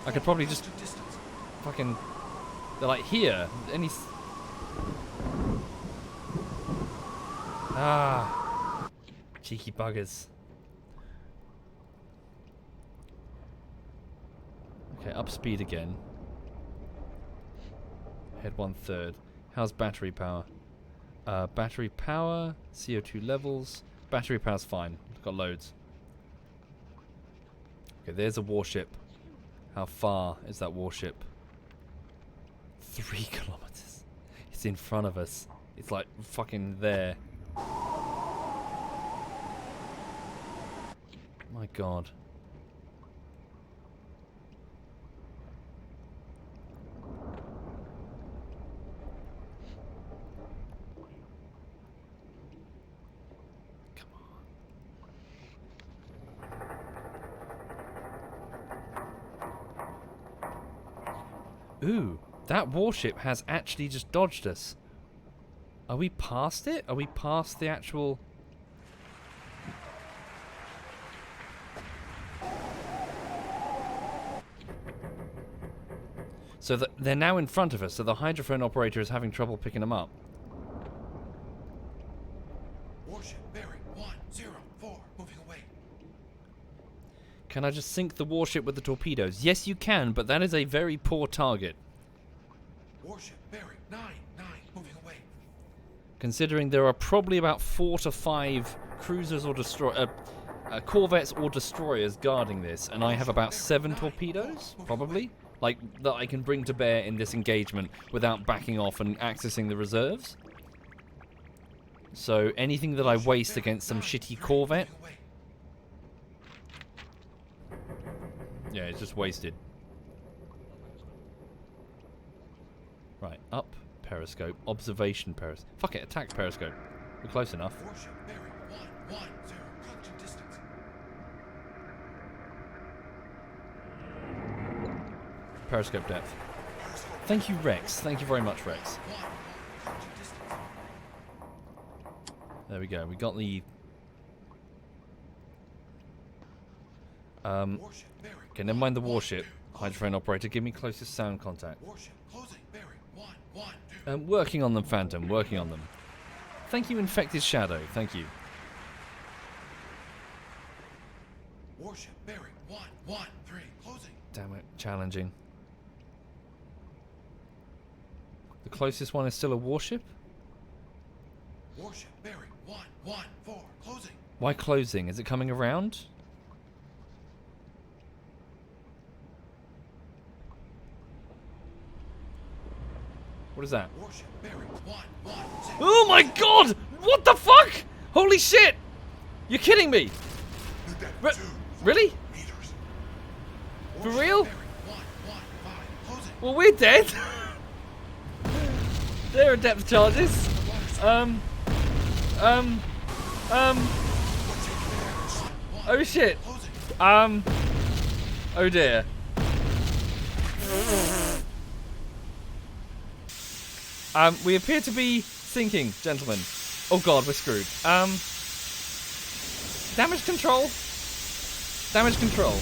I could probably just fucking... They're like here. Any... Ah. Cheeky buggers. Okay, up speed again. Head 1/3. How's battery power? Battery power, CO2 levels. Battery power's fine. I've got loads. Okay, there's a warship. How far is that warship? 3 kilometers. It's in front of us. It's like fucking there. My god. Ooh, that warship has actually just dodged us. Are we past it? Are we past the actual... So they're now in front of us, so the hydrophone operator is having trouble picking them up. Warship bearing 104 moving away. Can I just sink the warship with the torpedoes? Yes, you can, but that is a very poor target. Warship bearing 99 moving away. Considering there are probably about 4 to 5 cruisers or corvettes or destroyers guarding this, and I have about 7 torpedoes, probably, like that I can bring to bear in this engagement without backing off and accessing the reserves. So anything that I waste against some shitty Corvette, yeah, it's just wasted. Right, up, periscope, observation periscope. Fuck it, attack periscope. We're close enough. Warship bearing 110. Collection distance. Periscope depth. Thank you, Rex. Thank you very much, Rex. Collection distance. There we go. We got the... Warship bearing. Okay, never mind the warship. Hydrophone operator, give me closest sound contact. Warship closing bearing 112. Working on them, Phantom. Working on them. Thank you, Infected Shadow. Thank you. Warship bearing 113. Closing. Damn it. Challenging. The closest one is still a warship? Warship bearing 114. Closing. Why closing? Is it coming around? What is that? Warship bearing 116. Oh my god! What the fuck? Holy shit! You're kidding me! New depth Re- 2 really? meters. For Warship real? bearing 115. Closing. Well, we're dead. There are depth charges. Oh shit. Closing. Oh dear. We appear to be sinking, gentlemen. Oh god, we're screwed. Damage control. Damage control.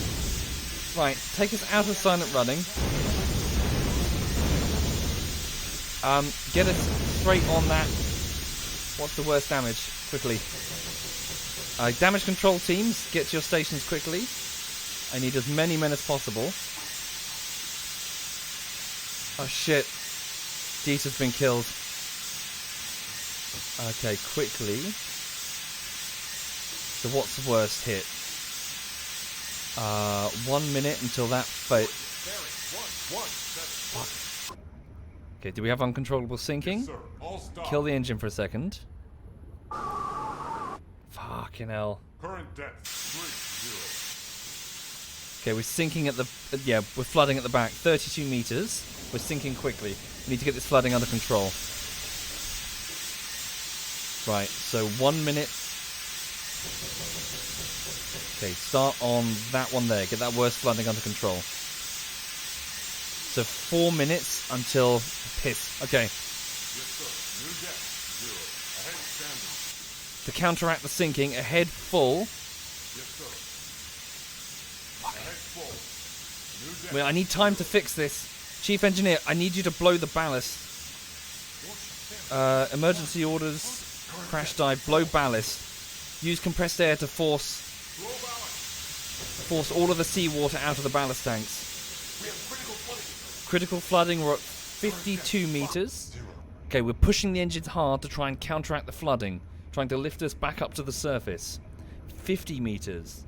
Right, take us out of silent running. Get us straight on that. What's the worst damage? Quickly. Damage control teams, get to your stations quickly. I need as many men as possible. Oh shit. Dieter's been killed. Okay, quickly. So what's the worst hit? 1 minute until that Fuck. Okay, do we have uncontrollable sinking? Kill the engine for a second. Fucking hell. Current depth 30. Okay, we're sinking at the... yeah, we're flooding at the back. 32 meters. We're sinking quickly. We need to get this flooding under control. Right, so 1 minute. Okay, start on that one there. Get that worst flooding under control. So 4 minutes until... piss. Okay. Yes, sir. New depth 0. Ahead standing. To counteract the sinking, ahead full. Yes, sir. Ahead full. New depth. Wait, I need time to fix this. Chief Engineer, I need you to blow the ballast. Emergency orders. Crash dive. Blow ballast. Use compressed air to force all of the seawater out of the ballast tanks. We have critical flooding. Critical flooding, we're at 52 meters. Okay, we're pushing the engines hard to try and counteract the flooding. Trying to lift us back up to the surface. 50 meters.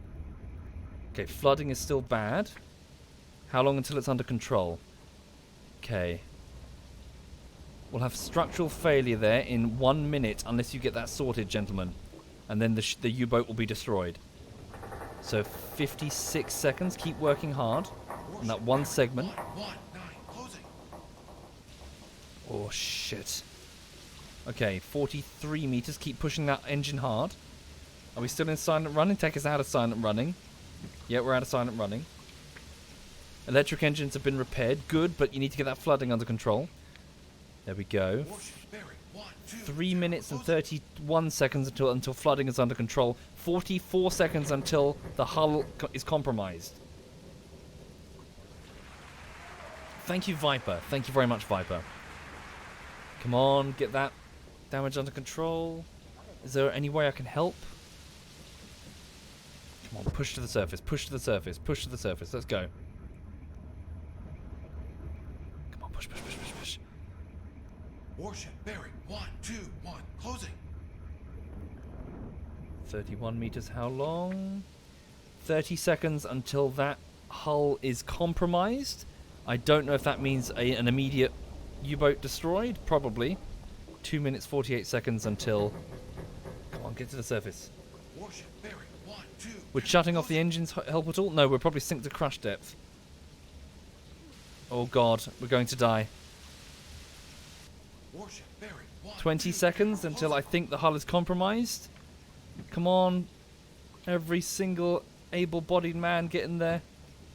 Okay, flooding is still bad. How long until it's under control? Okay. We'll have structural failure there in 1 minute unless you get that sorted, gentlemen. And then the U-boat will be destroyed. So 56 seconds. Keep working hard on that one segment. 119. Closing. Oh, shit. Okay, 43 meters. Keep pushing that engine hard. Are we still in silent running? Take us out of silent running. Yeah, we're out of silent running. Electric engines have been repaired. Good, but you need to get that flooding under control. There we go. Warship bearing 120. 3 minutes and 31 seconds until flooding is under control. 44 seconds until the hull is compromised. Thank you, Viper. Thank you very much, Viper. Come on, get that damage under control. Is there any way I can help? Come on, push to the surface, push to the surface, push to the surface. Let's go. Come on, push, push, push, push, push. Warship bearing 121. Closing. 31 meters, how long? 30 seconds until that hull is compromised. I don't know if that means an immediate U-boat destroyed. Probably. 2 minutes 48 seconds until. Come on, get to the surface. Warship bearing 1, 2. We're shutting off the engines help at all? No, we're probably synced to crush depth. Oh god, we're going to die. Warship bearing 1, 20 2, seconds until I think the hull is compromised. Come on. Every single able-bodied man get in there.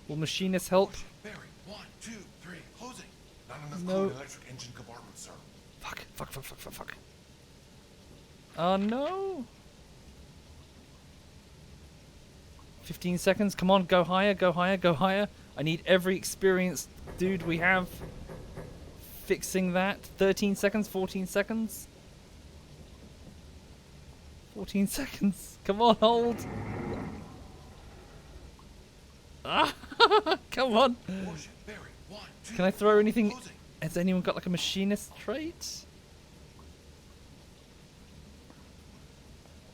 Will machinists help? Warship bearing 1, 2, 3. Closing. Not enough No. crew in the electric engine compartment, sir. Fuck. Oh no. 15 seconds. Come on, go higher. I need every experienced dude we have fixing that. 13 seconds, 14 seconds. 14 seconds. Come on, hold. Ah, come on. Warship bearing 1, 2. Can I throw anything? Closing. Has anyone got like a machinist trait?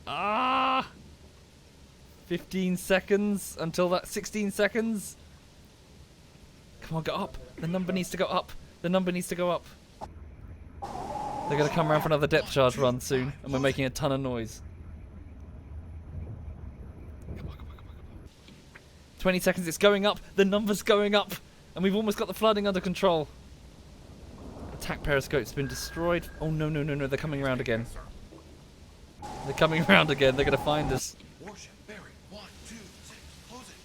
Ah! 15 seconds until that 16 seconds. Come on, go up. The number needs to go up. They're going to come around for another depth charge run soon, and we're making a ton of noise. Come on. 20 seconds, it's going up. The number's going up. And we've almost got the flooding under control. Attack periscope's been destroyed. Oh, no. They're coming around again. They're coming around again. They're going to find us. Warship bearing 1, 2, 6. Closing.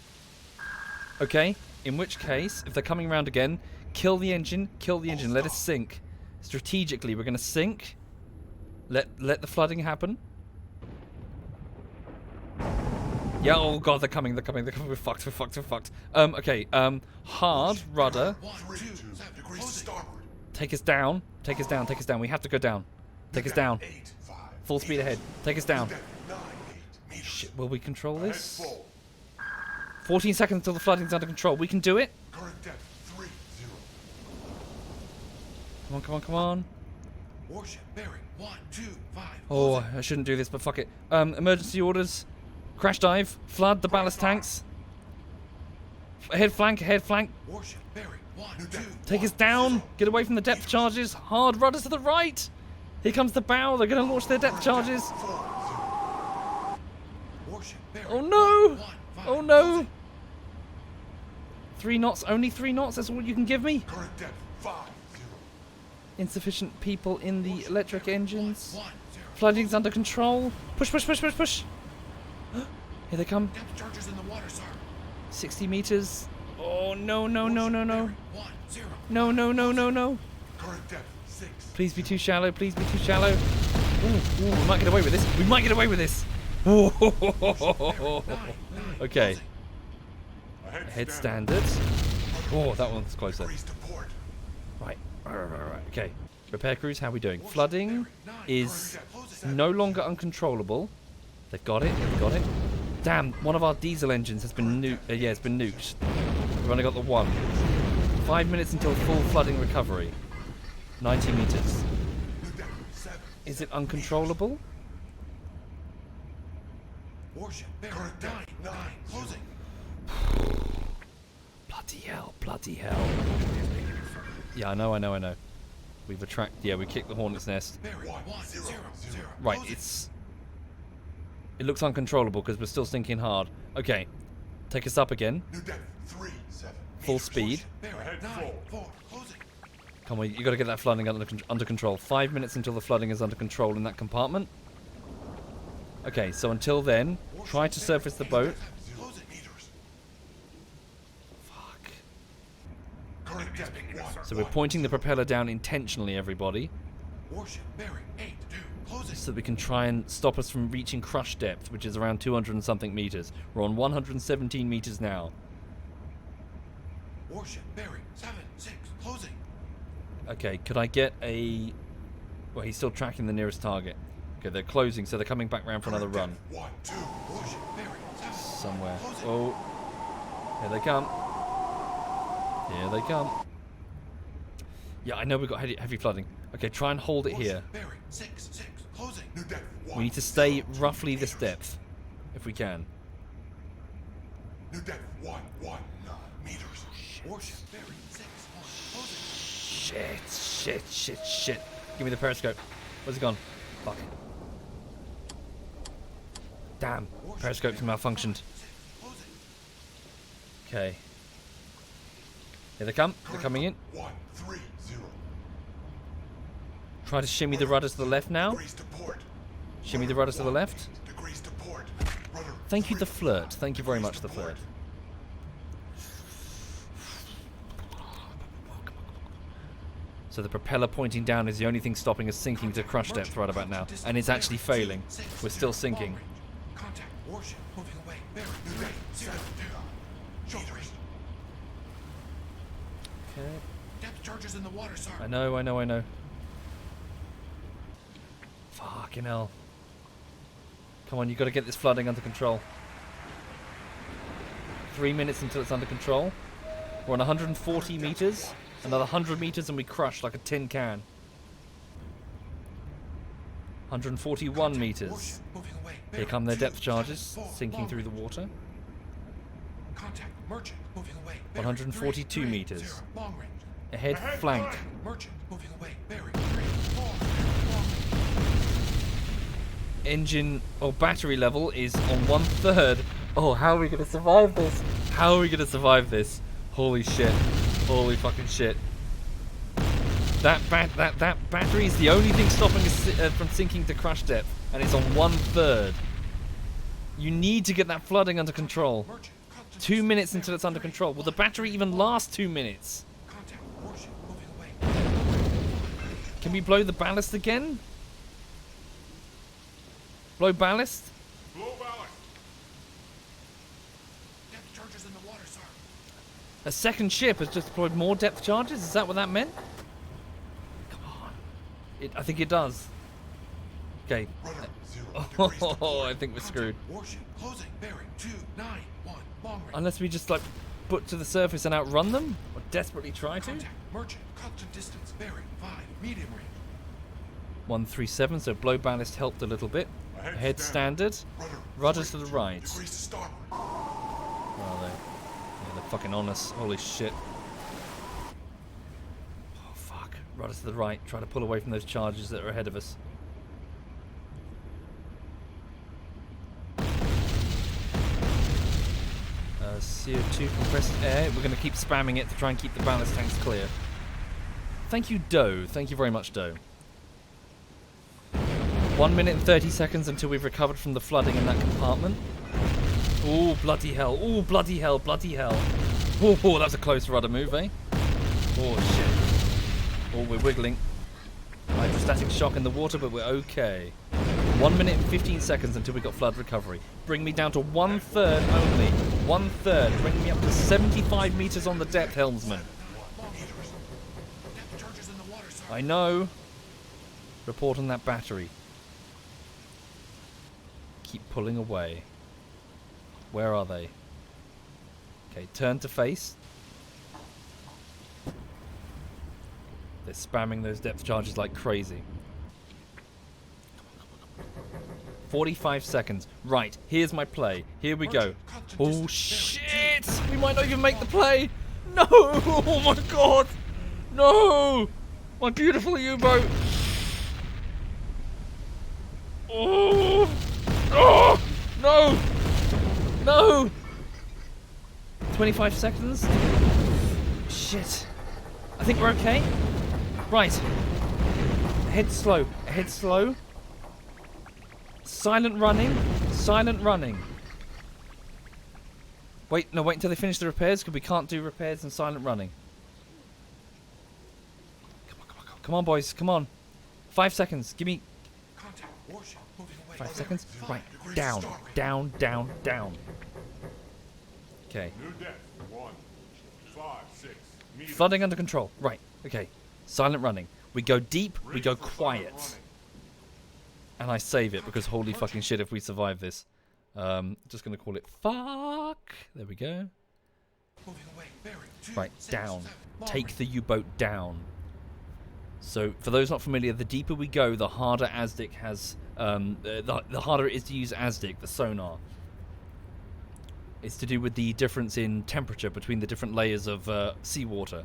Okay, in which case, if they're coming around again, kill the engine. Let us sink. Strategically, we're going to sink. Let the flooding happen. Yeah, oh god, they're coming. We're fucked. Okay, hard rudder. 1, 2, 7. Degrees to Closing. starboard. Take us down. We have to go down. Take us down. 8, 5. Full speed ahead. Take us down. Depth 9, 8 meters. Shit, will we control Ahead this? full. 14 seconds until the flooding's under control. We can do it. Current depth 3, 0. Come on. Warship bearing 1, 2, 5. Oh, Closing. I shouldn't do this, but fuck it. Emergency orders. Crash dive. Flood the ballast tanks. Ahead flank. Warship bearing 1, 2. Take us down. Get away from the depth charges. Hard rudder to the right. Here comes the bow. They're going to launch their depth charges. Warship bearing Oh no. 1, 5. Oh no. Closing. 3 knots. Only 3 knots. That's all you can give me. Current depth 5, 0. Insufficient people in the electric engines. 1, 0. Flooding's under control. Push. Here they come. Depth charges in the water, sir. 60 meters. Oh, no. Bearing 1, 0. No. Current depth 6. Please be too shallow. Ooh, we might get away with this. Okay. Head standard. Oh, that one's closer. Degrees to port. Right. Okay. Repair crews, how are we doing? Flooding is no longer uncontrollable. They've got it. Damn, one of our diesel engines has been nuked. It's been nuked. We've only got the one. 5 minutes until full flooding recovery. 90 meters. New depth 7. Is it uncontrollable? Warship bearing Current 9, depth 9. 9, Closing. Bloody hell. Yeah, I know. We've we kicked the hornet's nest. Bearing 1, 0, 0. Right, Closing. it looks uncontrollable because we're still sinking hard. Okay, take us up again. New depth 3, 7. Full speed. Bearing Ahead 9, full. 4. Closing. Come on, you got to get that flooding under control. 5 minutes until the flooding is under control in that compartment. Okay, so until then, try to surface the boat. Closing. Meters. Fuck. Current depth 1. So we're pointing the propeller down intentionally, everybody, Warship bearing 8, 2. Closing. so that we can try and stop us from reaching crush depth, which is around 200 and something meters. We're on 117 meters now. Warship bearing 7, 6. Closing. Okay, could I get a... Well, he's still tracking the nearest target. Okay, they're closing, so they're coming back round for another run. 1, 2. Warship bearing 7. Somewhere. Closing. Oh. Here they come. Yeah, I know we've got heavy flooding. Okay, try and hold it here. Warship bearing 6, 6. Closing. New depth 1. We need to stay roughly this depth, if we can. New depth 1, 9 meters. Warship bearing 6, 1. Closing. Shit. Give me the periscope. Where's it gone? Fuck. Damn. Periscope's malfunctioned. Okay. Here they come. They're coming in. 130. Try to shimmy the rudders to the left now. Degrees to port. Shimmy the rudders to the left. Degrees to port. Rudder Thank you, the 3. flirt. Thank you very much, the flirt. So the propeller pointing down is the only thing stopping us sinking to crush depth right about now. And it's actually failing. We're still sinking. Contact warship moving away. Bearing 3, 0, 2. Shoulders. Okay. Depth charges in the water, sir. I know. Fucking hell. Come on, you got to get this flooding under control. 3 minutes until it's under control. We're on 140 meters. Another 100 meters and we crush like a tin can. 141 meters. Here come their depth charges, sinking through the water. Contact merchant moving away. 142 meters. Long range. Ahead flank. Merchant moving away. Bearing 3, 4. Engine or battery level is on 1/3. Oh, how are we going to survive this? How are we going to survive this? Holy shit. Holy fucking shit. That battery is the only thing stopping us from sinking to crush depth, and it's on 1/3. You need to get that flooding under control. 2 minutes until it's under control. Will the battery even last 2 minutes? Contact warship moving away. Can we blow the ballast again? Blow ballast? Blow ballast. Depth charges in the water, sir. A second ship has just deployed more depth charges? Is that what that meant? Come on. I think it does. Okay. Rudder 0. Degrees to Oh, port. I think we're screwed. Warship closing. Bearing 291. Long range. Unless we just like put to the surface and outrun them? Or desperately try to? Contact merchant. Constant distance. Bearing 5. Medium range. 137, so blow ballast helped a little bit. Ahead standard. Rudders to the right. Degrees to starboard. Where are they? Yeah, they're fucking on us. Holy shit. Oh, fuck. Rudders to the right. Try to pull away from those charges that are ahead of us. CO2 compressed air. We're going to keep spamming it to try and keep the ballast tanks clear. Thank you, Doe. Thank you very much, Doe. 1 minute and 30 seconds until we've recovered from the flooding in that compartment. Oh, bloody hell. Oh, bloody hell, bloody hell. Oh, that was a close rudder move, eh? Oh, shit. Oh, we're wiggling. Hydrostatic shock in the water, but we're okay. 1 minute and 15 seconds until we got flood recovery. Bring me down to 1/3 only. 1/3. Bring me up to 75 meters on the depth, helmsman. Depth charges in the water, sir. I know. Report on that battery. Keep pulling away. Where are they? Okay, turn to face. They're spamming those depth charges like crazy. 45 seconds. Right, here's my play. Here we go. Oh shit! We might not even make the play! No! Oh my god! No! My beautiful U-boat! Oh! Oh! No! No! 25 seconds? Shit. I think we're okay. Right. Ahead slow. Ahead slow. Silent running. Silent running. Wait, no, wait until they finish the repairs, because we can't do repairs and silent running. Come on, come on, come on, boys. Come on. 5 seconds. Give me... Contact warship moving away. 5 seconds. Right. Degrees Down. starboard. Down, down, down. Okay. New depth. 1, 5, 6 meters. Flooding under control. Right. Okay. Silent running. We go deep, we go quiet. And I save it because holy fucking shit if we survive this. Just gonna call it fuck. There we go. Moving away. Bearing 2, Right, 6, down. 7. Long Take range. the U-boat down. So, for those not familiar, the deeper we go, the harder ASDIC has... the harder it is to use ASDIC, the sonar. It's to do with the difference in temperature between the different layers of seawater.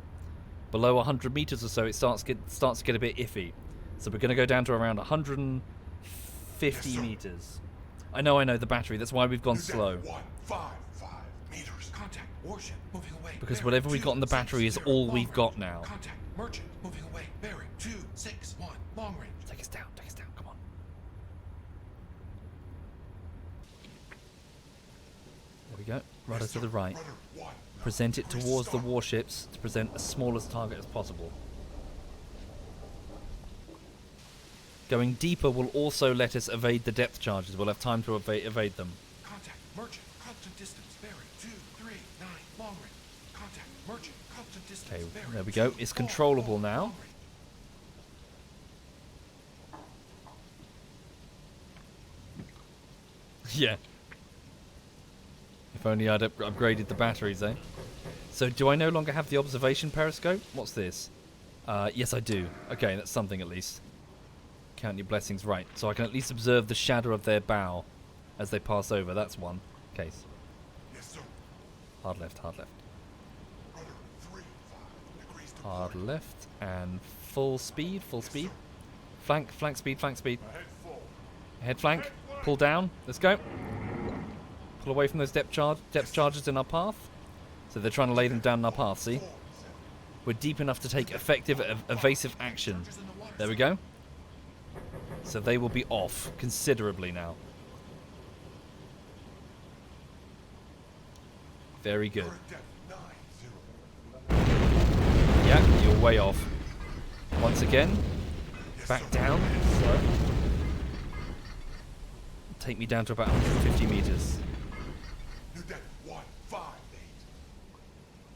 Below 100 meters or so, it starts to get a bit iffy. So we're going to go down to around 150 meters. I know, the battery. That's why we've gone New depth, slow. 155 meters. Contact warship moving away. Because Bearing whatever we've got in the battery is 260 all long we've got range. now. Contact merchant moving away. Bearing 261 long range. Take us down, come on. There we go. Rudder to the right. Rudder 1. Present it Increase towards the starboard. warships to present as small as target as possible. Going deeper will also let us evade the depth charges. We'll have time to evade them. Contact merchant. Constant distance. Bearing 239 long range. Contact merchant. Constant distance. Okay, bearing there we go. It's controllable 244 now. long range. Yeah. If only I'd upgraded the batteries, eh? So do I no longer have the observation periscope? What's this? Yes, I do. Okay, that's something at least. Count your blessings, right. So I can at least observe the shadow of their bow as they pass over. That's one case. Yes, sir. Hard left, hard left. Rudder 35 degrees to Hard port. left and full speed, full speed. Flank, flank speed, flank speed. Ahead full. Head flank, pull down. Let's go. Pull away from those depth charges in our path. So they're trying to lay them down in our path, see? We're deep enough to take effective evasive action. There we go. So they will be off considerably now. Very good. Current depth 90. Yeah, you're way off. Once again, back down. Slow. Take me down to about 150 meters. New depth 158.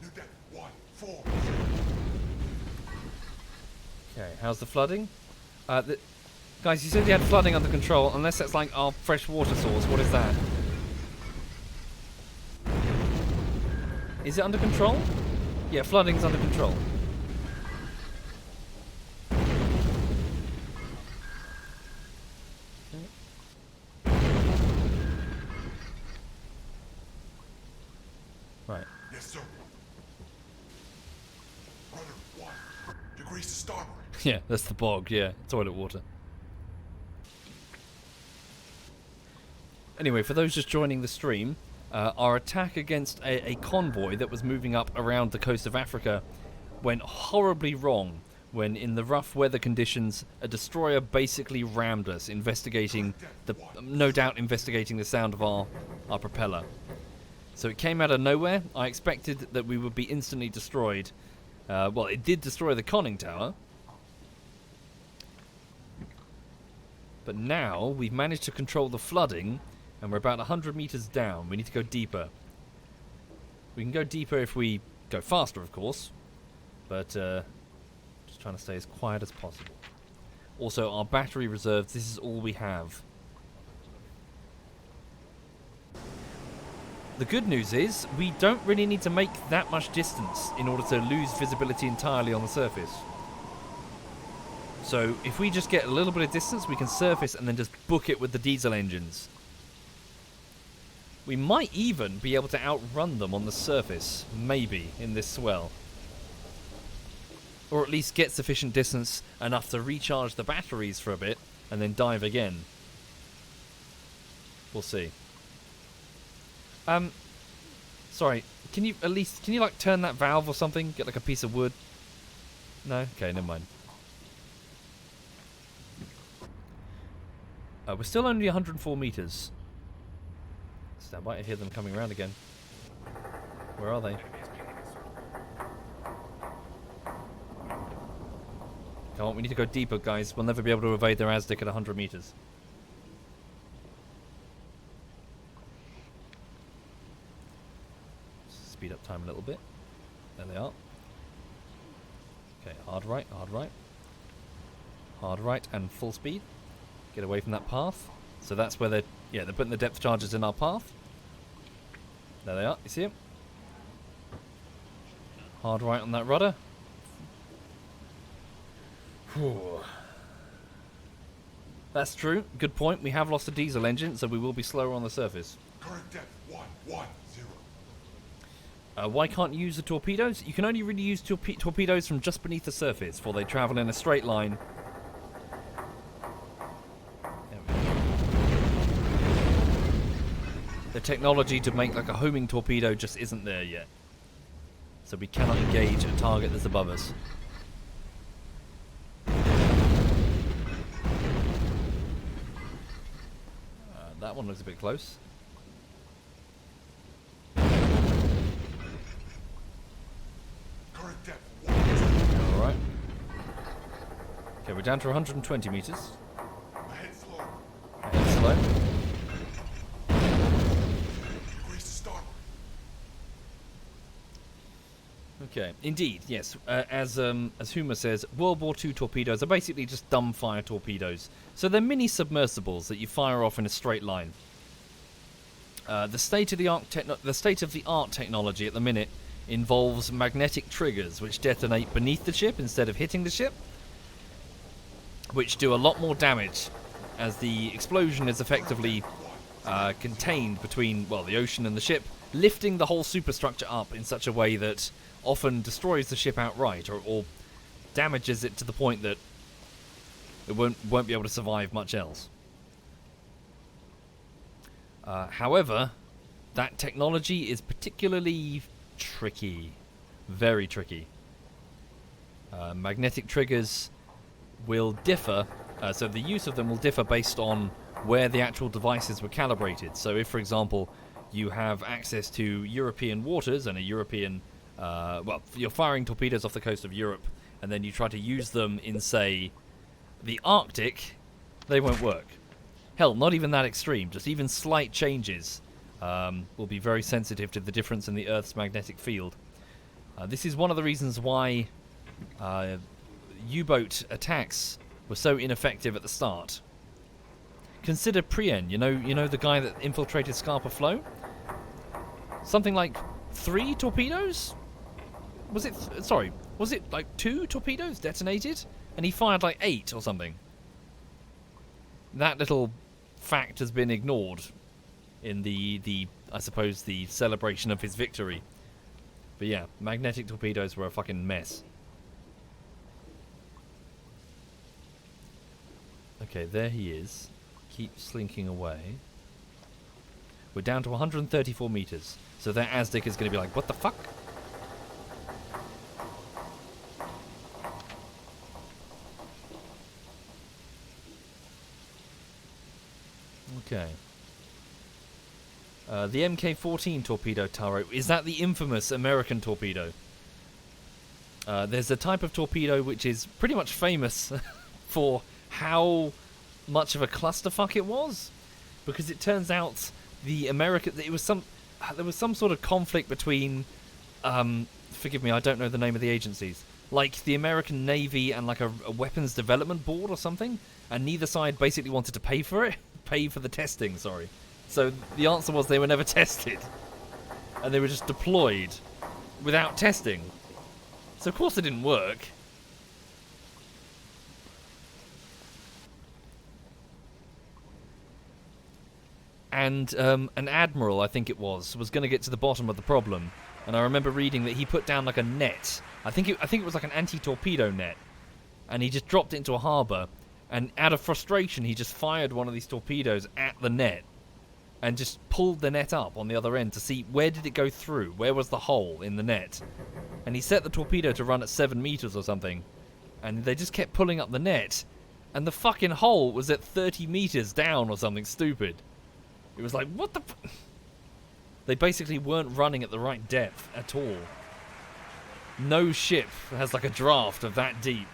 New depth 14. Okay, how's the flooding? Guys, you said you had flooding under control, unless that's like our fresh water source. What is that? Is it under control? Yeah, flooding's under control. Right. Yes, sir. Rudder 1 degrees to starboard. Yeah, that's the bog, yeah. Toilet water. Anyway, for those just joining the stream, our attack against a convoy that was moving up around the coast of Africa went horribly wrong when, in the rough weather conditions, a destroyer basically rammed us, no doubt investigating the sound of our propeller. So it came out of nowhere. I expected that we would be instantly destroyed. Well, it did destroy the conning tower. But now we've managed to control the flooding, and we're about 100 meters down. We need to go deeper. We can go deeper if we go faster, of course. But just trying to stay as quiet as possible. Also, our battery reserves, this is all we have. The good news is, we don't really need to make that much distance in order to lose visibility entirely on the surface. So, if we just get a little bit of distance, we can surface and then just book it with the diesel engines. We might even be able to outrun them on the surface, maybe, in this swell. Or at least get sufficient distance enough to recharge the batteries for a bit, and then dive again. We'll see. Sorry, can you like turn that valve or something? Get like a piece of wood? No? Okay, never mind. We're still only 104 meters. Stand by, I hear them coming around again. Where are they? Come on, we need to go deeper, guys. We'll never be able to evade their Aztec at 100 meters. Speed up time a little bit. There they are. Okay, hard right, hard right. Hard right and full speed. Get away from that path. So that's where they're putting the depth charges in our path. There they are, you see them? Hard right on that rudder. Whew. That's true, good point. We have lost a diesel engine, so we will be slower on the surface. Current depth 110. Why can't you use the torpedoes? You can only really use torpedoes from just beneath the surface, for they travel in a straight line. the technology to make like a homing torpedo just isn't there yet. So we cannot engage a target that's above us. That one looks a bit close. Current depth. Alright. Okay, we're down to 120 meters. Ahead slow. Ahead slow. Grease to starboard. Okay, indeed, yes. As Huma says, World War II torpedoes are basically just dumbfire torpedoes. So they're mini submersibles that you fire off in a straight line. The state of the art technology at the minute involves magnetic triggers which detonate beneath the ship instead of hitting the ship, which do a lot more damage, as the explosion is effectively contained between, well, the ocean and the ship, lifting the whole superstructure up in such a way that often destroys the ship outright, or damages it to the point that it won't be able to survive much else. However, that technology is particularly tricky, very tricky. Magnetic triggers will differ, so the use of them will differ based on where the actual devices were calibrated. So if, for example, you have access to European waters and a European, well, you're firing torpedoes off the coast of Europe, and then you try to use them in, say, the Arctic, they won't work. Hell, not even that extreme, just even slight changes will be very sensitive to the difference in the Earth's magnetic field. This is one of the reasons why U-boat attacks were so ineffective at the start. Consider Prien, you know the guy that infiltrated Scapa Flow? Something like 3 torpedoes? Was it like 2 torpedoes detonated? And he fired like 8 or something. That little fact has been ignored in the I suppose the celebration of his victory. But yeah, magnetic torpedoes were a fucking mess. Okay, there he is. Keep slinking away. We're down to 134 meters. So that Aztec is going to be like, what the fuck? Okay. The Mk-14 torpedo turret, is that the infamous American torpedo? There's a type of torpedo which is pretty much famous for how much of a clusterfuck it was, because it turns out there was some sort of conflict between, forgive me, I don't know the name of the agencies, like the American Navy and like a weapons development board or something, and neither side basically wanted to pay for the testing, sorry. So the answer was they were never tested, and they were just deployed without testing. So of course it didn't work. And an admiral, I think it was going to get to the bottom of the problem. And I remember reading that he put down like a net. I think it was like an anti-torpedo net, and he just dropped it into a harbour. And out of frustration, he just fired one of these torpedoes at the net, and just pulled the net up on the other end to see where did it go through, where was the hole in the net. And he set the torpedo to run at 7 meters or something, and they just kept pulling up the net, and the fucking hole was at 30 meters down or something stupid. It was like, what the f... They basically weren't running at the right depth at all. No ship has like a draft of that deep.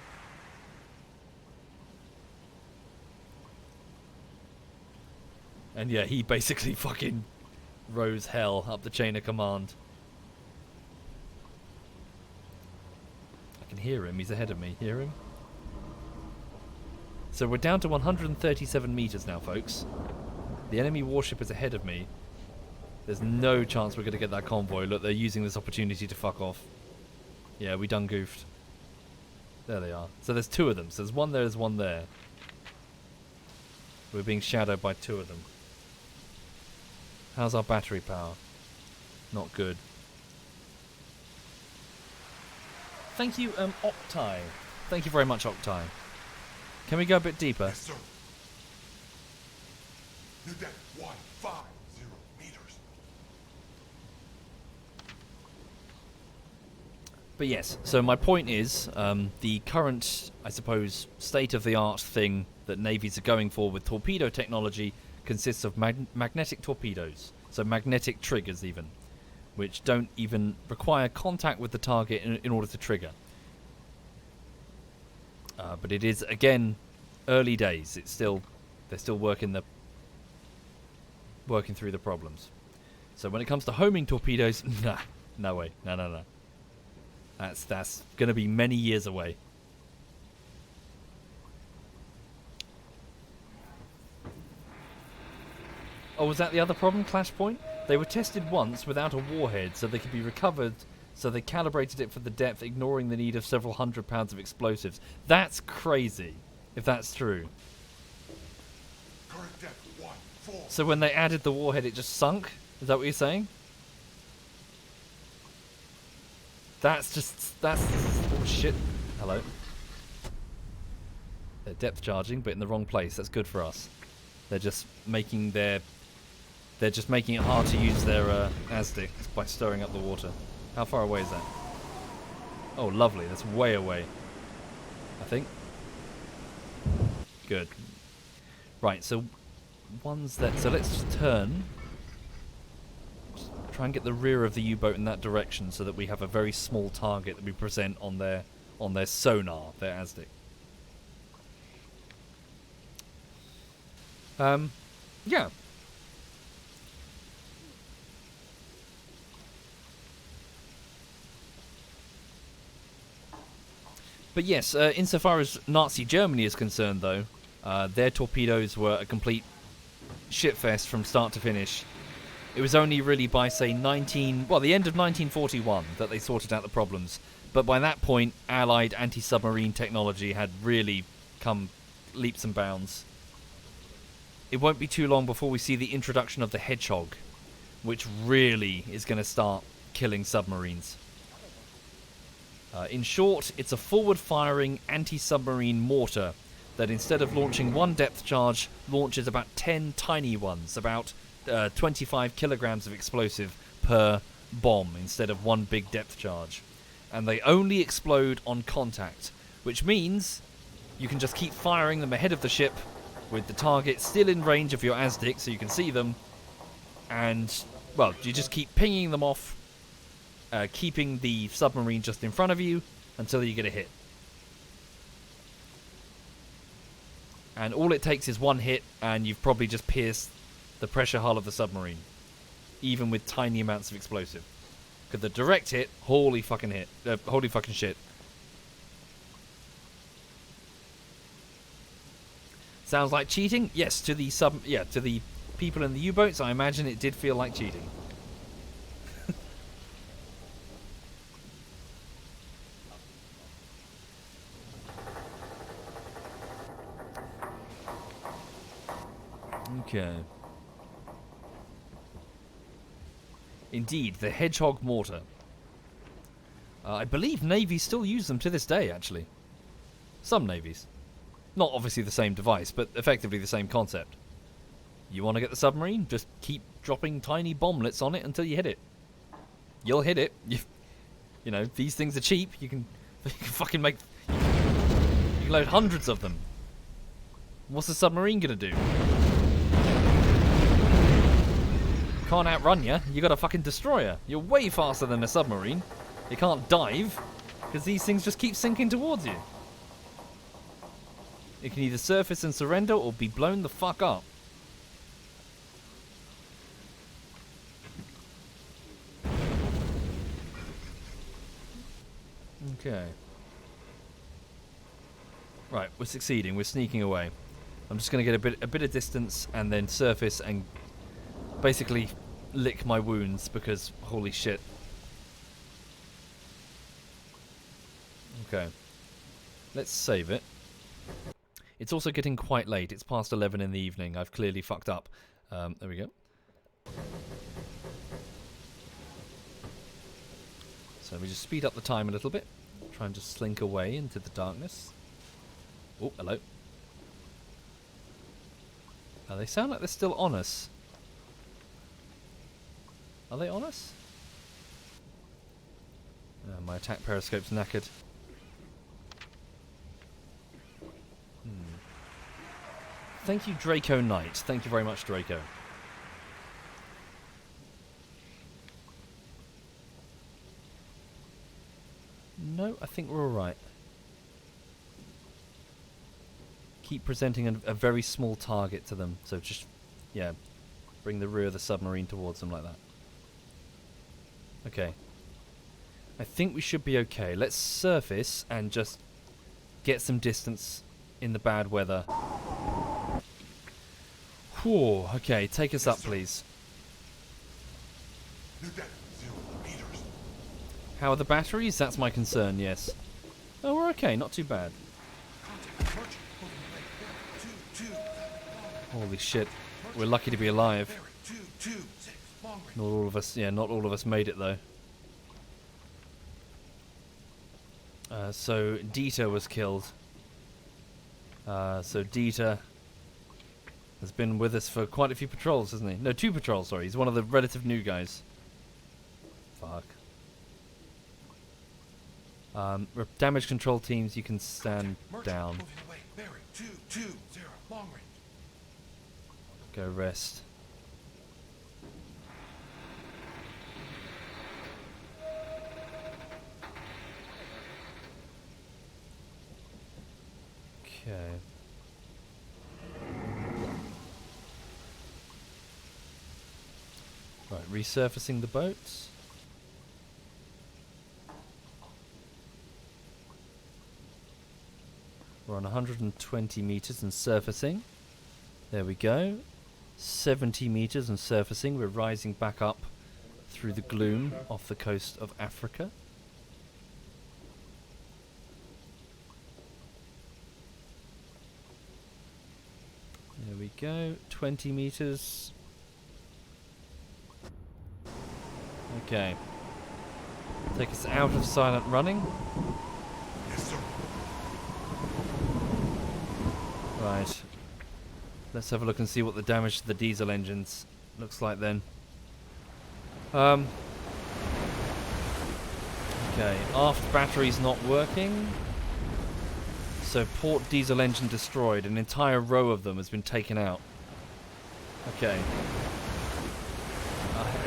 And yeah, he basically fucking rose hell up the chain of command. I can hear him, he's ahead of me. Hear him? So we're down to 137 meters now, folks. The enemy warship is ahead of me. There's no chance we're going to get that convoy. Look, they're using this opportunity to fuck off. Yeah, we done goofed. There they are. So there's 2 of them. So there's one there, there's one there. We're being shadowed by 2 of them. How's our battery power? Not good. Thank you, Octai. Thank you very much, Octai. Can we go a bit deeper? Yes, sir. New depth 150 meters. But yes, so my point is, the current, I suppose, state-of-the-art thing that navies are going for with torpedo technology consists of magnetic torpedoes, so magnetic triggers even, which don't even require contact with the target in order to trigger. But it is, again, early days. They're still working through the problems. So when it comes to homing torpedoes, nah, no way, no. That's going to be many years away. Oh, was that the other problem, Clashpoint? They were tested once without a warhead, so they could be recovered, so they calibrated it for the depth, ignoring the need of several hundred pounds of explosives. That's crazy, if that's true. Current depth 1-4. So when they added the warhead, it just sunk? Is that what you're saying? That's oh shit. Hello. They're depth charging, but in the wrong place. That's good for us. They're just making it hard to use their ASDIC by stirring up the water. How far away is that? Oh, lovely. That's way away, I think. Good. Right, so so let's just turn. Try and get the rear of the U-boat in that direction so that we have a very small target that we present on their sonar, their ASDIC. Yeah. But yes, insofar as Nazi Germany is concerned, though, their torpedoes were a complete shitfest from start to finish. It was only really by, say, the end of 1941 that they sorted out the problems. But by that point, Allied anti-submarine technology had really come leaps and bounds. It won't be too long before we see the introduction of the Hedgehog, which really is going to start killing submarines. In short, it's a forward-firing anti-submarine mortar that instead of launching one depth charge, launches about 10 tiny ones, about 25 kilograms of explosive per bomb instead of one big depth charge. And they only explode on contact, which means you can just keep firing them ahead of the ship with the target still in range of your ASDIC so you can see them, and, well, you just keep pinging them off, keeping the submarine just in front of you until you get a hit. And all it takes is one hit and you've probably just pierced the pressure hull of the submarine, even with tiny amounts of explosive. Because the direct hit, holy fucking shit. Sounds like cheating? Yes, to the people in the U-boats, I imagine it did feel like cheating. Okay. Indeed, the Hedgehog mortar. I believe navies still use them to this day, actually. Some navies. Not obviously the same device, but effectively the same concept. You want to get the submarine? Just keep dropping tiny bomblets on it until you hit it. You'll hit it. You know, these things are cheap. You can fucking make... You can load hundreds of them. What's the submarine gonna do? Can't outrun you. You got a fucking destroyer. You're way faster than a submarine. You can't dive because these things just keep sinking towards you. It can either surface and surrender or be blown the fuck up. Okay. Right, we're succeeding. We're sneaking away. I'm just going to get a bit of distance and then surface and basically lick my wounds because holy shit. Okay. Let's save it. It's also getting quite late. It's past 11 in the evening. I've clearly fucked up. There we go. So we just speed up the time a little bit. Try and just slink away into the darkness. Oh, hello. They sound like they're still on us. Are they on us? My attack periscope's knackered. Thank you, Draco Knight. Thank you very much, Draco. No, I think we're alright. Keep presenting a very small target to them. So just, yeah, bring the rear of the submarine towards them like that. Okay. I think we should be okay. Let's surface and just get some distance in the bad weather. Whew, okay, take us up, please. New deck, 0 meters. How are the batteries? That's my concern, yes. Oh, we're okay, not too bad. Contact merchant. Moving away. Bearing 2, 2. Holy shit. We're lucky to be alive. Bearing 2, 2, 6. Long range. Not all of us, yeah, not all of us made it though. So Dieter was killed. So Dieter has been with us for quite a few patrols, hasn't he? No, 2 patrols, sorry. He's one of the relative new guys. Fuck. Damage control teams, you can stand Merchant. down. Moving away. Bearing 2, 2, 0. Long range. Go rest. Okay. Right, resurfacing the boats. We're on 120 meters and surfacing. There we go. 70 meters and surfacing. We're rising back up through the gloom off the coast of Africa. There we go. 20 meters. Okay. Take us out of silent running. Yes, sir. Right. Let's have a look and see what the damage to the diesel engines looks like then. Okay. Aft battery's not working. So port diesel engine destroyed. An entire row of them has been taken out. Okay.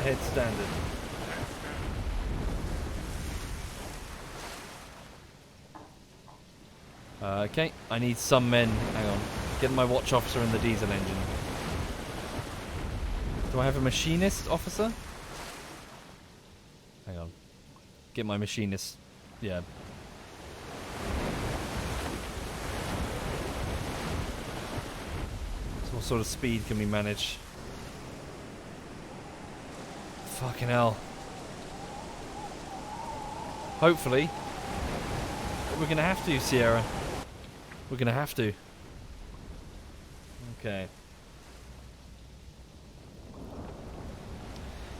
Head standard. Okay, I need some men. Hang on. Get my watch officer in the diesel engine. Do I have a machinist officer? Hang on. Get my machinist. Yeah. So what sort of speed can we manage? Fucking hell. Hopefully. We're gonna have to, Sierra. We're gonna have to. Okay.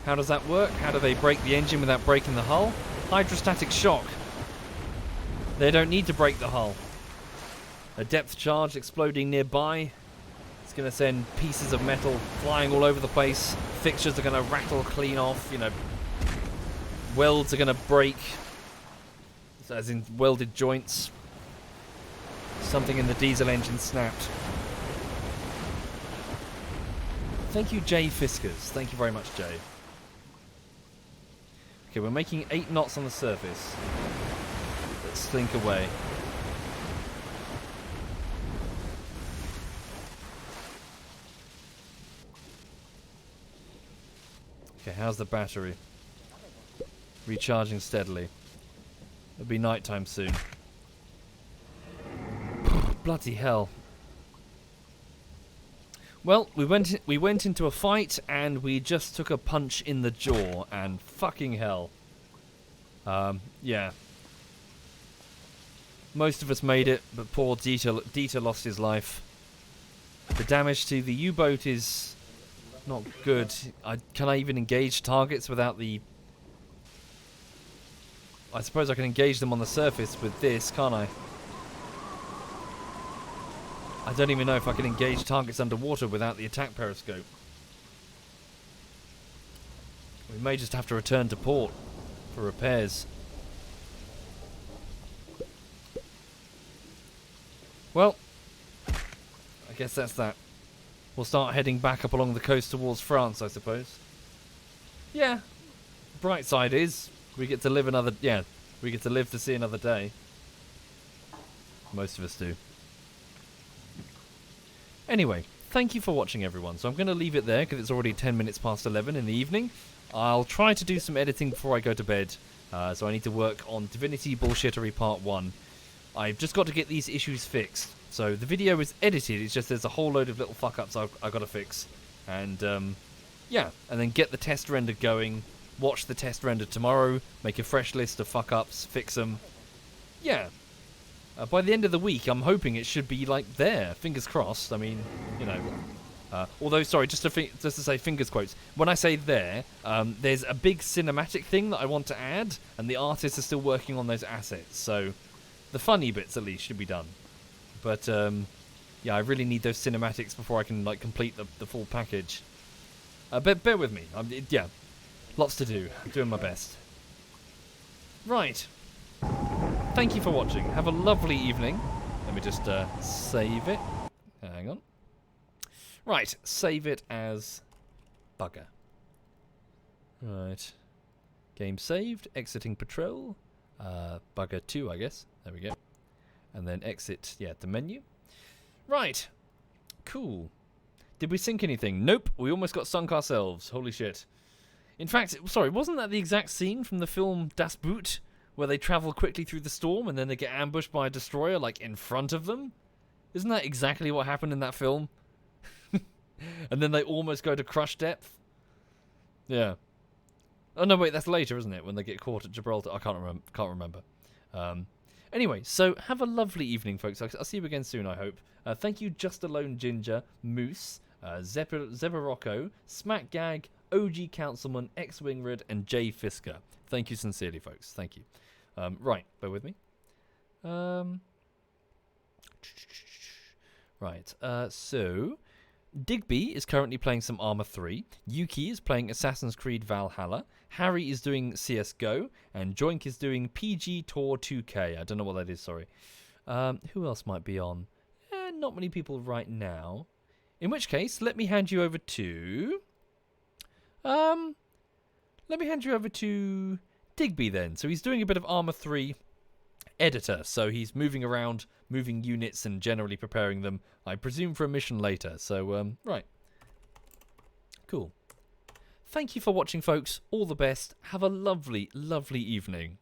How does that work? How do they break the engine without breaking the hull? Hydrostatic shock. They don't need to break the hull. A depth charge exploding nearby. It's going to send pieces of metal flying all over the place. Fixtures are going to rattle clean off. You know, welds are going to break. As in welded joints. Something in the diesel engine snapped. Thank you, Jay Fiskers. Thank you very much, Jay. Okay, we're making 8 knots on the surface. Let's slink away. Okay, how's the battery? Recharging steadily. It'll be nighttime soon. Bloody hell. Well, we went into a fight and we just took a punch in the jaw, and fucking hell. Yeah. Most of us made it, but poor Dieter lost his life. The damage to the U-boat is not good. Can I even engage targets without the... I suppose I can engage them on the surface with this, can't I? I don't even know if I can engage targets underwater without the attack periscope. We may just have to return to port for repairs. Well, I guess that's that. We'll start heading back up along the coast towards France, I suppose. Yeah. Bright side is, we get to live another... Yeah, we get to live to see another day. Most of us do. Anyway, thank you for watching, everyone. So I'm going to leave it there because it's already 10 minutes past 11 in the evening. I'll try to do some editing before I go to bed. So I need to work on Divinity Bullshittery Part 1. I've just got to get these issues fixed. So the video is edited, it's just there's a whole load of little fuck-ups I've got to fix. And, yeah, and then get the test render going, watch the test render tomorrow, make a fresh list of fuck-ups, fix them. Yeah. By the end of the week, I'm hoping it should be, like, there. Fingers crossed. I mean, you know... although, sorry, just to say fingers quotes, when I say there, there's a big cinematic thing that I want to add, and the artists are still working on those assets, so the funny bits, at least, should be done. But, yeah, I really need those cinematics before I can, like, complete the full package. Bear with me. Yeah, lots to do. I'm doing my best. Right. Thank you for watching. Have a lovely evening. Let me just save it. Hang on. Right, save it as bugger. Right. Game saved. Exiting patrol. Bugger 2, I guess. There we go. And then exit, yeah, the menu. Right. Cool. Did we sink anything? Nope. We almost got sunk ourselves. Holy shit. In fact, sorry, wasn't that the exact scene from the film Das Boot? Where they travel quickly through the storm and then they get ambushed by a destroyer, like, in front of them? Isn't that exactly what happened in that film? And then they almost go to crush depth? Yeah. Oh, no, wait, that's later, isn't it? When they get caught at Gibraltar. I can't remember. Anyway, so have a lovely evening, folks. I'll see you again soon, I hope. Thank you, Just Alone Ginger, Moose, Zebarocco, Smackgag, OG Councilman, X-Wingrid, and Jay Fisker. Thank you sincerely, folks. Thank you. Right, bear with me. Right, so... Digby is currently playing some Arma 3, Yuki is playing Assassin's Creed Valhalla, Harry is doing CSGO, and Joink is doing PG Tour 2K. I don't know what that is, sorry. Who else might be on? Not many people right now. In which case, let me hand you over to... let me hand you over to Digby then. So he's doing a bit of Arma 3 editor, so he's moving around, moving units and generally preparing them, I presume, for a mission later. So, right. Cool. Thank you for watching, folks. All the best. Have a lovely, lovely evening.